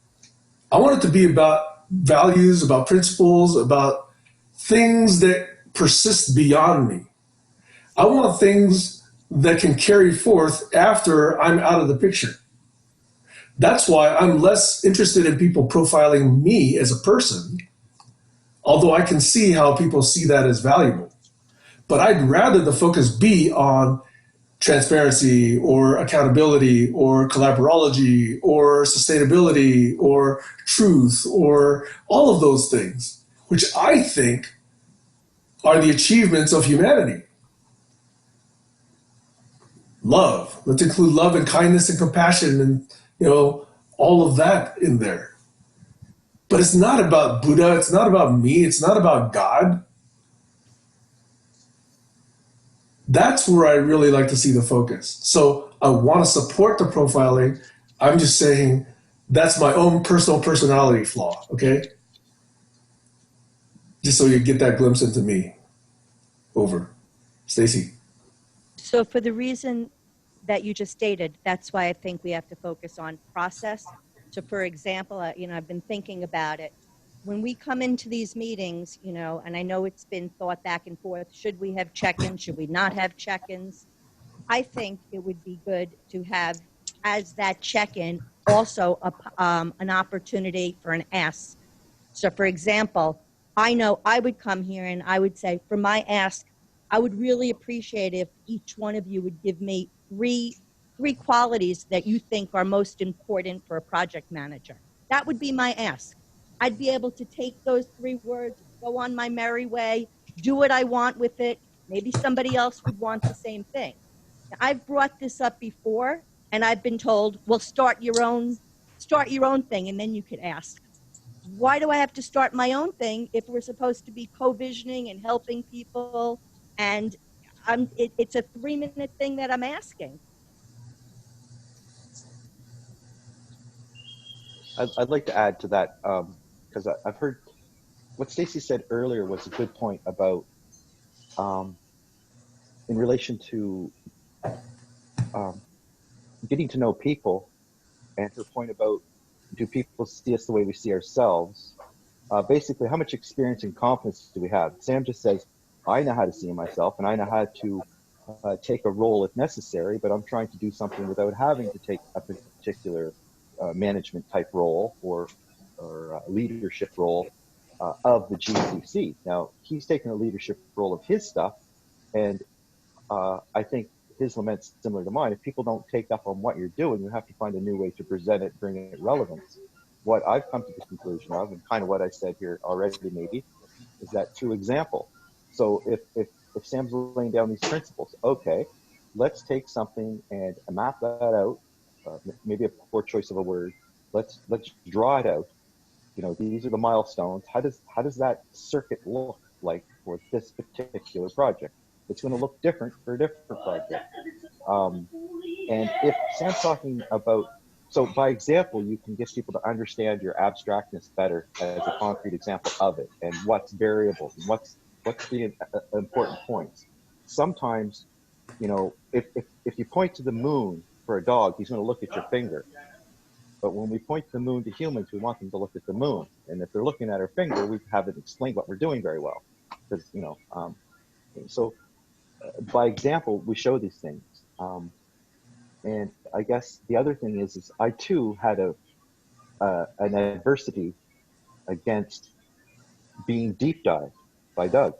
I want it to be about values, about principles, about things that persist beyond me. I want things that can carry forth after I'm out of the picture. That's why I'm less interested in people profiling me as a person, although I can see how people see that as valuable. But I'd rather the focus be on transparency or accountability or collaborology or sustainability or truth or all of those things, which I think are the achievements of humanity. Love. Let's include love and kindness and compassion and, all of that in there. But it's not about Buddha. It's not about me. It's not about God. That's where I really like to see the focus. So I want to support the profiling. I'm just saying that's my own personal personality flaw, okay? Just so you get that glimpse into me. Over. Stacy. So for the reason that you just stated, that's why I think we have to focus on process. So for example, I've been thinking about it. When we come into these meetings, and I know it's been thought back and forth, should we have check-ins? Should we not have check-ins? I think it would be good to have, as that check-in, also an opportunity for an ask. So for example, I know I would come here and I would say, for my ask, I would really appreciate if each one of you would give me three qualities that you think are most important for a project manager. That would be my ask. I'd be able to take those 3 words, go on my merry way, do what I want with it. Maybe somebody else would want the same thing. Now, I've brought this up before and I've been told, well, start your own thing and then you could ask. Why do I have to start my own thing if we're supposed to be co-visioning and helping people? And it's a 3-minute thing that I'm asking. I'd like to add to that because I've heard what Stacy said earlier was a good point about in relation to getting to know people, and her point about do people see us the way we see ourselves. Basically, how much experience and confidence do we have? Sam just says, I know how to see myself and I know how to take a role if necessary, but I'm trying to do something without having to take a particular management type role or leadership role of the GCC. Now, he's taking a leadership role of his stuff, and I think his lament's similar to mine. If people don't take up on what you're doing, you have to find a new way to present it, bring it relevance. What I've come to the conclusion of, and kind of what I said here already maybe, is that through example. So if Sam's laying down these principles, okay, let's take something and map that out, maybe a poor choice of a word, let's draw it out. These are the milestones. How does that circuit look like for this particular project? It's going to look different for a different project. And if Sam's talking about, so by example, you can get people to understand your abstractness better as a concrete example of it, and what's variables and what's the important points. Sometimes, if you point to the moon for a dog, he's going to look at your finger. But when we point the moon to humans, we want them to look at the moon. And if they're looking at our finger, we haven't explained what we're doing very well. Because, so by example, we show these things. And I guess the other thing is I too had an adversity against being deep dived by Doug.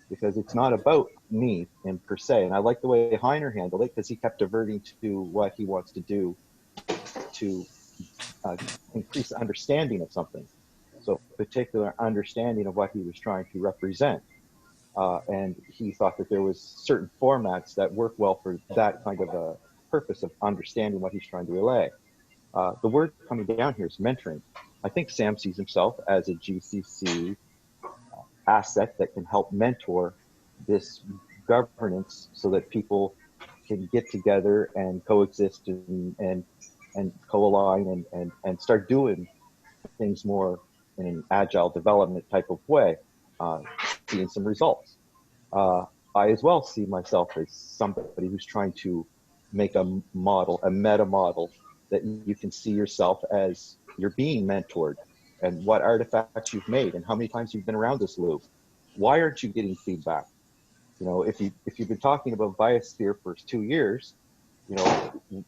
because it's not about me in per se. And I like the way Heiner handled it, because he kept diverting to what he wants to do to increase understanding of something. So particular understanding of what he was trying to represent. And he thought that there was certain formats that work well for that kind of a purpose of understanding what he's trying to relay. The word coming down here is mentoring. I think Sam sees himself as a GCC asset that can help mentor this governance so that people can get together and coexist and co-align and start doing things more in an agile development type of way, seeing some results. I as well see myself as somebody who's trying to make a model, a meta model, that you can see yourself as you're being mentored, and what artifacts you've made and how many times you've been around this loop. Why aren't you getting feedback? You know, if you've been talking about Biosphere for 2 years, you know,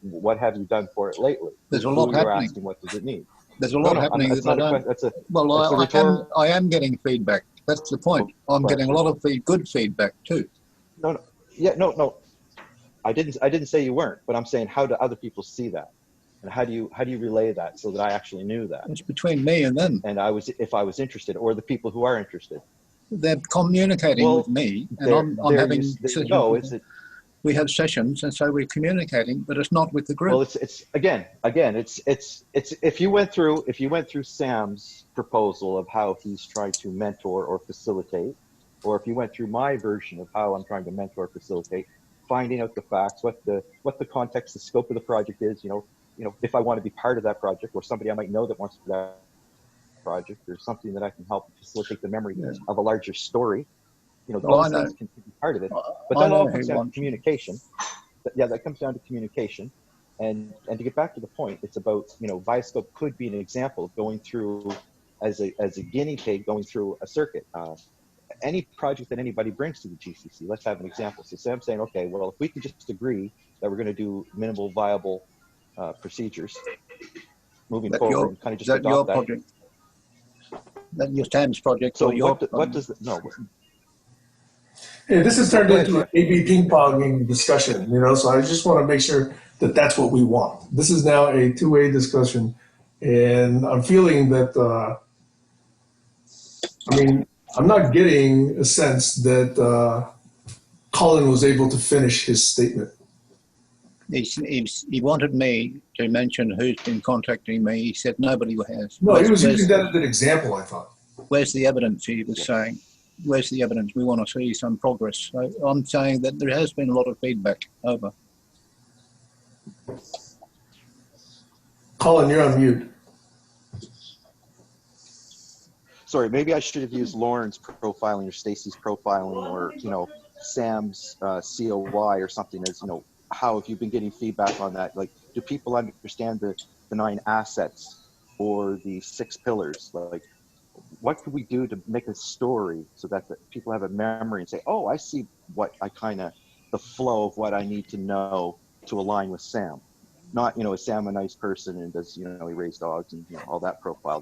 what have you done for it lately? There's a lot happening. You're asking, what does it need? There's a lot happening that I don't. Well, I am getting feedback. That's the point. I'm getting a lot of good feedback too. No. I didn't say you weren't, but I'm saying, how do other people see that, and how do you relay that so that I actually knew that? It's between me and them. And if I was interested, or the people who are interested. They're communicating with me, and I'm having sessions. We have sessions, and so we're communicating, but it's not with the group. Well, it's again, it's if you went through Sam's proposal of how he's trying to mentor or facilitate, or if you went through my version of how I'm trying to mentor or facilitate, finding out the facts, what the context, the scope of the project is, you know, if I want to be part of that project, or somebody I might know that wants to do that project, or something that I can help facilitate the memory of a larger story. You know, those things can be part of it. But that all comes down to communication. Yeah, that comes down to communication. And to get back to the point, it's about, you know, Viascope could be an example of going through as a guinea pig, going through a circuit. Any project that anybody brings to the GCC, let's have an example. So Sam's saying, okay, well, if we can just agree that we're going to do minimal viable procedures moving forward, and kind of just adopt your project? That your Sam's project? So or what does no? Yeah, this has turned into an A/B ping-ponging discussion, you know, so I just want to make sure that that's what we want. This is now a two-way discussion, and I'm feeling that, I mean, I'm not getting a sense that Colin was able to finish his statement. He wanted me to mention who's been contacting me. He said nobody has. No, he was using that as an example, I thought. Where's the evidence, he was saying. Where's the evidence? We want to see some progress. So I'm saying that there has been a lot of feedback. Over. Colin, you're on mute. Sorry, maybe I should have used Lauren's profiling or Stacy's profiling, or, you know, Sam's COY or something, as, you know, how have you been getting feedback on that? Like, do people understand the 9 assets or the 6 pillars? Like, what could we do to make a story so that the people have a memory and say, oh, I see what I the flow of what I need to know to align with Sam. Not, you know, is Sam a nice person and does, you know, he raise dogs and, you know, all that profile.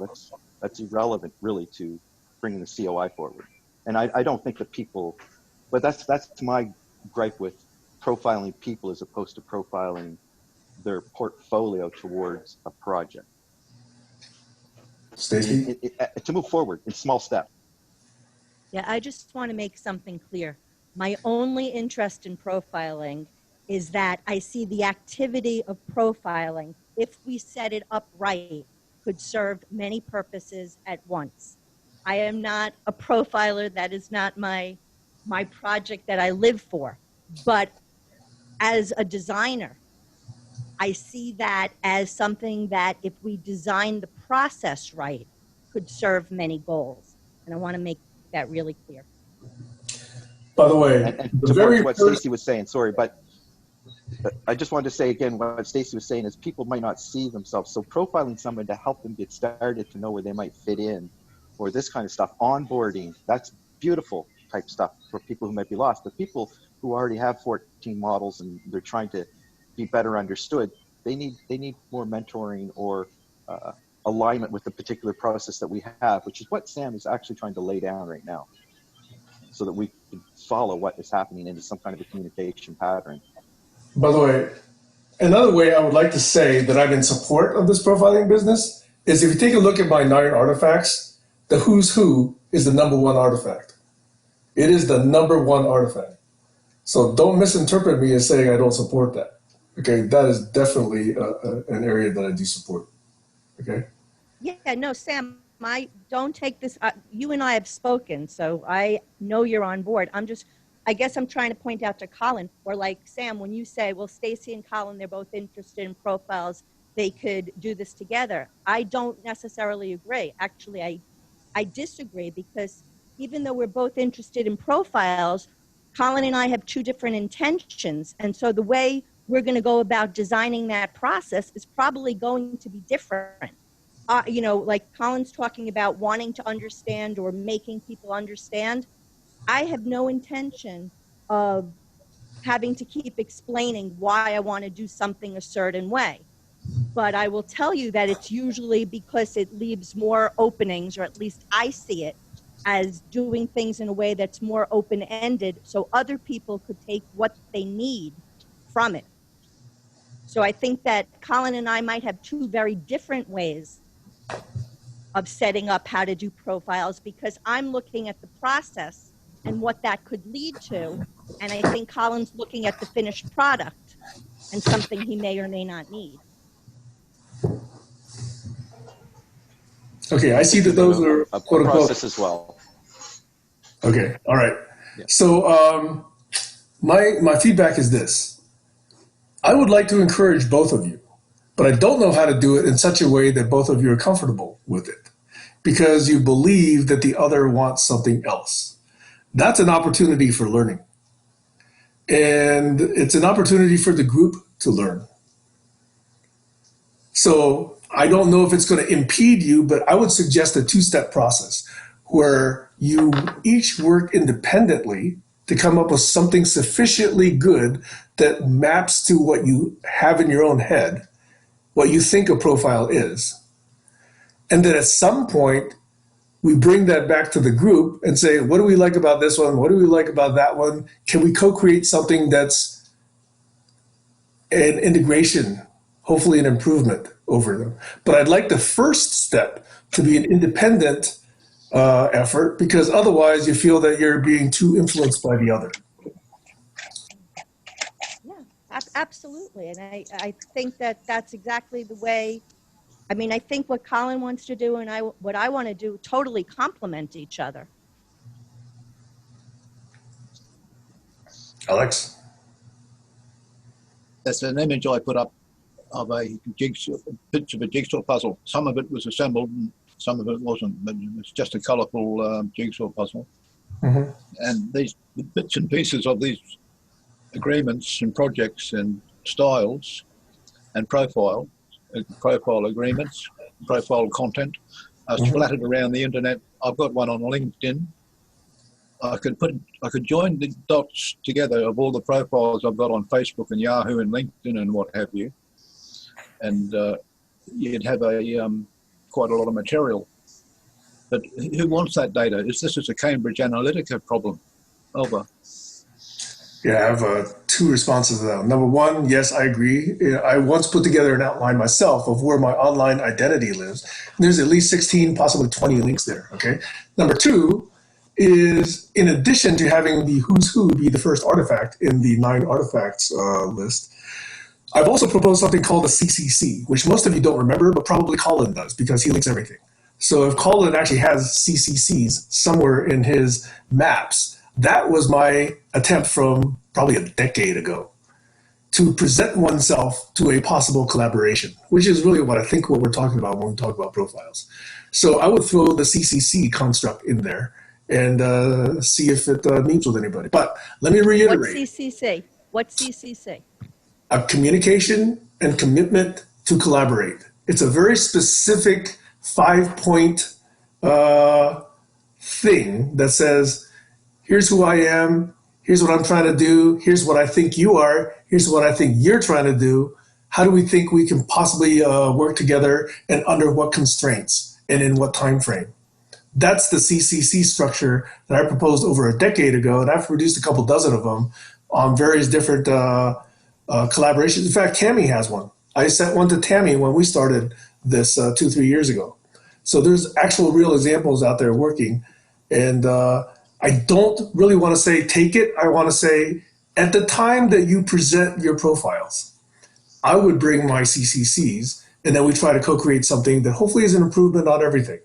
That's irrelevant really to bringing the COI forward. And I don't think that people, but that's my gripe with profiling people as opposed to profiling their portfolio towards a project. Stacey? To move forward in small steps. Yeah, I just want to make something clear. My only interest in profiling is that I see the activity of profiling, if we set it up right, could serve many purposes at once. I am not a profiler. That is not my project that I live for. But as a designer, I see that as something that, if we design the process right, could serve many goals. And I want to make that really clear. By the way, and to what Stacey was saying, sorry, but I just wanted to say again, what Stacey was saying is people might not see themselves. So profiling someone to help them get started, to know where they might fit in, or this kind of stuff, onboarding, that's beautiful type stuff for people who might be lost. But people who already have 14 models and they're trying to be better understood, they need more mentoring or alignment with the particular process that we have, which is what Sam is actually trying to lay down right now, so that we follow what is happening into some kind of a communication pattern. By the way, another way I would like to say that I'm in support of this profiling business is if you take a look at my 9 artifacts, the who's who is the number 1 artifact. It is the number 1 artifact. So don't misinterpret me as saying I don't support that. Okay, that is definitely an area that I do support. Okay. Yeah, no, Sam, I don't take this. You and I have spoken, so I know you're on board. I guess I'm trying to point out to Colin, or like Sam, when you say, well, Stacy and Colin, they're both interested in profiles, they could do this together. I don't necessarily agree. Actually, I disagree, because even though we're both interested in profiles, Colin and I have 2 different intentions. And so the way we're going to go about designing that process is probably going to be different. Like Colin's talking about wanting to understand or making people understand. I have no intention of having to keep explaining why I want to do something a certain way. But I will tell you that it's usually because it leaves more openings, or at least I see it as doing things in a way that's more open-ended, so other people could take what they need from it. So I think that Colin and I might have 2 very different ways of setting up how to do profiles, because I'm looking at the process and what that could lead to. And I think Colin's looking at the finished product and something he may or may not need. Okay, I see that those are a quote unquote process as well. Okay, all right. Yeah. So my feedback is this. I would like to encourage both of you, but I don't know how to do it in such a way that both of you are comfortable with it, because you believe that the other wants something else. That's an opportunity for learning. And it's an opportunity for the group to learn. So I don't know if it's going to impede you, but I would suggest a 2-step process where you each work independently to come up with something sufficiently good that maps to what you have in your own head, what you think a profile is. And then at some point, we bring that back to the group and say, what do we like about this one? What do we like about that one? Can we co-create something that's an integration, hopefully an improvement over them? But I'd like the first step to be an independent effort, because otherwise you feel that you're being too influenced by the other. Yeah, absolutely. And I think that that's exactly the way. I mean, I think what Colin wants to do and what I want to do totally complement each other. Alex? That's an image I put up of a jigsaw, bits of a jigsaw puzzle. Some of it was assembled and some of it wasn't, but it was just a colourful jigsaw puzzle. Mm-hmm. And these bits and pieces of these agreements and projects and styles and profile agreements, profile content are splattered around the internet. I've got one on LinkedIn. I could join the dots together of all the profiles I've got on Facebook and Yahoo and LinkedIn and what have you, and you'd have quite a lot of material. But who wants that data? Is this a Cambridge Analytica problem? Over. Yeah, I have 2 responses to that. Number 1, yes, I agree. I once put together an outline myself of where my online identity lives. And there's at least 16, possibly 20 links there, okay? Number 2 is, in addition to having the who's who be the first artifact in the 9 artifacts list, I've also proposed something called the GCC, which most of you don't remember, but probably Colin does, because he links everything. So if Colin actually has CCCs somewhere in his maps, that was my attempt from probably a decade ago to present oneself to a possible collaboration, which is really what I think what we're talking about when we talk about profiles. So I would throw the CCC construct in there and see if it meets with anybody. But let me reiterate. What's CCC? A communication and commitment to collaborate. It's a very specific 5-point thing that says, here's who I am, here's what I'm trying to do, here's what I think you are, here's what I think you're trying to do. How do we think we can possibly work together, and under what constraints and in what time frame? That's the CCC structure that I proposed over a decade ago, and I've produced a couple dozen of them on various different collaborations. In fact, Tammy has one. I sent one to Tammy when we started this 2, 3 years ago. So there's actual real examples out there working. And I don't really want to say take it. I want to say at the time that you present your profiles, I would bring my CCCs and then we try to co-create something that hopefully is an improvement on everything.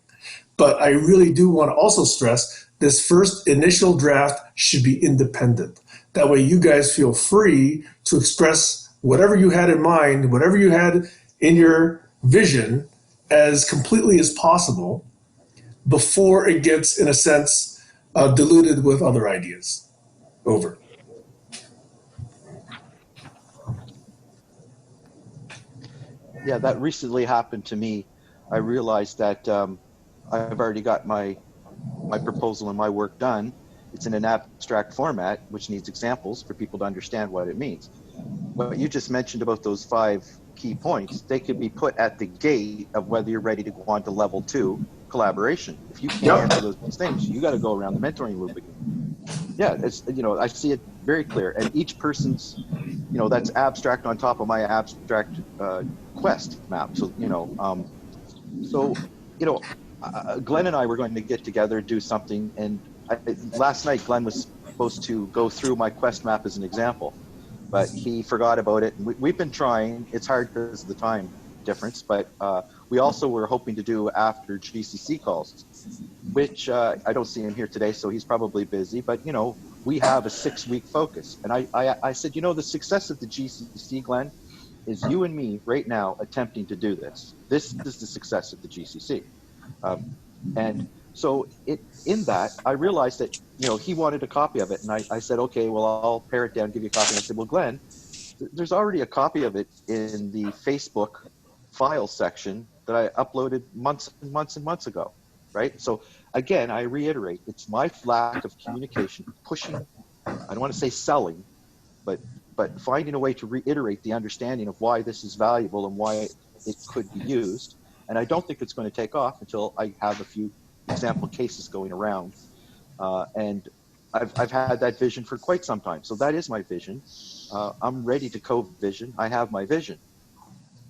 But I really do want to also stress this first initial draft should be independent. That way you guys feel free to express whatever you had in mind, whatever you had in your vision as completely as possible before it gets, in a sense, diluted with other ideas. Over. Yeah, that recently happened to me. I realized that I've already got my proposal and my work done. It's in an abstract format, which needs examples for people to understand what it means. What you just mentioned about those 5 key points, they could be put at the gate of whether you're ready to go on to level 2 collaboration. If you can't answer those things, you got to go around the mentoring loop again. Yeah, it's, I see it very clear. And each person's, that's abstract on top of my abstract quest map. So, Glenn and I were going to get together, do something. And last night, Glenn was supposed to go through my quest map as an example, but he forgot about it. And we've been trying. It's hard because of the time difference, but we also were hoping to do after GCC calls, which I don't see him here today, so he's probably busy, but we have a 6-week focus. And I said, the success of the GCC, Glenn, is you and me right now attempting to do this. This is the success of the GCC. And so in that, I realized that, he wanted a copy of it. And I said, okay, well, I'll pare it down, give you a copy. And I said, well, Glenn, there's already a copy of it in the Facebook file section that I uploaded months and months and months ago, right? So again, I reiterate, it's my lack of communication, pushing, I don't want to say selling, but finding a way to reiterate the understanding of why this is valuable and why it could be used. And I don't think it's going to take off until I have a few example cases going around. And I've had that vision for quite some time. So that is my vision. I'm ready to co-vision. I have my vision,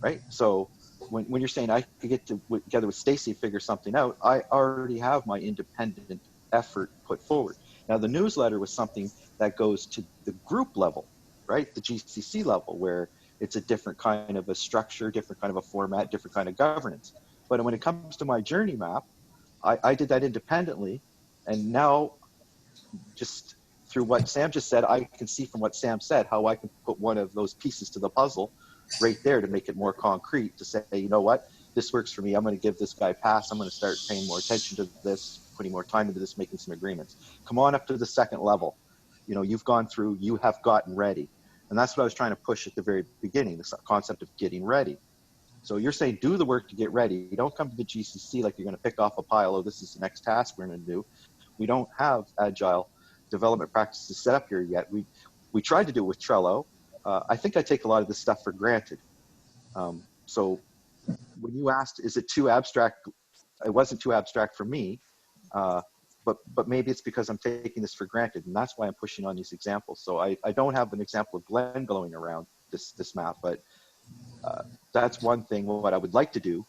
right? So when you're saying I could get together with Stacy, figure something out, I already have my independent effort put forward. Now the newsletter was something that goes to the group level, right? The GCC level, where it's a different kind of a structure, different kind of a format, different kind of governance. But when it comes to my journey map, I did that independently. And now, just through what Sam just said, I can see from what Sam said how I can put one of those pieces to the puzzle right there to make it more concrete, to say, you know what, this works for me. I'm going to give this guy a pass. I'm going to start paying more attention to this, putting more time into this, making some agreements. Come on up to the second level. You've gone through, you have gotten ready. And that's what I was trying to push at the very beginning, this concept of getting ready. So you're saying do the work to get ready. You don't come to the GCC like you're going to pick off a pile, oh, this is the next task we're going to do. We don't have agile development practices set up here yet. We tried to do it with Trello. I think I take a lot of this stuff for granted. So when you asked, is it too abstract? It wasn't too abstract for me, but maybe it's because I'm taking this for granted, and that's why I'm pushing on these examples. So I don't have an example of Glenn going around this map, but that's one thing. What I would like to do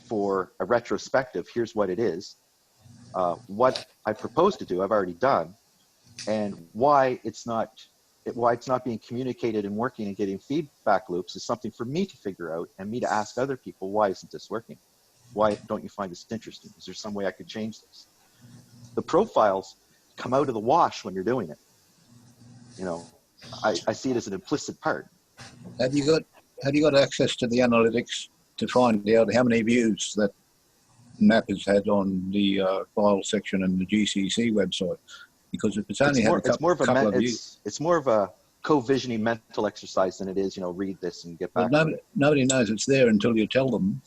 for a retrospective, here's what it is. What I propose to do, I've already done, and why it's not being communicated and working and getting feedback loops is something for me to figure out, and me to ask other people, why isn't this working? Why don't you find this interesting? Is there some way I could change this? The profiles come out of the wash when you're doing it. I see it as an implicit part. Have you got access to the analytics to find out how many views that map has had on the file section in the GCC website? Because if it's only had a couple of views, it's more of a co-visioning mental exercise than it is, read this and get back. Nobody knows it's there until you tell them.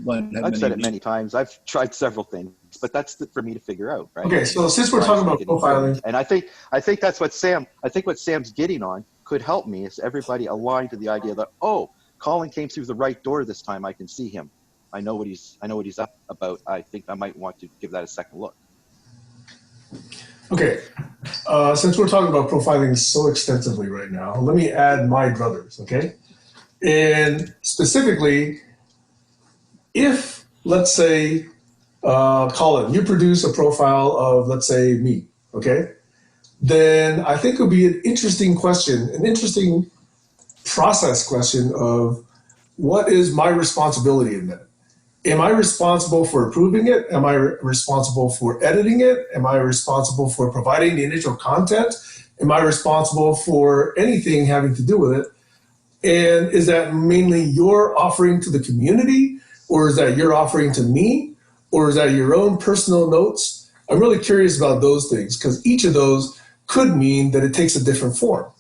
I've said it many times. I've tried several things, but that's for me to figure out, right? Okay, so since we're talking about profiling, and I think that's what Sam's getting on could help me, is everybody aligned to the idea that, oh, Colin came through the right door this time. I can see him. I know what he's up about. I think I might want to give that a second look. Okay, since we're talking about profiling so extensively right now, let me add my druthers, okay? And specifically, if, let's say, Colin, you produce a profile of, let's say, me, okay? Then I think it would be an interesting question, an interesting process question of what is my responsibility in that? Am I responsible for approving it? Am I responsible for editing it? Am I responsible for providing the initial content? Am I responsible for anything having to do with it? And is that mainly your offering to the community? Or is that your offering to me? Or is that your own personal notes? I'm really curious about those things because each of those could mean that it takes a different form.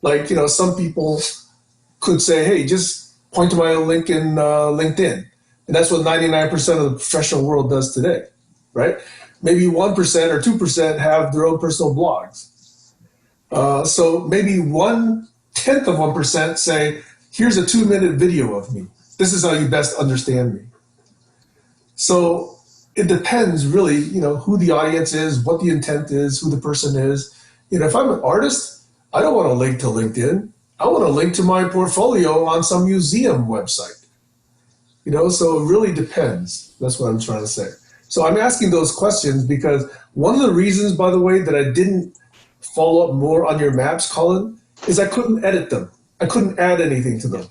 Like, some people could say, hey, just point to my link in LinkedIn. And that's what 99% of the professional world does today, right? Maybe 1% or 2% have their own personal blogs. So maybe 1/10 of 1% say, here's a 2-minute video of me. This is how you best understand me. So it depends really, who the audience is, what the intent is, who the person is. If I'm an artist, I don't want to link to LinkedIn. I want to link to my portfolio on some museum website. So it really depends. That's what I'm trying to say. So I'm asking those questions because one of the reasons, by the way, that I didn't follow up more on your maps, Colin, is I couldn't edit them. I couldn't add anything to them.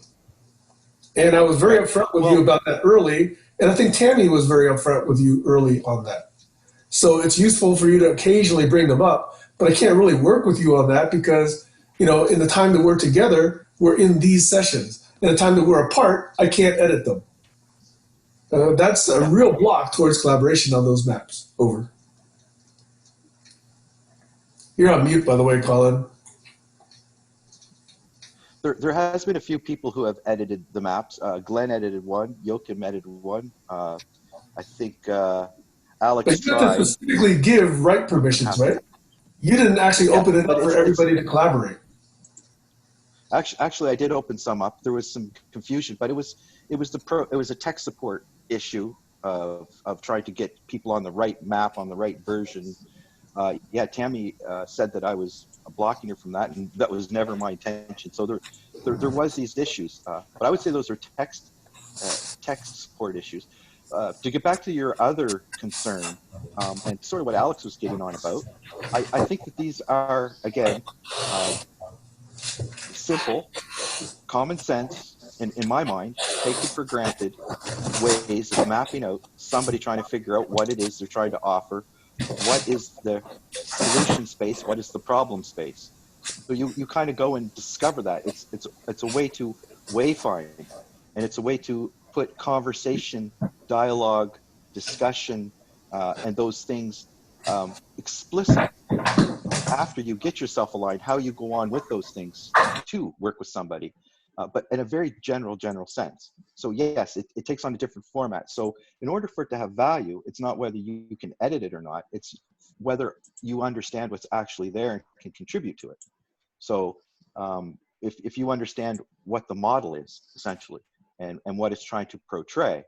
And I was very upfront with you about that early. And I think Tammy was very upfront with you early on that. So it's useful for you to occasionally bring them up, but I can't really work with you on that because, in the time that we're together, we're in these sessions. In the time that we're apart, I can't edit them. That's a real block towards collaboration on those maps. Over. You're on mute, by the way, Colin. There has been a few people who have edited the maps. Glenn edited one. Joachim edited one. I think Alex But you have to tried. specifically give write permissions, right? You didn't actually open it up for everybody to collaborate. Actually, I did open some up. There was some confusion, but it was a tech support issue of trying to get people on the right map, on the right version. Tammy said that I was blocking her from that, and that was never my intention. So there was these issues, but I would say those are text support issues. To get back to your other concern, and sort of what Alex was getting on about, I think that these are, again, simple, common sense, and in my mind, taken for granted ways of mapping out somebody trying to figure out what it is they're trying to offer, what is the solution space, what is the problem space. So you kind of go and discover that. It's a way to wayfind, and it's a way to put conversation, dialogue, discussion, and those things explicit after you get yourself aligned, how you go on with those things to work with somebody, but in a very general sense. So yes, it takes on a different format. So in order for it to have value, it's not whether you can edit it or not, it's whether you understand what's actually there and can contribute to it. So if you understand what the model is, essentially, and what it's trying to portray,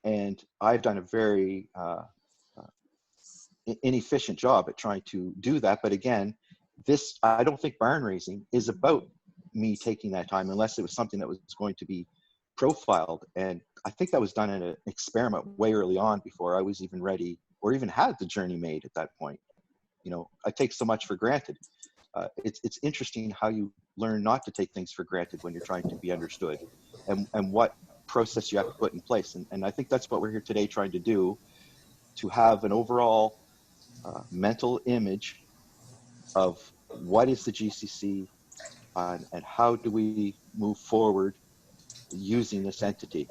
and I've done a very inefficient job at trying to do that. But again, I don't think barn raising is about me taking that time unless it was something that was going to be profiled. And I think that was done in an experiment way early on before I was even ready or even had the journey made at that point. I take so much for granted. It's interesting how you learn not to take things for granted when you're trying to be understood, and what process you have to put in place. And I think that's what we're here today trying to do, to have an overall mental image of what is the GCC and how do we move forward using this entity,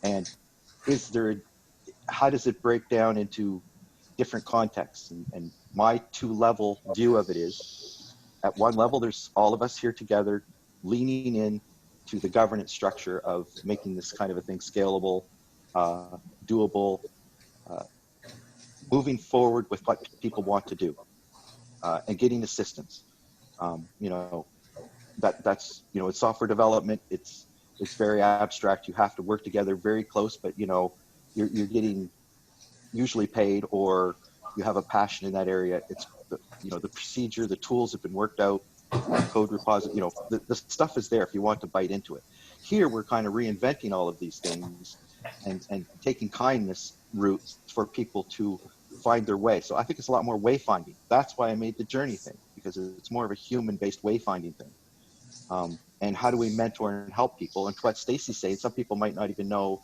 and how does it break down into different contexts. And my 2-level view of it is, at one level, there's all of us here together leaning in to the governance structure of making this kind of a thing scalable, doable, moving forward with what people want to do, and getting assistance. That's it's software development. It's it's very abstract. You have to work together very close, but you know, you're getting usually paid, or you have a passion in that area. It's the, you know, the procedure, the tools have been worked out, code repository, you know, the stuff is there if you want to bite into it. Here, we're kind of reinventing all of these things and taking kindness routes for people to find their way. So I think it's a lot more wayfinding. That's why I made the journey thing, because it's more of a human-based wayfinding thing. And how do we mentor and help people? And to what Stacy's saying, some people might not even know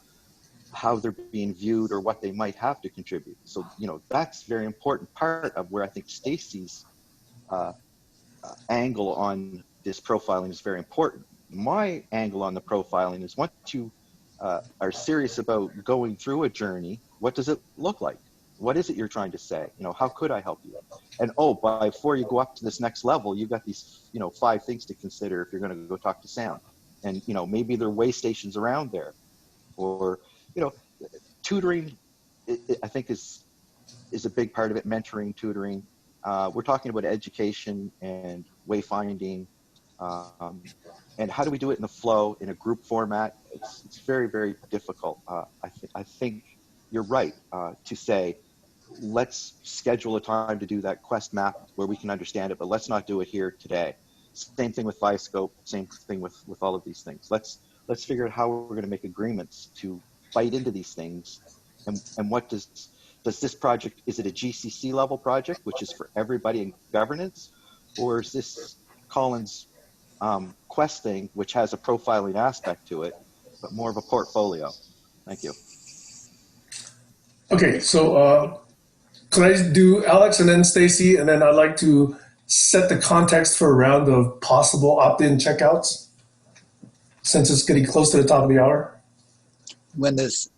how they're being viewed or what they might have to contribute. So, you know, that's a very important part of where I think Stacy's angle on this profiling is very important. My angle on the profiling is, once you are serious about going through a journey, what does it look like? What is it you're trying to say? You know, how could I help you? And before you go up to this next level, you've got these, you know, 5 things to consider if you're going to go talk to Sam. And, you know, maybe there are way stations around there, or, you know, tutoring, I think is a big part of it. Mentoring, tutoring. We're talking about education and wayfinding, and how do we do it in the flow in a group format? It's very, very difficult. I think you're right to say, let's schedule a time to do that quest map where we can understand it, but let's not do it here today. Same thing with Viascope. Same thing with all of these things. Let's figure out how we're going to make agreements to bite into these things, and what does this project, is it a GCC level project, which is for everybody in governance, or is this Colin's quest thing, which has a profiling aspect to it, but more of a portfolio? Thank you. Okay, so can I do Alex and then Stacy, and then I'd like to set the context for a round of possible opt-in checkouts, since it's getting close to the top of the hour. When there's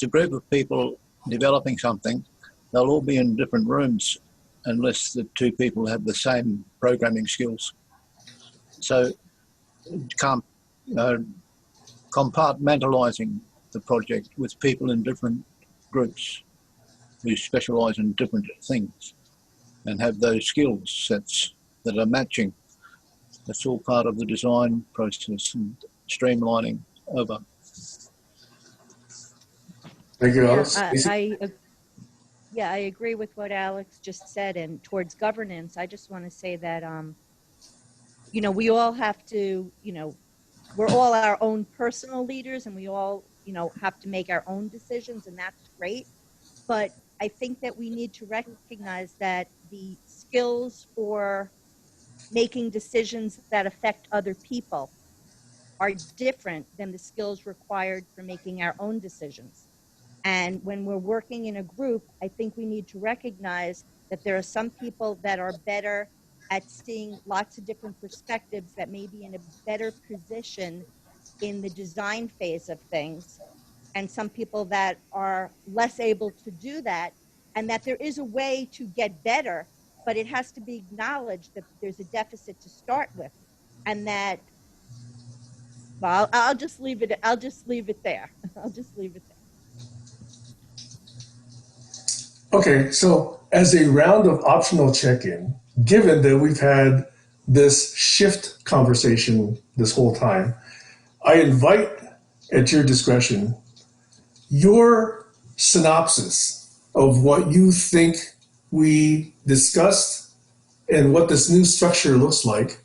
a group of people developing something, they'll all be in different rooms unless the 2 people have the same programming skills. So compartmentalizing the project with people in different groups who specialize in different things and have those skill sets that are matching. That's all part of the design process and streamlining over. Thank you, Alex. I agree with what Alex just said. And towards governance, I just want to say that, you know, we all have to, you know, we're all our own personal leaders, and we all, you know, have to make our own decisions, and that's great. But I think that we need to recognize that the skills for making decisions that affect other people are different than the skills required for making our own decisions. And when we're working in a group, I think we need to recognize that there are some people that are better at seeing lots of different perspectives, that may be in a better position in the design phase of things, and some people that are less able to do that, and that there is a way to get better, but it has to be acknowledged that there's a deficit to start with, and that, well, I'll just leave it there. I'll just leave it there. Okay, so as a round of optional check-in, given that we've had this shift conversation this whole time, I invite, at your discretion, your synopsis of what you think we discussed and what this new structure looks like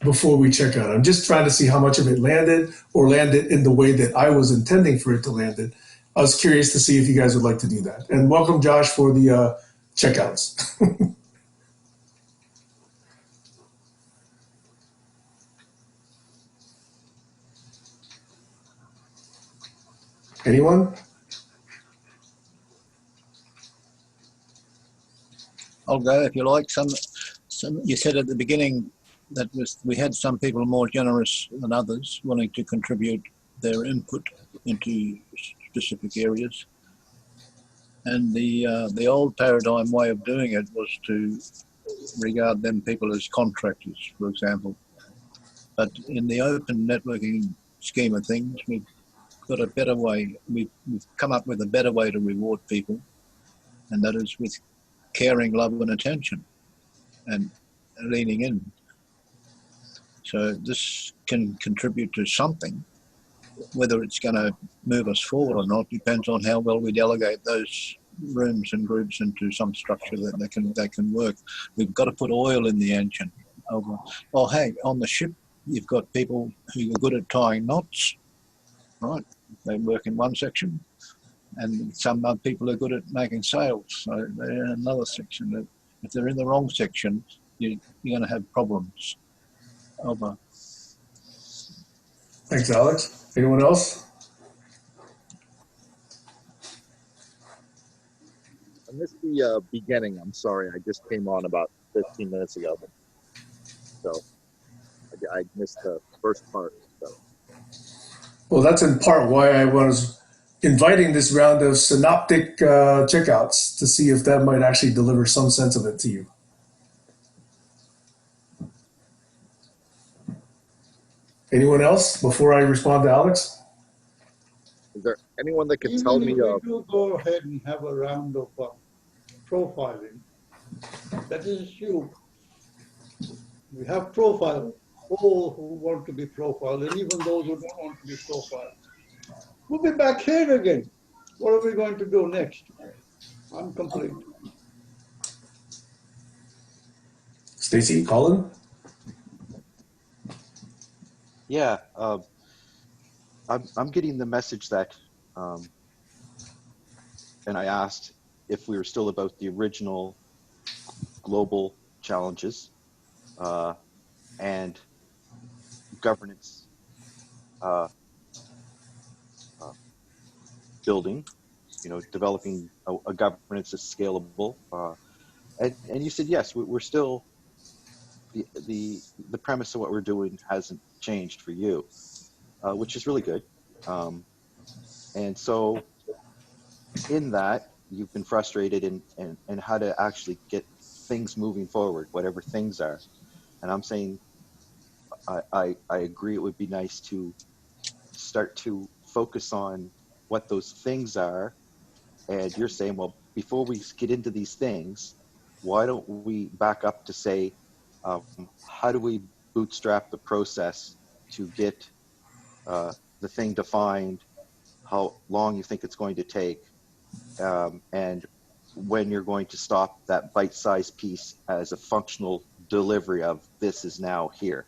before we check out. I'm just trying to see how much of it landed, or landed in the way that I was intending for it to land it. I was curious to see if you guys would like to do that. And welcome, Josh, for the checkouts. Anyone? I'll go if you like. Some you said at the beginning that we had some people more generous than others, willing to contribute their input into specific areas. And the old paradigm way of doing it was to regard them people as contractors, for example. But in the open networking scheme of things, we've got a better way. We've come up with a better way to reward people, and that is with caring, love, and attention, and leaning in. So this can contribute to something, whether it's going to move us forward or not depends on how well we delegate those rooms and groups into some structure that they can work. We've got to put oil in the engine. Oh, hey, on the ship, you've got people who are good at tying knots, right? They work in one section, and some people are good at making sails, so they're in another section. If they're in the wrong section, you're going to have problems. Over. Thanks, Alex. Anyone else? I missed the beginning. I'm sorry. I just came on about 15 minutes ago. So I missed the first part. So. Well, that's in part why I was inviting this round of synoptic checkouts to see if that might actually deliver some sense of it to you. Anyone else before I respond to Alex? Is there anyone that could Even tell if me? we do go ahead and have a round of profiling, that is assumed. We have profiled all who want to be profiled, and even those who don't want to be profiled. We'll be back here again. What are we going to do next? I'm complete. Stacy, Colin? Yeah, I'm getting the message that, and I asked if we were still about the original global challenges and governance uh, uh, building, developing a governance that's scalable. And you said yes, we're still the premise of what we're doing hasn't changed for you, which is really good. And so in that, you've been frustrated in how to actually get things moving forward, whatever things are. And I'm saying I agree it would be nice to start to focus on what those things are. And you're saying, well, before we get into these things, why don't we back up to say, how do we bootstrap the process to get the thing defined, how long you think it's going to take, and when you're going to stop that bite-sized piece as a functional delivery of this is now here.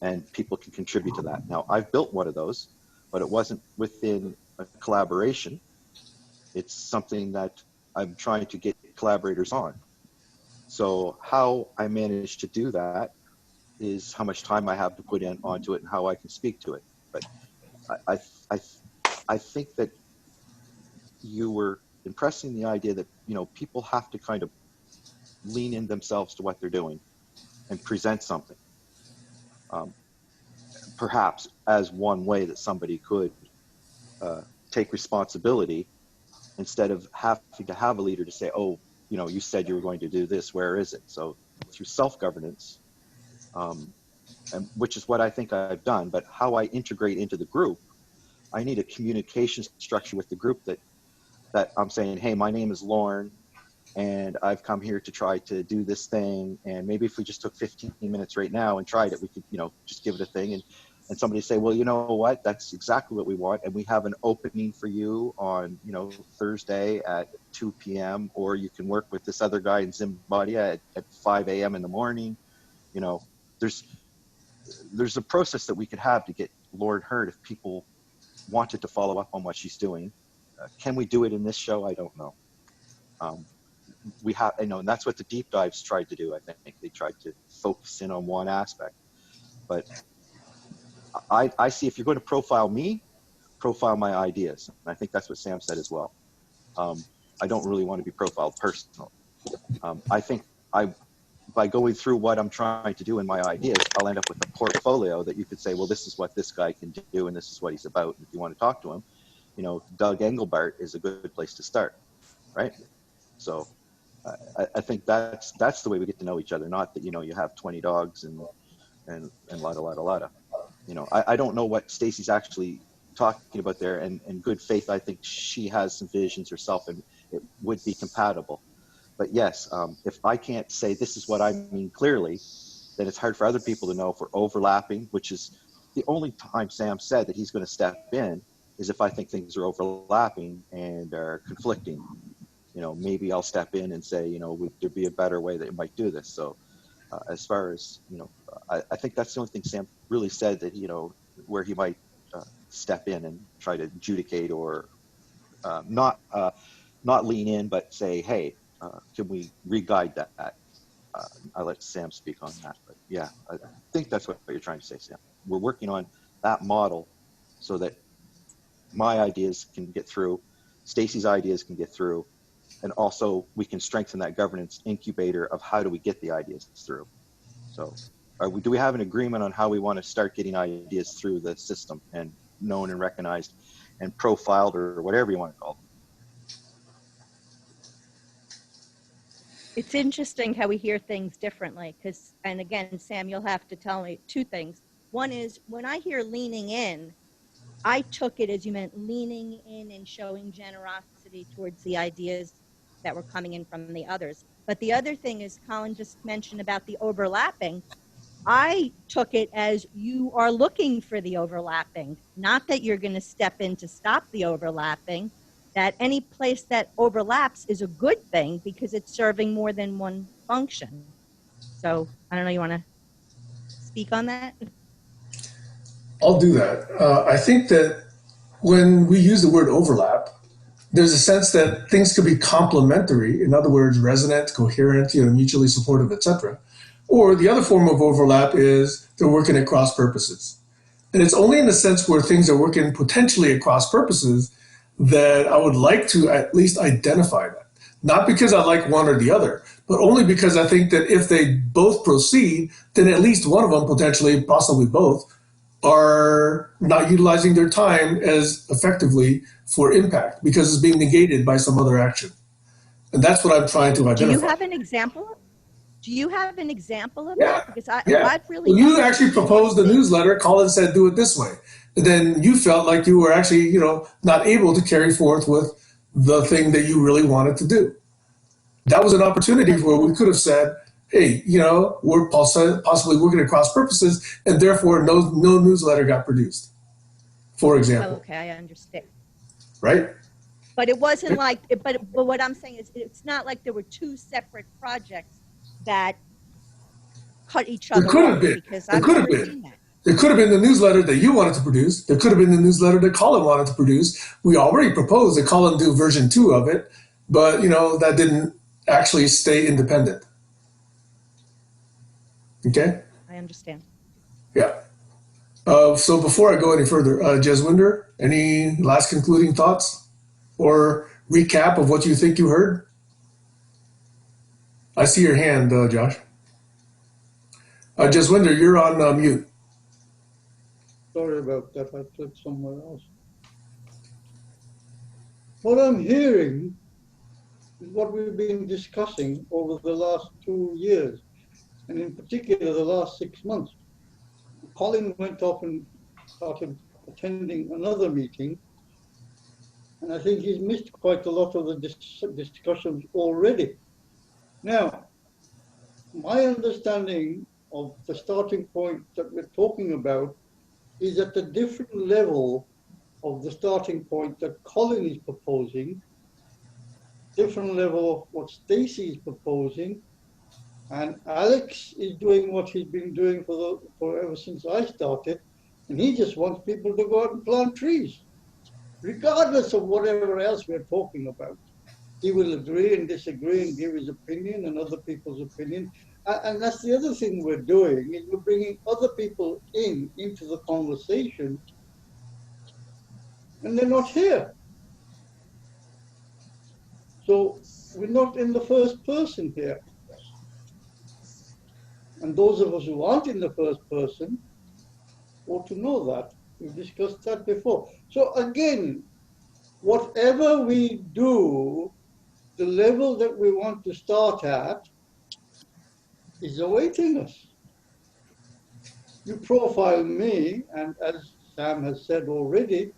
And people can contribute to that. Now, I've built one of those, but it wasn't within a collaboration. It's something that I'm trying to get collaborators on. So how I manage to do that is how much time I have to put in onto it and how I can speak to it. But I, I, I think that you were impressing the idea that, people have to kind of lean in themselves to what they're doing and present something. Perhaps as one way that somebody could take responsibility instead of having to have a leader to say, oh, you said you were going to do this, where is it? So through self-governance, and which is what I think I've done, but how I integrate into the group, I need a communication structure with the group that I'm saying, hey, my name is Lauren, and I've come here to try to do this thing. And maybe if we just took 15 minutes right now and tried it, we could, just give it a thing. And somebody say, well, you know what, that's exactly what we want. And we have an opening for you on, Thursday at 2 p.m. Or you can work with this other guy in Zimbabwe at 5 a.m. in the morning. There's a process that we could have to get Lauren heard if people wanted to follow up on what she's doing. Can we do it in this show? I don't know. We have, and that's what the deep dives tried to do. I think they tried to focus in on one aspect, but I see if you're going to profile me, profile my ideas. And I think that's what Sam said as well. I don't really want to be profiled personally. I think by going through what I'm trying to do in my ideas, I'll end up with a portfolio that you could say, well, this is what this guy can do, and this is what he's about. And if you want to talk to him, Doug Engelbart is a good place to start, right? So I think that's the way we get to know each other. Not that you have 20 dogs and lotta. I don't know what Stacy's actually talking about there. And in good faith, I think she has some visions herself, and it would be compatible. But yes, if I can't say this is what I mean clearly, then it's hard for other people to know if we're overlapping, which is the only time Sam said that he's going to step in is if I think things are overlapping and are conflicting. Maybe I'll step in and say, would there be a better way that you might do this? So as far as, I think that's the only thing Sam really said that, where he might step in and try to adjudicate or not lean in, but say, hey, can we re-guide that? I'll let Sam speak on that. But yeah, I think that's what you're trying to say, Sam. We're working on that model so that my ideas can get through, Stacy's ideas can get through, and also we can strengthen that governance incubator of how do we get the ideas through. So do we have an agreement on how we want to start getting ideas through the system and known and recognized and profiled, or whatever you want to call them? It's interesting how we hear things differently because, and again, Sam, you'll have to tell me two things. One is when I hear leaning in, I took it as you meant leaning in and showing generosity towards the ideas that were coming in from the others. But the other thing is Colin just mentioned about the overlapping. I took it as you are looking for the overlapping, not that you're going to step in to stop the overlapping, that any place that overlaps is a good thing because it's serving more than one function. So I don't know, you want to speak on that? I'll do that. I think that when we use the word overlap, there's a sense that things could be complementary. In other words, resonant, coherent, mutually supportive, etc. Or the other form of overlap is they're working at cross purposes. And it's only in the sense where things are working potentially at cross purposes that I would like to at least identify that. Not because I like one or the other, but only because I think that if they both proceed, then at least one of them, potentially, possibly both, are not utilizing their time as effectively for impact because it's being negated by some other action. And that's what I'm trying to identify. Do you have an example? Do you have an example of Yeah, that? Because yeah. I've really. Well, you actually proposed the newsletter. Colin said, do it this way. And then you felt like you were actually, not able to carry forth with the thing that you really wanted to do. That was an opportunity where we could have said, hey, we're possibly working at cross purposes, and therefore no newsletter got produced, for example. Okay, I understand. Right? But it wasn't like, but what I'm saying is it's not like there were two separate projects that cut each other There could have off, been. because There I've could have never been. seen that. There could have been the newsletter that you wanted to produce. There could have been the newsletter that Colin wanted to produce. We already proposed that Colin do version 2 of it, but that didn't actually stay independent. Okay? I understand. Yeah. So before I go any further, Jeswinder, any last concluding thoughts or recap of what you think you heard? I see your hand, Josh. Jeswinder, you're on mute. Sorry about that. I clicked somewhere else. What I'm hearing is what we've been discussing over the last 2 years, and in particular the last 6 months. Colin went off and started attending another meeting, and I think he's missed quite a lot of the discussions already. Now, my understanding of the starting point that we're talking about is at a different level of the starting point that Colin is proposing, different level of what Stacy is proposing, and Alex is doing what he's been doing for ever since I started, and he just wants people to go out and plant trees, regardless of whatever else we're talking about. He will agree and disagree and give his opinion and other people's opinion. And that's the other thing we're doing, is we're bringing other people into the conversation, and they're not here. So we're not in the first person here. And those of us who aren't in the first person ought to know that. We've discussed that before. So again, whatever we do, the level that we want to start at is awaiting us. You profile me, and as Sam has said already,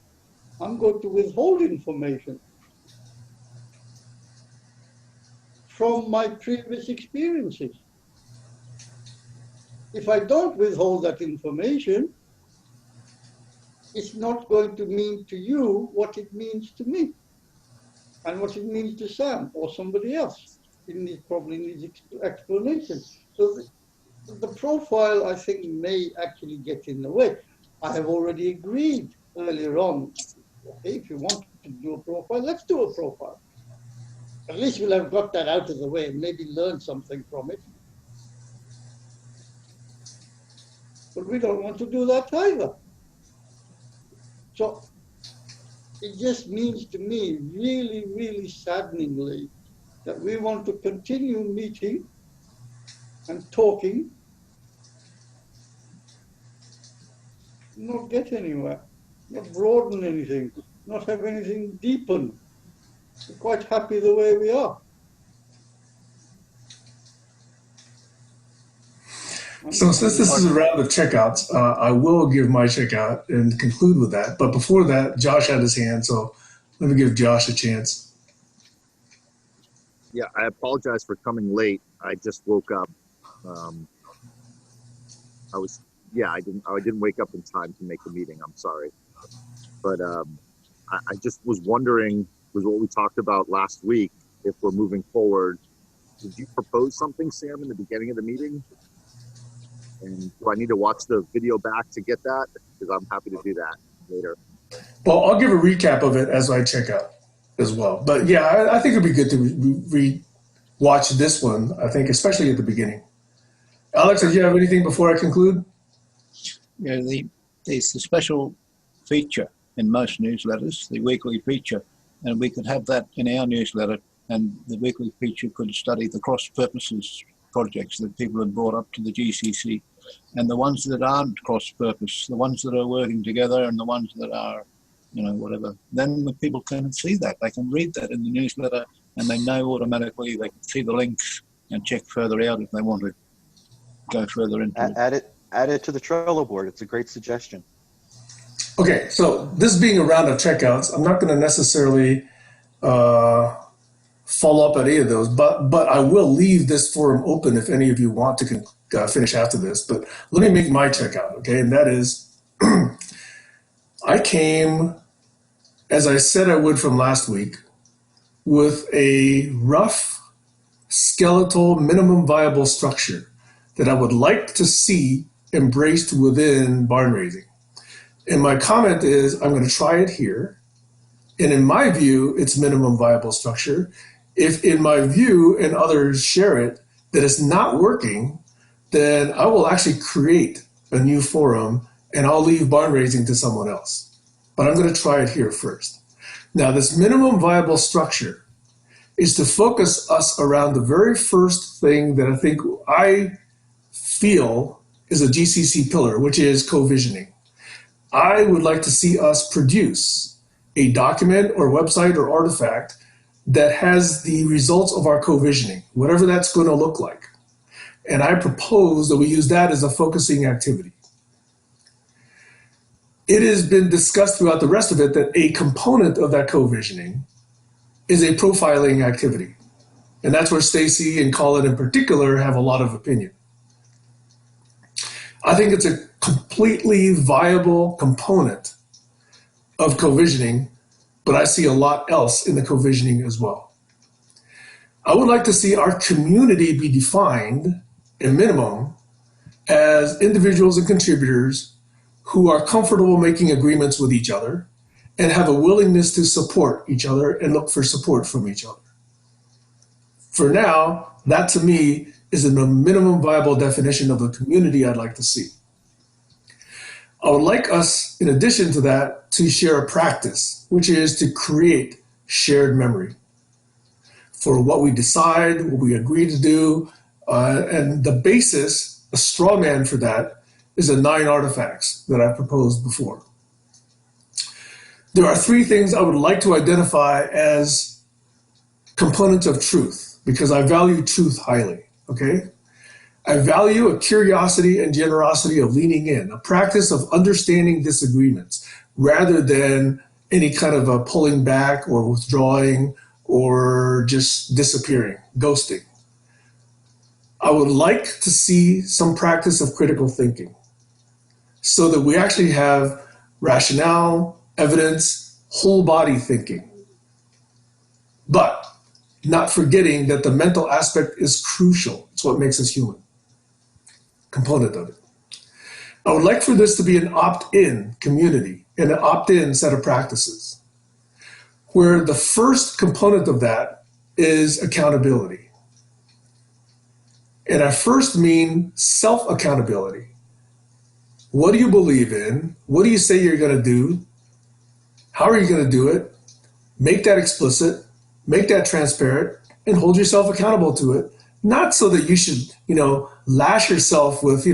I'm going to withhold information from my previous experiences. If I don't withhold that information, it's not going to mean to you what it means to me and what it means to Sam or somebody else. It probably needs explanation. So the profile, I think, may actually get in the way. I have already agreed earlier on, okay, if you want to do a profile, let's do a profile. At least we'll have got that out of the way and maybe learn something from it. But we don't want to do that either. So it just means to me, really, really saddeningly, that we want to continue meeting and talking, not get anywhere, not broaden anything, not have anything deepen. We're quite happy the way we are. So since this is a round of checkouts, I will give my checkout and conclude with that. But before that, Josh had his hand, so let me give Josh a chance. Yeah, I apologize for coming late. I just woke up. I didn't wake up in time to make the meeting. I'm sorry. But I just was wondering, was what we talked about last week, if we're moving forward. Did you propose something, Sam, in the beginning of the meeting? And do I need to watch the video back to get that? Because I'm happy to do that later. Well, I'll give a recap of it as I check out as well. But yeah, I think it'd be good to watch this one, I think, especially at the beginning. Alex, did you have anything before I conclude? Yeah, there's the special feature in most newsletters, the weekly feature, and we could have that in our newsletter, and the weekly feature could study the cross-purposes projects that people have brought up to the GCC, and the ones that aren't cross-purpose, the ones that are working together and the ones that are, whatever. Then the people can see that. They can read that in the newsletter, and they know automatically, they can see the links and check further out if they want to go further into it. Add it to the Trello board. It's a great suggestion. Okay, so this being a round of checkouts, I'm not going to necessarily follow up at any of those, but I will leave this forum open if any of you want to finish after this. But let me make my checkout, okay? And that is, I came, as I said I would from last week, with a rough, skeletal, minimum viable structure that I would like to see embraced within barn raising. And my comment is, I'm going to try it here. And in my view, it's minimum viable structure. If in my view and others share it, that it's not working, then I will actually create a new forum and I'll leave barn raising to someone else. But I'm going to try it here first. Now, this minimum viable structure is to focus us around the very first thing that I feel is a GCC pillar, which is co-visioning. I would like to see us produce a document or website or artifact that has the results of our co-visioning, whatever that's going to look like. And I propose that we use that as a focusing activity. It has been discussed throughout the rest of it that a component of that co-visioning is a profiling activity. And that's where Stacy and Colin in particular have a lot of opinion. I think it's a completely viable component of co-visioning, but I see a lot else in the co-visioning as well. I would like to see our community be defined, at minimum, as individuals and contributors who are comfortable making agreements with each other and have a willingness to support each other and look for support from each other. For now, that to me is a minimum viable definition of the community I'd like to see. I would like us, in addition to that, to share a practice, which is to create shared memory for what we decide, what we agree to do, and the basis, a straw man for that, is the 9 artifacts that I proposed before. There are 3 things I would like to identify as components of truth, because I value truth highly, okay? I value a curiosity and generosity of leaning in, a practice of understanding disagreements, rather than any kind of a pulling back or withdrawing or just disappearing, ghosting. I would like to see some practice of critical thinking so that we actually have rationale, evidence, whole body thinking. But not forgetting that the mental aspect is crucial. It's what makes us human. Component of it. I would like for this to be an opt-in community and an opt-in set of practices, where the first component of that is accountability. And I first mean self-accountability. What do you believe in? What do you say you're going to do? How are you going to do it? Make that explicit, make that transparent, and hold yourself accountable to it. Not so that you should, lash yourself with,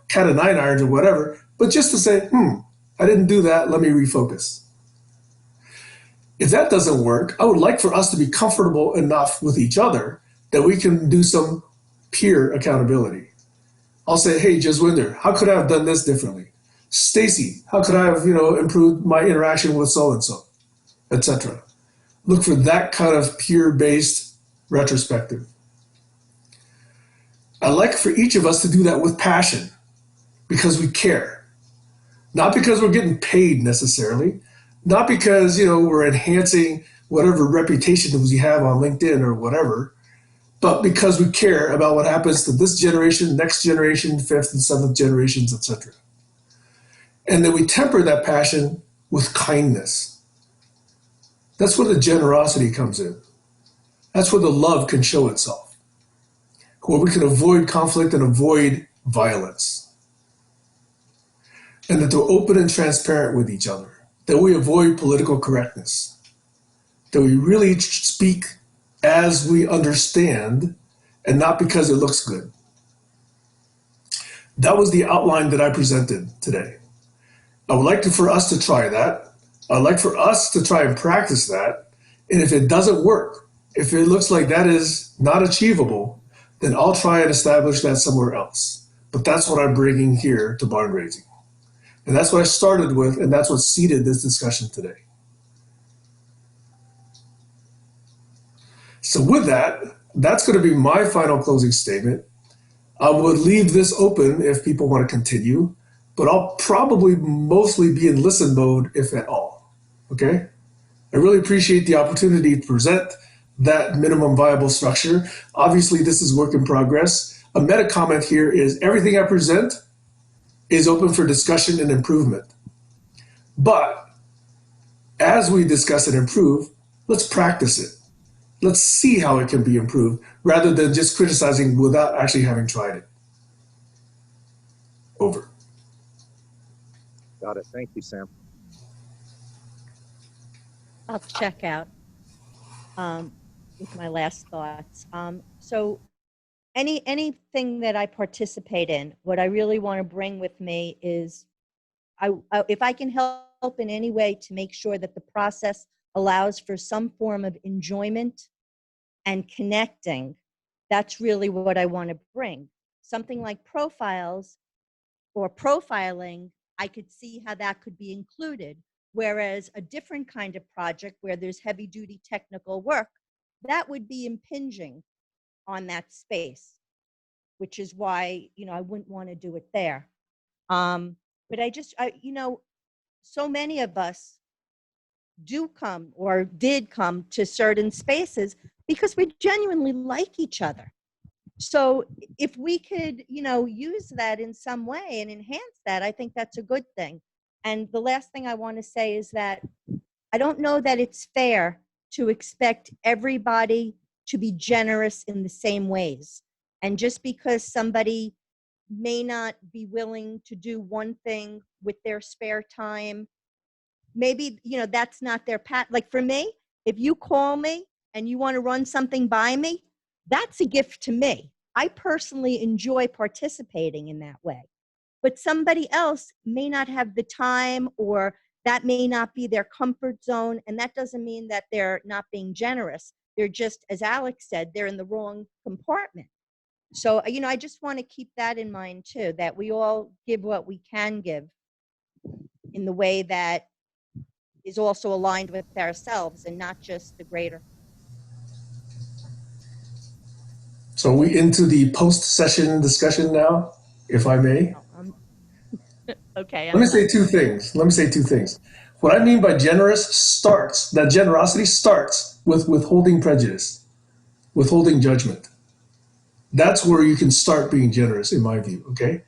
cat o' nine irons or whatever, but just to say, I didn't do that. Let me refocus. If that doesn't work, I would like for us to be comfortable enough with each other that we can do some peer accountability. I'll say, hey, Jaswinder, how could I have done this differently? Stacy, how could I have, improved my interaction with so-and-so, etc. Look for that kind of peer-based retrospective. I like for each of us to do that with passion because we care. Not because we're getting paid necessarily, not because, we're enhancing whatever reputation we have on LinkedIn or whatever, but because we care about what happens to this generation, next generation, fifth and seventh generations, etc. And then we temper that passion with kindness. That's where the generosity comes in. That's where the love can show itself, where we can avoid conflict and avoid violence. And that we're open and transparent with each other, that we avoid political correctness, that we really speak as we understand and not because it looks good. That was the outline that I presented today. I would like for us to try that. I'd like for us to try and practice that. And if it doesn't work, if it looks like that is not achievable, then I'll try and establish that somewhere else. But that's what I'm bringing here to barn raising. And that's what I started with, and that's what seeded this discussion today. So with that, that's going to be my final closing statement. I would leave this open if people want to continue, but I'll probably mostly be in listen mode, if at all. Okay? I really appreciate the opportunity to present that minimum viable structure. Obviously, this is work in progress. A meta comment here is everything I present is open for discussion and improvement. But as we discuss and improve, let's practice it. Let's see how it can be improved rather than just criticizing without actually having tried it. Over. Got it. Thank you, Sam. I'll check out with my last thoughts. So anything that I participate in, what I really want to bring with me is if I can help in any way to make sure that the process allows for some form of enjoyment and connecting, that's really what I want to bring. Something like profiles or profiling, I could see how that could be included. Whereas a different kind of project where there's heavy duty technical work, that would be impinging on that space, which is why, I wouldn't want to do it there. But so many of us do come or did come to certain spaces because we genuinely like each other. So if we could, use that in some way and enhance that, I think that's a good thing. And the last thing I want to say is that I don't know that it's fair to expect everybody to be generous in the same ways. And just because somebody may not be willing to do one thing with their spare time, maybe, that's not their path. Like for me, if you call me and you want to run something by me, that's a gift to me. I personally enjoy participating in that way. But somebody else may not have the time, or that may not be their comfort zone. And that doesn't mean that they're not being generous. They're just, as Alex said, they're in the wrong compartment. So, I just want to keep that in mind too, that we all give what we can give in the way that is also aligned with ourselves and not just the greater. So are we into the post-session discussion now, if I may? Okay, Let me I'm say not. two things. Let me say two things. What I mean by that generosity starts with withholding prejudice, withholding judgment. That's where you can start being generous, in my view, okay?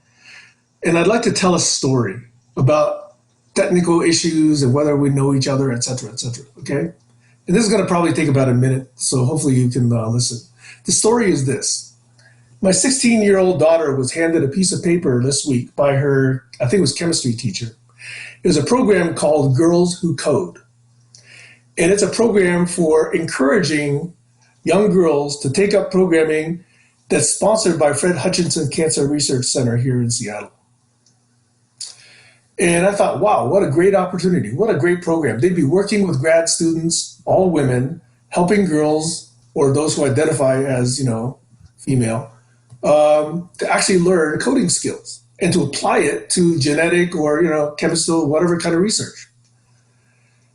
And I'd like to tell a story about technical issues and whether we know each other, et cetera, okay? And this is going to probably take about a minute, so hopefully you can listen. The story is this. My 16-year-old daughter was handed a piece of paper this week by her, I think it was chemistry teacher. It was a program called Girls Who Code. And it's a program for encouraging young girls to take up programming that's sponsored by Fred Hutchinson Cancer Research Center here in Seattle. And I thought, wow, what a great opportunity. What a great program. They'd be working with grad students, all women, helping girls or those who identify as, female, to actually learn coding skills and to apply it to genetic or, chemical, whatever kind of research.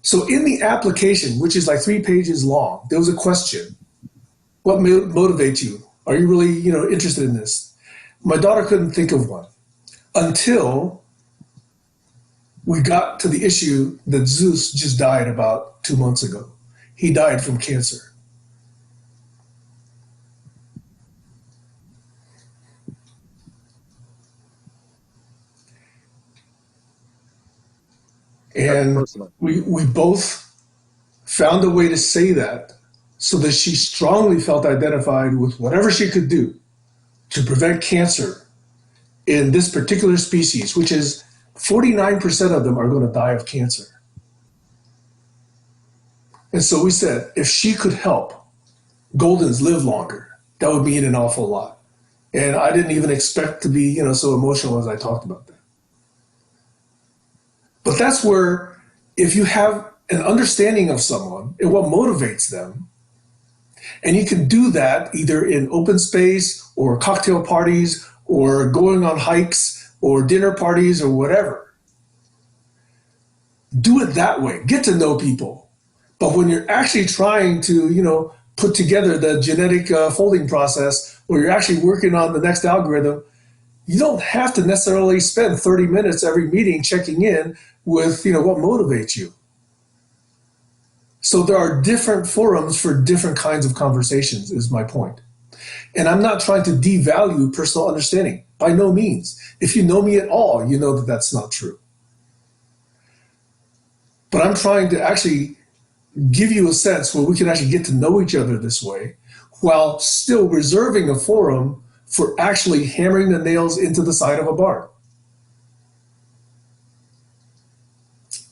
So in the application, which is like 3 pages long, there was a question. What motivates you? Are you really, interested in this? My daughter couldn't think of one until we got to the issue that Zeus just died about 2 months ago. He died from cancer. That's And personal. we both found a way to say that so that she strongly felt identified with whatever she could do to prevent cancer in this particular species, which is 49% of them are going to die of cancer. And so we said, if she could help Goldens live longer, that would mean an awful lot. And I didn't even expect to be, so emotional as I talked about that. But that's where, if you have an understanding of someone and what motivates them, and you can do that either in open space or cocktail parties or going on hikes or dinner parties or whatever, do it that way. Get to know people. But when you're actually trying to, put together the genetic folding process, or you're actually working on the next algorithm, you don't have to necessarily spend 30 minutes every meeting checking in with, what motivates you. So there are different forums for different kinds of conversations, is my point. And I'm not trying to devalue personal understanding, by no means. If you know me at all, you know that that's not true. But I'm trying to actually give you a sense where we can actually get to know each other this way while still reserving a forum for actually hammering the nails into the side of a barn.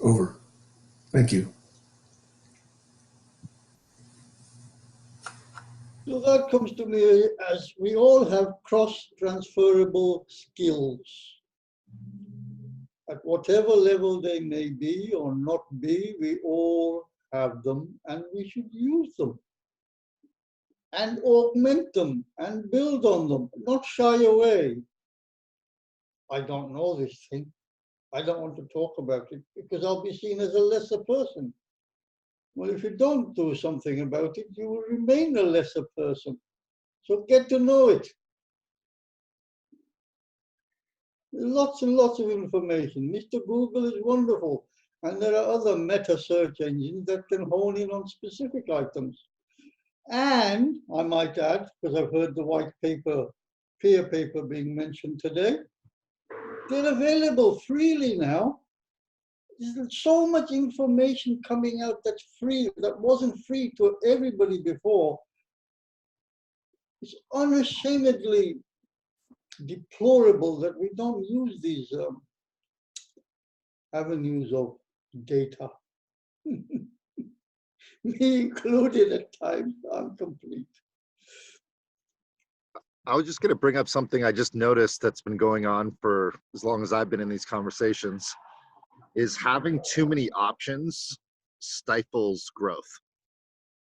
Over. Thank you. So that comes to me as we all have cross-transferable skills. At whatever level they may be or not be, we all have them and we should use them and augment them and build on them, not shy away. I don't know this thing. I don't want to talk about it because I'll be seen as a lesser person. Well, if you don't do something about it, you will remain a lesser person. So get to know it. Lots and lots of information. Mr. Google is wonderful. And there are other meta search engines that can hone in on specific items. And I might add, because I've heard the white paper, peer paper being mentioned today, they're available freely now. There's so much information coming out that's free, that wasn't free to everybody before. It's unashamedly deplorable that we don't use these avenues of data. Me included at times. I'm complete. I was just going to bring up something I just noticed that's been going on for as long as I've been in these conversations, is having too many options stifles growth,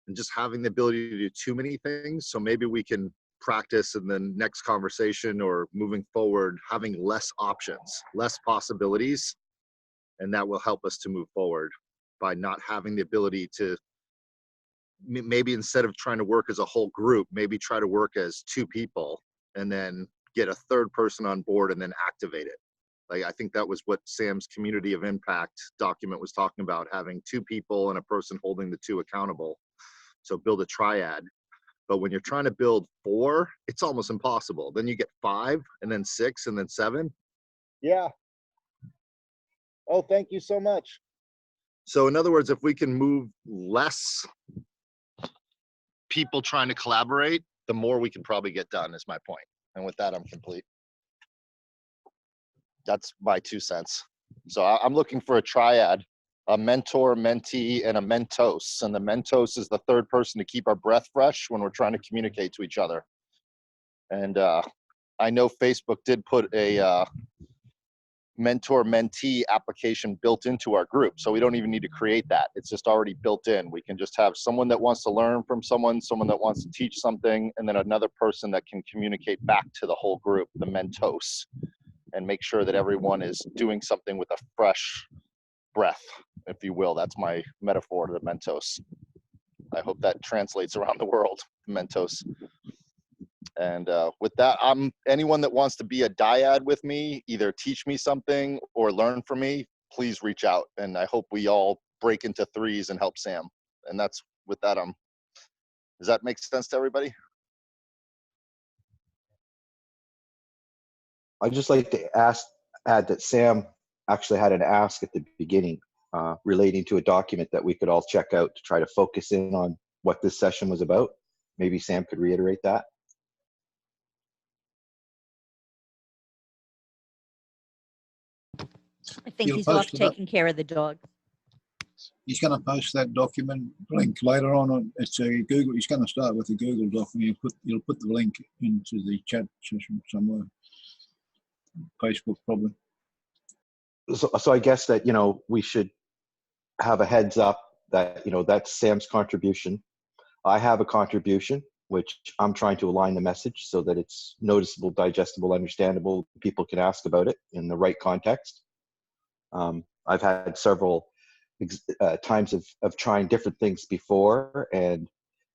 and just having the ability to do too many things. So maybe we can practice in the next conversation or moving forward, having less options, less possibilities, and that will help us to move forward by not having the ability to maybe, instead of trying to work as a whole group, maybe try to work as 2 people and then get a third person on board and then activate it. Like, I think that was what Sam's community of impact document was talking about, having 2 people and a person holding the 2 accountable. So build a triad. But when you're trying to build 4, it's almost impossible. Then you get 5 and then 6 and then 7. Yeah. Oh, thank you so much. So in other words, if we can move less people trying to collaborate, the more we can probably get done, is my point. And with that, I'm complete. That's my 2 cents. So I'm looking for a triad, a mentor, mentee, and a mentos. And the mentos is the 3rd person to keep our breath fresh when we're trying to communicate to each other. And I know Facebook did put a mentor mentee application built into our group, so we don't even need to create that. It's just already built in. We can just have someone that wants to learn from someone that wants to teach something, and then another person that can communicate back to the whole group, the mentos, and make sure that everyone is doing something with a fresh breath, if you will. That's my metaphor to the mentos. I hope that translates around the world, mentos. And with that, anyone that wants to be a dyad with me, either teach me something or learn from me, please reach out. And I hope we all break into 3s and help Sam. And that's with that. Does that make sense to everybody? I'd just like to add that Sam actually had an ask at the beginning relating to a document that we could all check out to try to focus in on what this session was about. Maybe Sam could reiterate that. I think You'll he's off post it up. taking care of the dog. He's going to post that document link later on. It's a Google. He's going to start with a Google doc, and you'll put the link into the chat session somewhere. Facebook probably. So I guess that, we should have a heads up that, that's Sam's contribution. I have a contribution, which I'm trying to align the message so that it's noticeable, digestible, understandable. People can ask about it in the right context. I've had several times of trying different things before, and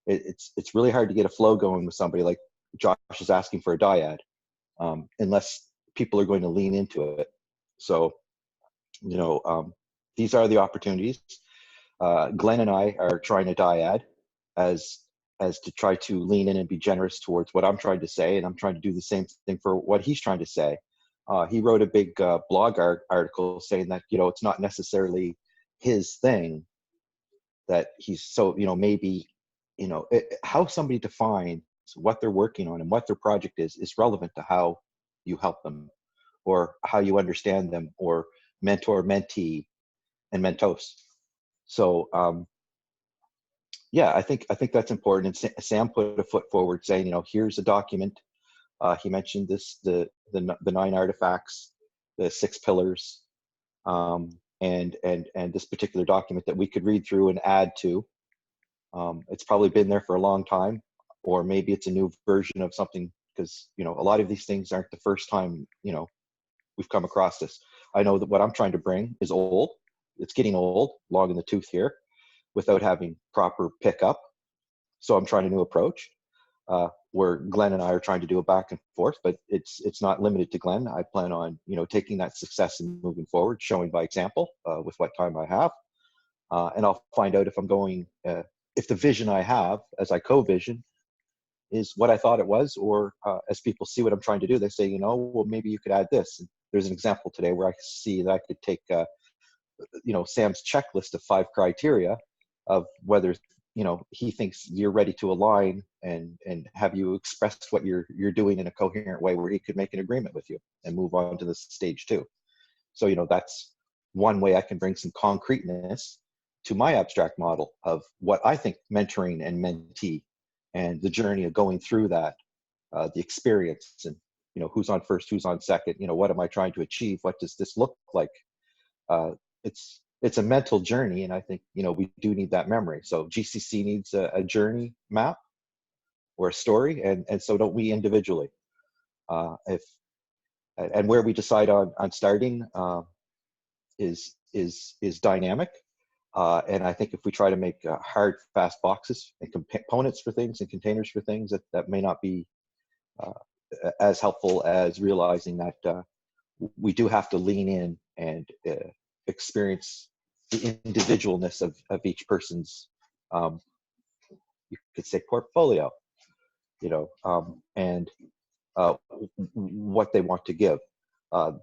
it's really hard to get a flow going with somebody like Josh is asking for a dyad, unless people are going to lean into it. So, these are the opportunities. Glenn and I are trying to dyad as to try to lean in and be generous towards what I'm trying to say, and I'm trying to do the same thing for what he's trying to say. He wrote a big blog article saying that, it's not necessarily his thing, that he's so, maybe, how somebody defines what they're working on and what their project is relevant to how you help them or how you understand them, or mentor, mentee, and mentos. So, yeah, I think that's important. And Sam put a foot forward saying, here's a document. He mentioned the 9 artifacts, the 6 pillars, and this particular document that we could read through and add to. It's probably been there for a long time, or maybe it's a new version of something, because a lot of these things aren't the first time we've come across this. I know that what I'm trying to bring is old. It's getting old, long in the tooth here, without having proper pickup. So I'm trying a new approach, where Glenn and I are trying to do a back and forth, but it's not limited to Glenn. I plan on, taking that success and moving forward, showing by example with what time I have. And I'll find out if I'm going, if the vision I have as I co-vision is what I thought it was, or as people see what I'm trying to do, they say, well, maybe you could add this. And there's an example today where I see that I could take, Sam's checklist of 5 criteria of whether, he thinks you're ready to align, and have you expressed what you're doing in a coherent way where he could make an agreement with you and move on to the stage 2. So, that's one way I can bring some concreteness to my abstract model of what I think mentoring and mentee and the journey of going through that, the experience, and, who's on first, who's on second, what am I trying to achieve? What does this look like? It's a mental journey, and I think, we do need that memory. So GCC needs a journey map or a story, and so don't we individually. And where we decide on starting is dynamic. And I think if we try to make hard, fast boxes and components for things and containers for things, that may not be as helpful as realizing that we do have to lean in and experience the individualness of each person's, you could say, portfolio, and what they want to give.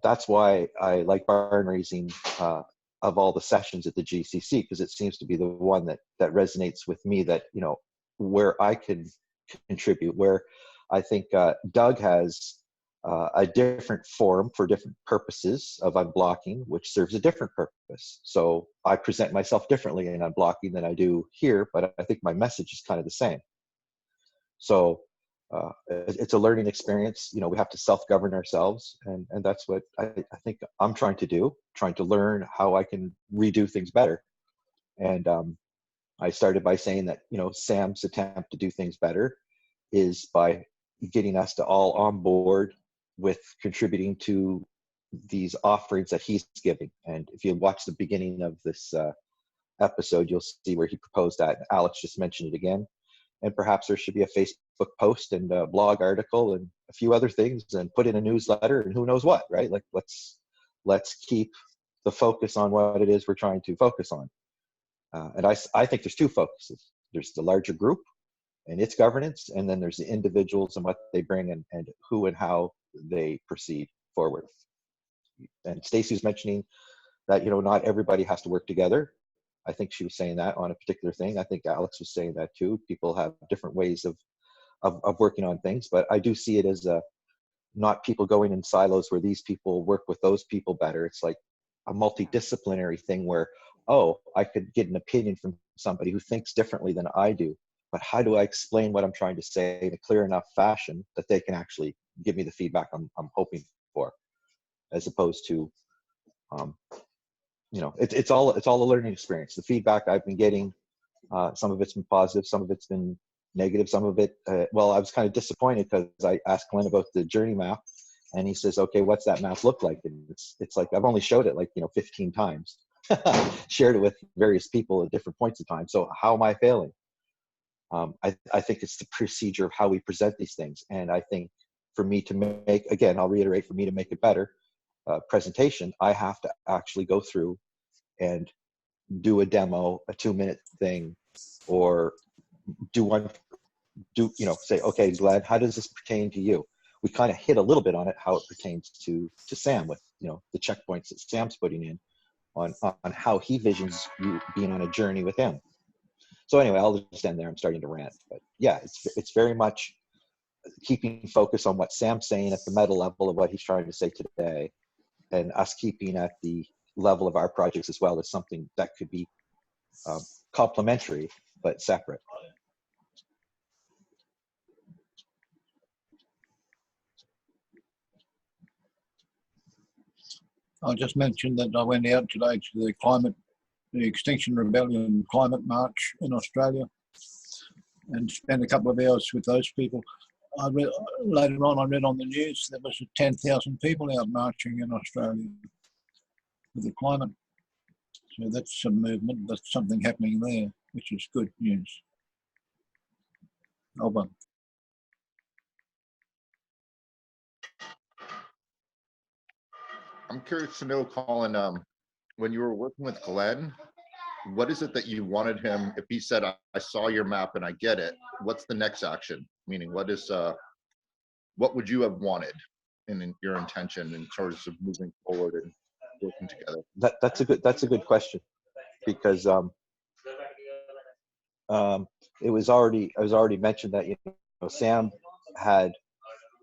That's why I like barn raising of all the sessions at the GCC, because it seems to be the one that resonates with me, that, where I can contribute, where I think Doug has a different forum for different purposes of unblocking, which serves a different purpose. So I present myself differently in unblocking than I do here, but I think my message is kind of the same. So it's a learning experience. We have to self-govern ourselves, and that's what I think I'm trying to do, trying to learn how I can redo things better. And I started by saying that, Sam's attempt to do things better is by getting us to all on board with contributing to these offerings that he's giving. And if you watch the beginning of this episode, you'll see where he proposed that. Alex just mentioned it again. And perhaps there should be a Facebook post and a blog article and a few other things, and put in a newsletter and who knows what, right? Like, let's keep the focus on what it is we're trying to focus on. And I think there's two focuses. There's the larger group and its governance, and then there's the individuals and what they bring, and who and how they proceed forward. And Stacy's mentioning that, not everybody has to work together. I think she was saying that on a particular thing. I think Alex was saying that too. People have different ways of working on things, but I do see it as not people going in silos where these people work with those people better. It's like a multidisciplinary thing where, I could get an opinion from somebody who thinks differently than I do, but how do I explain what I'm trying to say in a clear enough fashion that they can actually give me the feedback I'm hoping for, as opposed to, it's all a learning experience. The feedback I've been getting, some of it's been positive, some of it's been negative, some of it, I was kind of disappointed because I asked Glenn about the journey map, and he says, okay, what's that map look like? And it's like, I've only showed it 15 times, shared it with various people at different points of time. So how am I failing? I think it's the procedure of how we present these things. And I think for me to make, again, I'll reiterate, for me to make it better, presentation, I have to actually go through and do a demo, a 2-minute thing, or say, okay, Glenn, how does this pertain to you? We kind of hit a little bit on it, how it pertains to Sam, with, the checkpoints that Sam's putting in on how he visions you being on a journey with him. So anyway, I'll just end there. I'm starting to rant, but yeah, it's very much keeping focus on what Sam's saying at the meta level of what he's trying to say today, and us keeping at the level of our projects as well as something that could be complementary but separate. I just mentioned that I went out today to the Extinction Rebellion climate march in Australia, and spent a couple of hours with those people. Later on, I read on the news there was 10,000 people out marching in Australia for the climate. So that's some movement. That's something happening there, which is good news. Over. I'm curious to know, Colin, when you were working with Glenn, what is it that you wanted him, if he said, I saw your map and I get it, what's the next action? Meaning, what would you have wanted in your intention in terms of moving forward and working together? That's a good question, because it was already mentioned that Sam had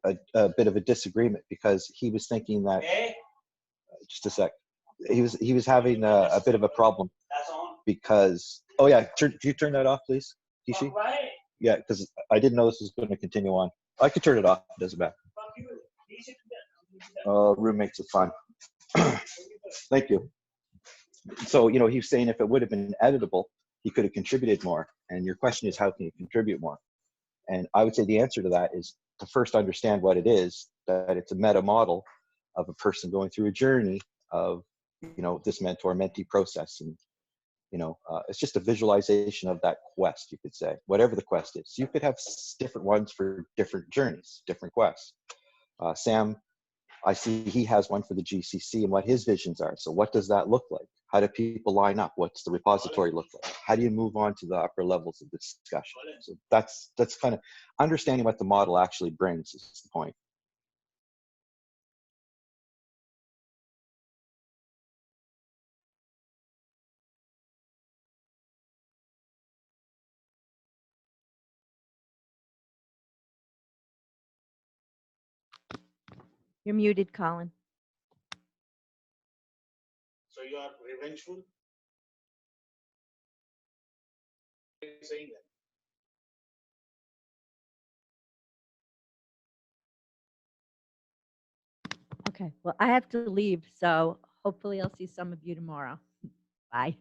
a bit of a disagreement, because he was thinking that, just a sec, he was having a bit of a problem, because can you turn that off, please, Kishi? Yeah, because I didn't know this was going to continue on. I could turn it off, it doesn't matter. Roommates are fun. Thank you. So he was saying if it would have been editable, he could have contributed more. And your question is, how can you contribute more? And I would say the answer to that is to first understand what it is, that it's a meta model of a person going through a journey of, this mentor-mentee process. And, it's just a visualization of that quest, you could say, whatever the quest is. You could have different ones for different journeys, different quests. Sam I see he has one for the GCC and what his visions are. So what does that look like? How do people line up? What's the repository look like? How do you move on to the upper levels of the discussion? So that's kind of understanding what the model actually brings is the point. You're muted, Colin. So you are revengeful? What are you saying that? Okay, well, I have to leave, so hopefully I'll see some of you tomorrow. Bye.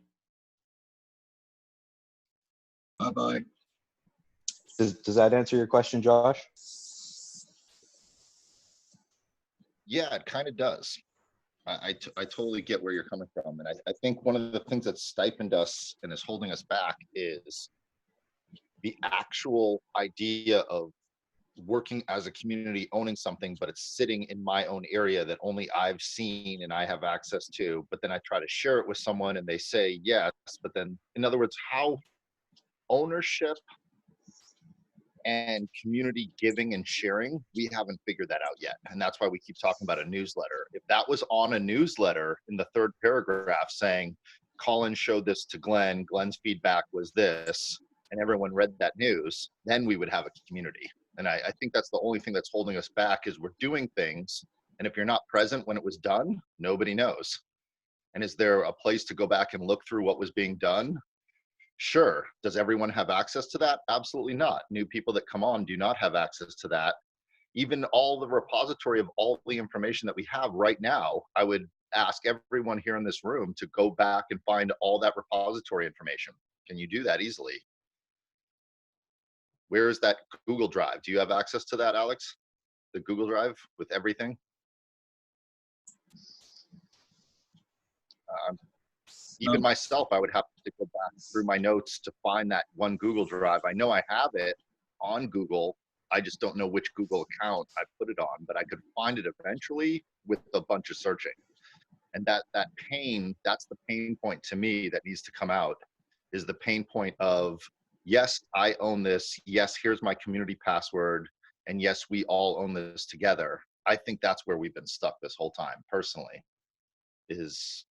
Bye-bye. Does that answer your question, Josh? Yeah, it kind of does. I totally get where you're coming from. And I think one of the things that's stipend us and is holding us back is the actual idea of working as a community, owning something, but it's sitting in my own area that only I've seen and I have access to. But then I try to share it with someone and they say yes. But then, in other words, how ownership and community giving and sharing, we haven't figured that out yet. And that's why we keep talking about a newsletter. If that was on a newsletter in the third paragraph saying, Colin showed this to Glenn, Glenn's feedback was this, and everyone read that news, then we would have a community. And I think that's the only thing that's holding us back is we're doing things. And if you're not present when it was done, nobody knows. And is there a place to go back and look through what was being done? Sure. Does everyone have access to that? Absolutely not. New people that come on do not have access to that. Even all the repository of all the information that we have right now, I would ask everyone here in this room to go back and find all that repository information. Can you do that easily? Where is that Google Drive? Do you have access to that, Alex? The Google Drive with everything? Even myself, I would have to go back through my notes to find that one Google Drive. I know I have it on Google. I just don't know which Google account I put it on, but I could find it eventually with a bunch of searching. And that pain, that's the pain point to me that needs to come out, is the pain point of, yes, I own this. Yes, here's my community password. And yes, we all own this together. I think that's where we've been stuck this whole time, personally, is,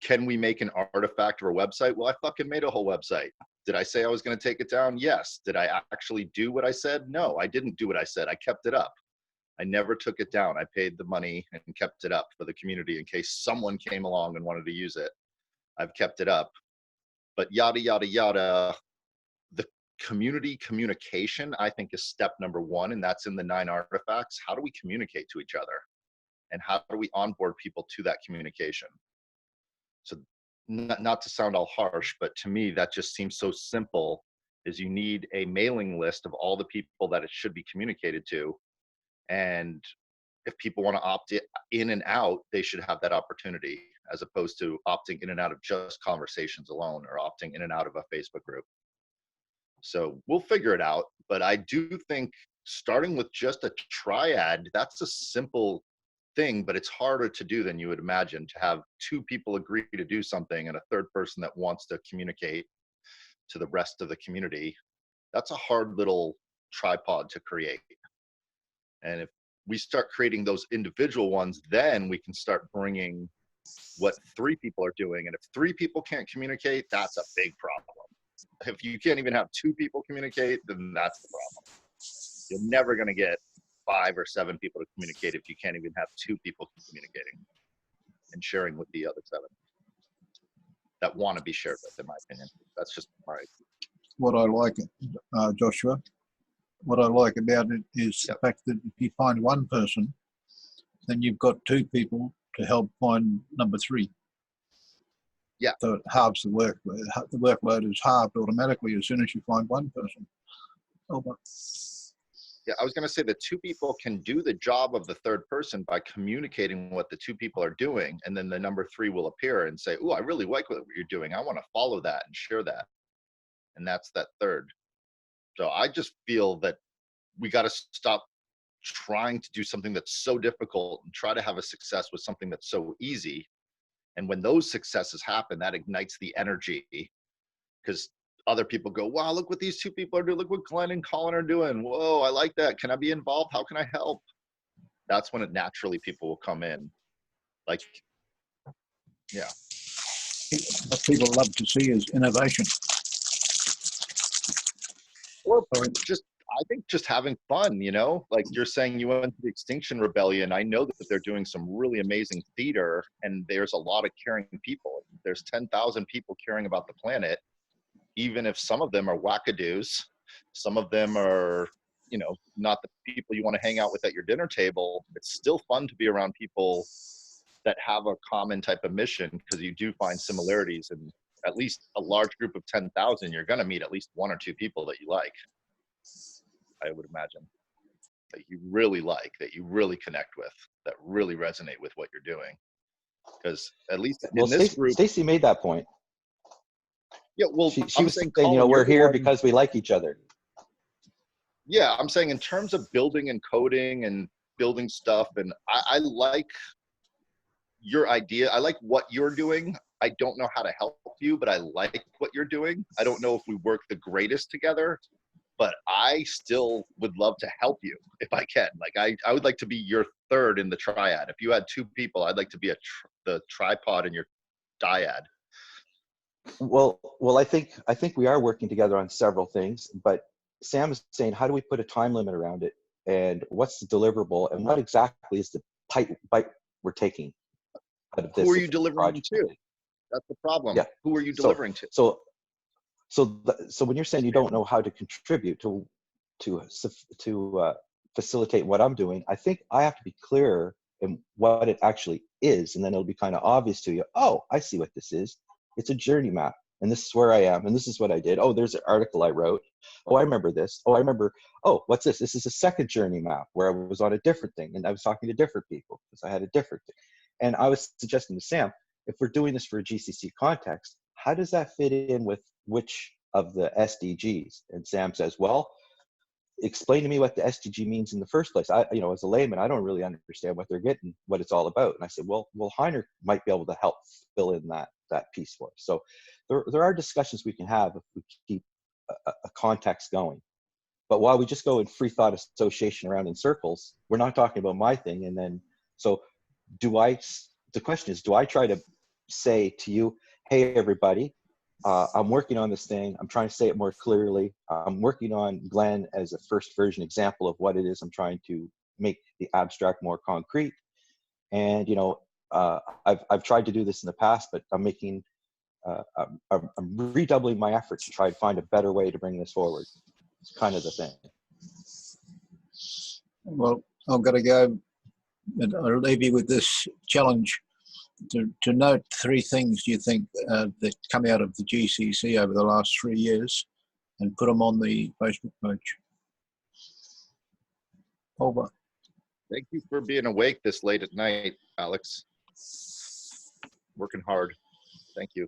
can we make an artifact or a website? Well, I fucking made a whole website. Did I say I was going to take it down? Yes. Did I actually do what I said? No, I didn't do what I said. I kept it up. I never took it down. I paid the money and kept it up for the community in case someone came along and wanted to use it. I've kept it up. But yada, yada, yada. The community communication, I think, is step number one, and that's in the 9 artifacts. How do we communicate to each other? And how do we onboard people to that communication? So not to sound all harsh, but to me, that just seems so simple, is you need a mailing list of all the people that it should be communicated to. And if people want to opt in and out, they should have that opportunity, as opposed to opting in and out of just conversations alone or opting in and out of a Facebook group. So we'll figure it out. But I do think starting with just a triad, that's a simple thing, but it's harder to do than you would imagine, to have 2 people agree to do something and a third person that wants to communicate to the rest of the community. That's a hard little tripod to create. And if we start creating those individual ones, then we can start bringing what 3 people are doing. And if 3 people can't communicate, that's a big problem. If you can't even have 2 people communicate, then that's the problem. You're never going to get 5 or 7 people to communicate if you can't even have 2 people communicating and sharing with the other 7 that want to be shared with, in my opinion. That's just my. What I like, Joshua, what I like about it is the fact that if you find one person, then you've got 2 people to help find number 3. Yeah. So it halves the workload. The workload is halved automatically as soon as you find one person. Oh, but Yeah, I was going to say that 2 people can do the job of the third person by communicating what the 2 people are doing, and then the number 3 will appear and say, "Oh, I really like what you're doing. I want to follow that and share that." And that's that third. So I just feel that we got to stop trying to do something that's so difficult and try to have a success with something that's so easy. And when those successes happen, that ignites the energy, because other people go, wow, look what these two people are doing. Look what Glenn and Colin are doing. Whoa, I like that. Can I be involved? How can I help? That's when it naturally people will come in. Like, yeah. What people love to see is innovation. Or just, I think just having fun, you know, like you're saying you went to the Extinction Rebellion. I know that they're doing some really amazing theater, and there's a lot of caring people. There's 10,000 people caring about the planet, even if some of them are wackadoos, some of them are, you know, not the people you want to hang out with at your dinner table. It's still fun to be around people that have a common type of mission, because you do find similarities. And at least a large group of 10,000, you're going to meet at least one or two people that you like, I would imagine, that you really like, that you really connect with, that really resonate with what you're doing. Because at least in this group, Stacy made that point. yeah, well, She I'm was saying, saying, you know, Colin, we're you're the here one- because we like each other. Yeah, I'm saying in terms of building and coding and building stuff, and I like your idea. I like what you're doing. I don't know how to help you, but I like what you're doing. I don't know if we work the greatest together, but I still would love to help you if I can. Like I would like to be your third in the triad. If you had two people, I'd like to be the tripod in your dyad. Well, I think we are working together on several things, but Sam is saying, how do we put a time limit around it? And what's the deliverable? And what exactly is the bite we're taking out of this? Who are you delivering to? That's the problem. Yeah. Who are you delivering to? So when you're saying you don't know how to contribute to facilitate what I'm doing, I think I have to be clearer in what it actually is, and then it'll be kind of obvious to you. Oh, I see what this is. It's a journey map, and this is where I am, and this is what I did. Oh, there's an article I wrote. Oh, I remember this. Oh, I remember. Oh, what's this? This is a second journey map where I was on a different thing, and I was talking to different people because I had a different thing. And I was suggesting to Sam, if we're doing this for a GCC context, how does that fit in with which of the SDGs? And Sam says, well, explain to me what the SDG means in the first place. You know, as a layman, I don't really understand what they're getting, what it's all about. And I said, well, Heiner might be able to help fill in that piece for us. So there are discussions we can have if we keep a context going. But while we just go in free thought association around in circles, we're not talking about my thing. And then, so the question is, do I try to say to you, hey, everybody, I'm working on this thing. I'm trying to say it more clearly. I'm working on Glenn as a first version example of what it is I'm trying to make the abstract more concrete. And, you know, I've tried to do this in the past, but I'm making, I'm redoubling my efforts to try to find a better way to bring this forward. It's kind of the thing. Well, I'm going to go, and I'll leave you with this challenge to note 3 things you think that come out of the GCC over the last 3 years, and put them on the Facebook page. Over. Thank you for being awake this late at night, Alex. Working hard. Thank you.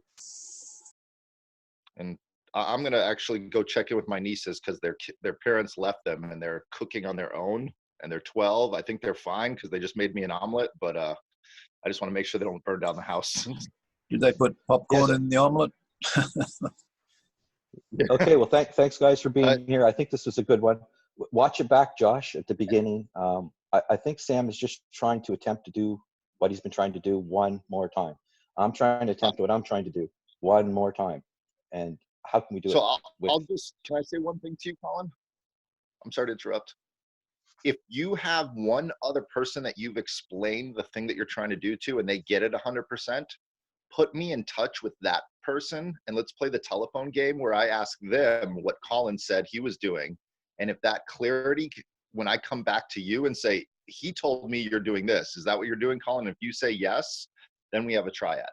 And I'm going to actually go check in with my nieces because their parents left them and they're cooking on their own, and they're 12. I think they're fine because they just made me an omelet, but I just want to make sure they don't burn down the house. Did they put popcorn in the omelet? Okay, well, thanks guys for being here. I think this was a good one. Watch it back, Josh, at the beginning. I think Sam is just trying to attempt to do what he's been trying to do one more time. I'm trying to attempt what I'm trying to do one more time. And how can we do it? So can I say one thing to you, Colin? I'm sorry to interrupt. If you have one other person that you've explained the thing that you're trying to do to, and they get it 100%, put me in touch with that person, and let's play the telephone game where I ask them what Colin said he was doing. And if that clarity, when I come back to you and say, he told me you're doing this, is that what you're doing, Colin? If you say yes, then we have a triad.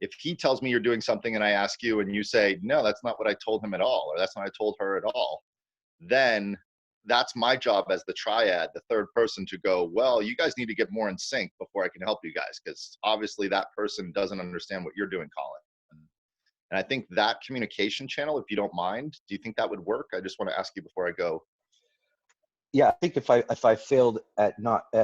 If he tells me you're doing something and I ask you and you say, no, that's not what I told him at all, or that's not what I told her at all, then that's my job as the triad, the third person, to go, well, you guys need to get more in sync before I can help you guys, because obviously that person doesn't understand what you're doing, Colin. And I think that communication channel, if you don't mind, do you think that would work? I just want to ask you before I go. yeah, I think if I failed at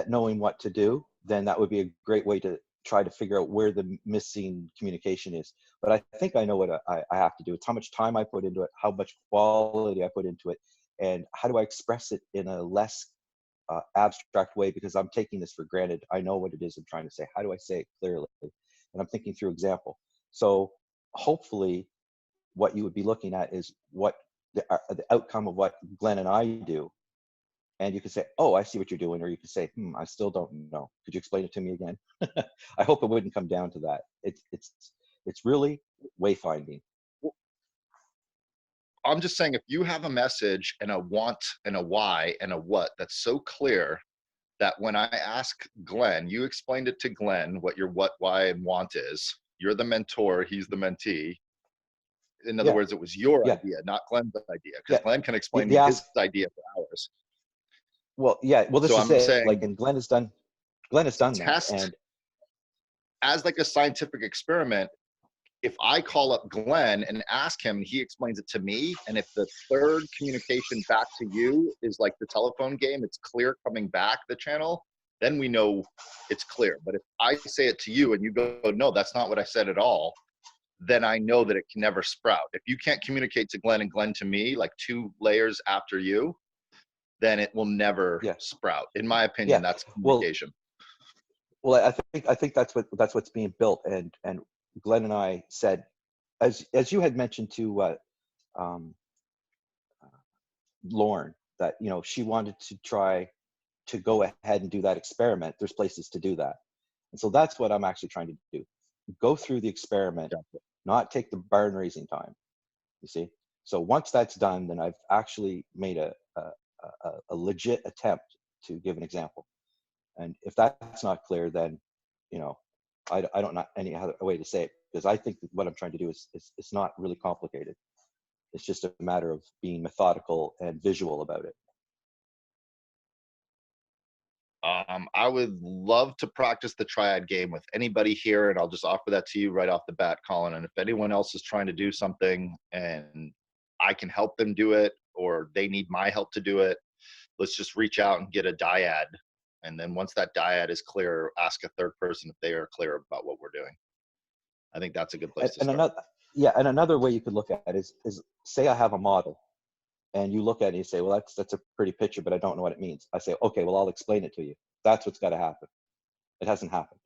knowing what to do, then that would be a great way to try to figure out where the missing communication is. But I think I know what I have to do. It's how much time I put into it, how much quality I put into it, and how do I express it in a less abstract way, because I'm taking this for granted. I know what it is I'm trying to say. How do I say it clearly? And I'm thinking through example. So hopefully what you would be looking at is what the outcome of what Glenn and I do. And you could say, oh, I see what you're doing. Or you could say, I still don't know. Could you explain it to me again? I hope it wouldn't come down to that. It's really wayfinding. I'm just saying, if you have a message and a want and a why and a what that's so clear that when I ask Glenn, you explained it to Glenn what your what, why, and want is. You're the mentor, he's the mentee. In other words, it was your idea, not Glenn's idea, because Glenn can explain his idea for hours. Well, yeah. Well, this so is I'm it. Saying, like, and Glenn has done that. And as like a scientific experiment, if I call up Glenn and ask him, he explains it to me. And if the third communication back to you is like the telephone game, it's clear coming back the channel, then we know it's clear. But if I say it to you and you go, no, that's not what I said at all, then I know that it can never sprout. If you can't communicate to Glenn and Glenn to me, like 2 layers after you, then it will never sprout. In my opinion, that's communication. Well, I think that's what's being built. And Glenn and I said, as you had mentioned to Lauren, that she wanted to try to go ahead and do that experiment. There's places to do that, and so that's what I'm actually trying to do. Go through the experiment, not take the barn raising time. You see. So once that's done, then I've actually made a legit attempt to give an example. And if that's not clear, then I don't know any other way to say it, because I think that what I'm trying to do is it's not really complicated. It's just a matter of being methodical and visual about it. I would love to practice the triad game with anybody here, and I'll just offer that to you right off the bat, Colin. And if anyone else is trying to do something and I can help them do it, or they need my help to do it, let's just reach out and get a dyad. And then once that dyad is clear, ask a third person if they are clear about what we're doing. I think that's a good place to start. And another way you could look at it is say I have a model, and you look at it and you say, well, that's a pretty picture, but I don't know what it means. I say, okay, well, I'll explain it to you. That's what's got to happen. It hasn't happened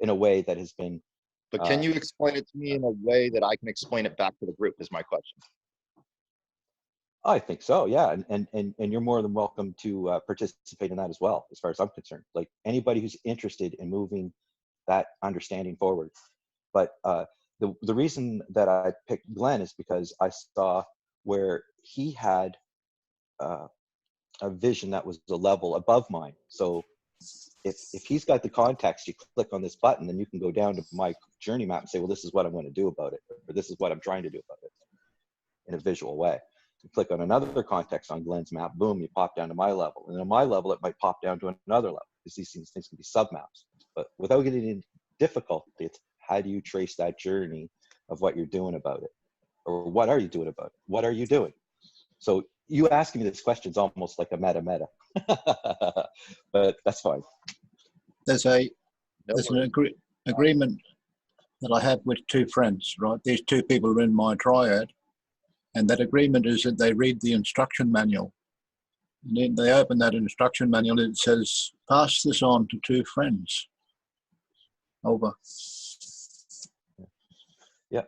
in a way that has been. But can you explain it to me in a way that I can explain it back to the group is my question. I think so, yeah. And you're more than welcome to participate in that as well, as far as I'm concerned. Like anybody who's interested in moving that understanding forward. But the reason that I picked Glenn is because I saw where he had a vision that was a level above mine. So if he's got the context, you click on this button, then you can go down to my journey map and say, well, this is what I'm going to do about it, or this is what I'm trying to do about it in a visual way. You click on another context on Glenn's map, boom, you pop down to my level. And on my level, it might pop down to another level, because these things can be submaps. But without getting into difficulty, it's how do you trace that journey of what you're doing about it? Or what are you doing about it? What are you doing? So you asking me this question is almost like a meta. But that's fine. There's an agreement that I have with 2 friends, right? These 2 people are in my triad. And that agreement is that they read the instruction manual. And then they open that instruction manual and it says, pass this on to 2 friends. Over. Yeah.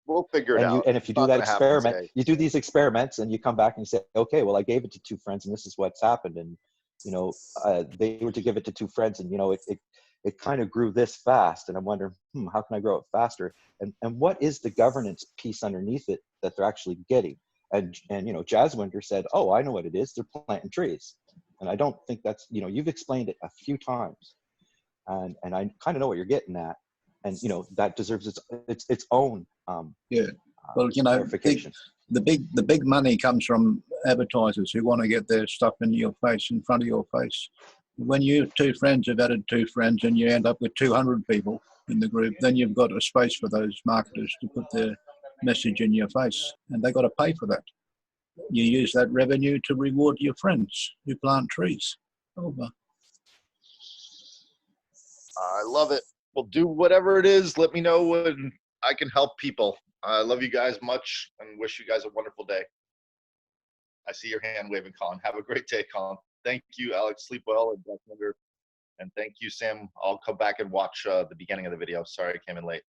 We'll figure it out. And if you do that experiment, you do these experiments and you come back and you say, okay, well, I gave it to 2 friends and this is what's happened. And, they were to give it to 2 friends and, it kind of grew this fast. And I'm wondering, how can I grow it faster? And what is the governance piece underneath it that they're actually getting? And Jaswinder said, oh, I know what it is. They're planting trees. And I don't think that's, you've explained it a few times. And I kind of know what you're getting at. And, that deserves its own clarification. The big money comes from advertisers who want to get their stuff in your face, in front of your face. When you 2 friends have added 2 friends and you end up with 200 people in the group, then you've got a space for those marketers to put their message in your face, and they got to pay for that. you use that revenue to reward your friends who plant trees. Over. I love it. Well, do whatever it is. Let me know when I can help people. I love you guys much and wish you guys a wonderful day. I see your hand waving, Colin. Have a great day, Colin. Thank you, Alex. Sleep well and Beth Wonder. And thank you, Sam. I'll come back and watch the beginning of the video. Sorry I came in late.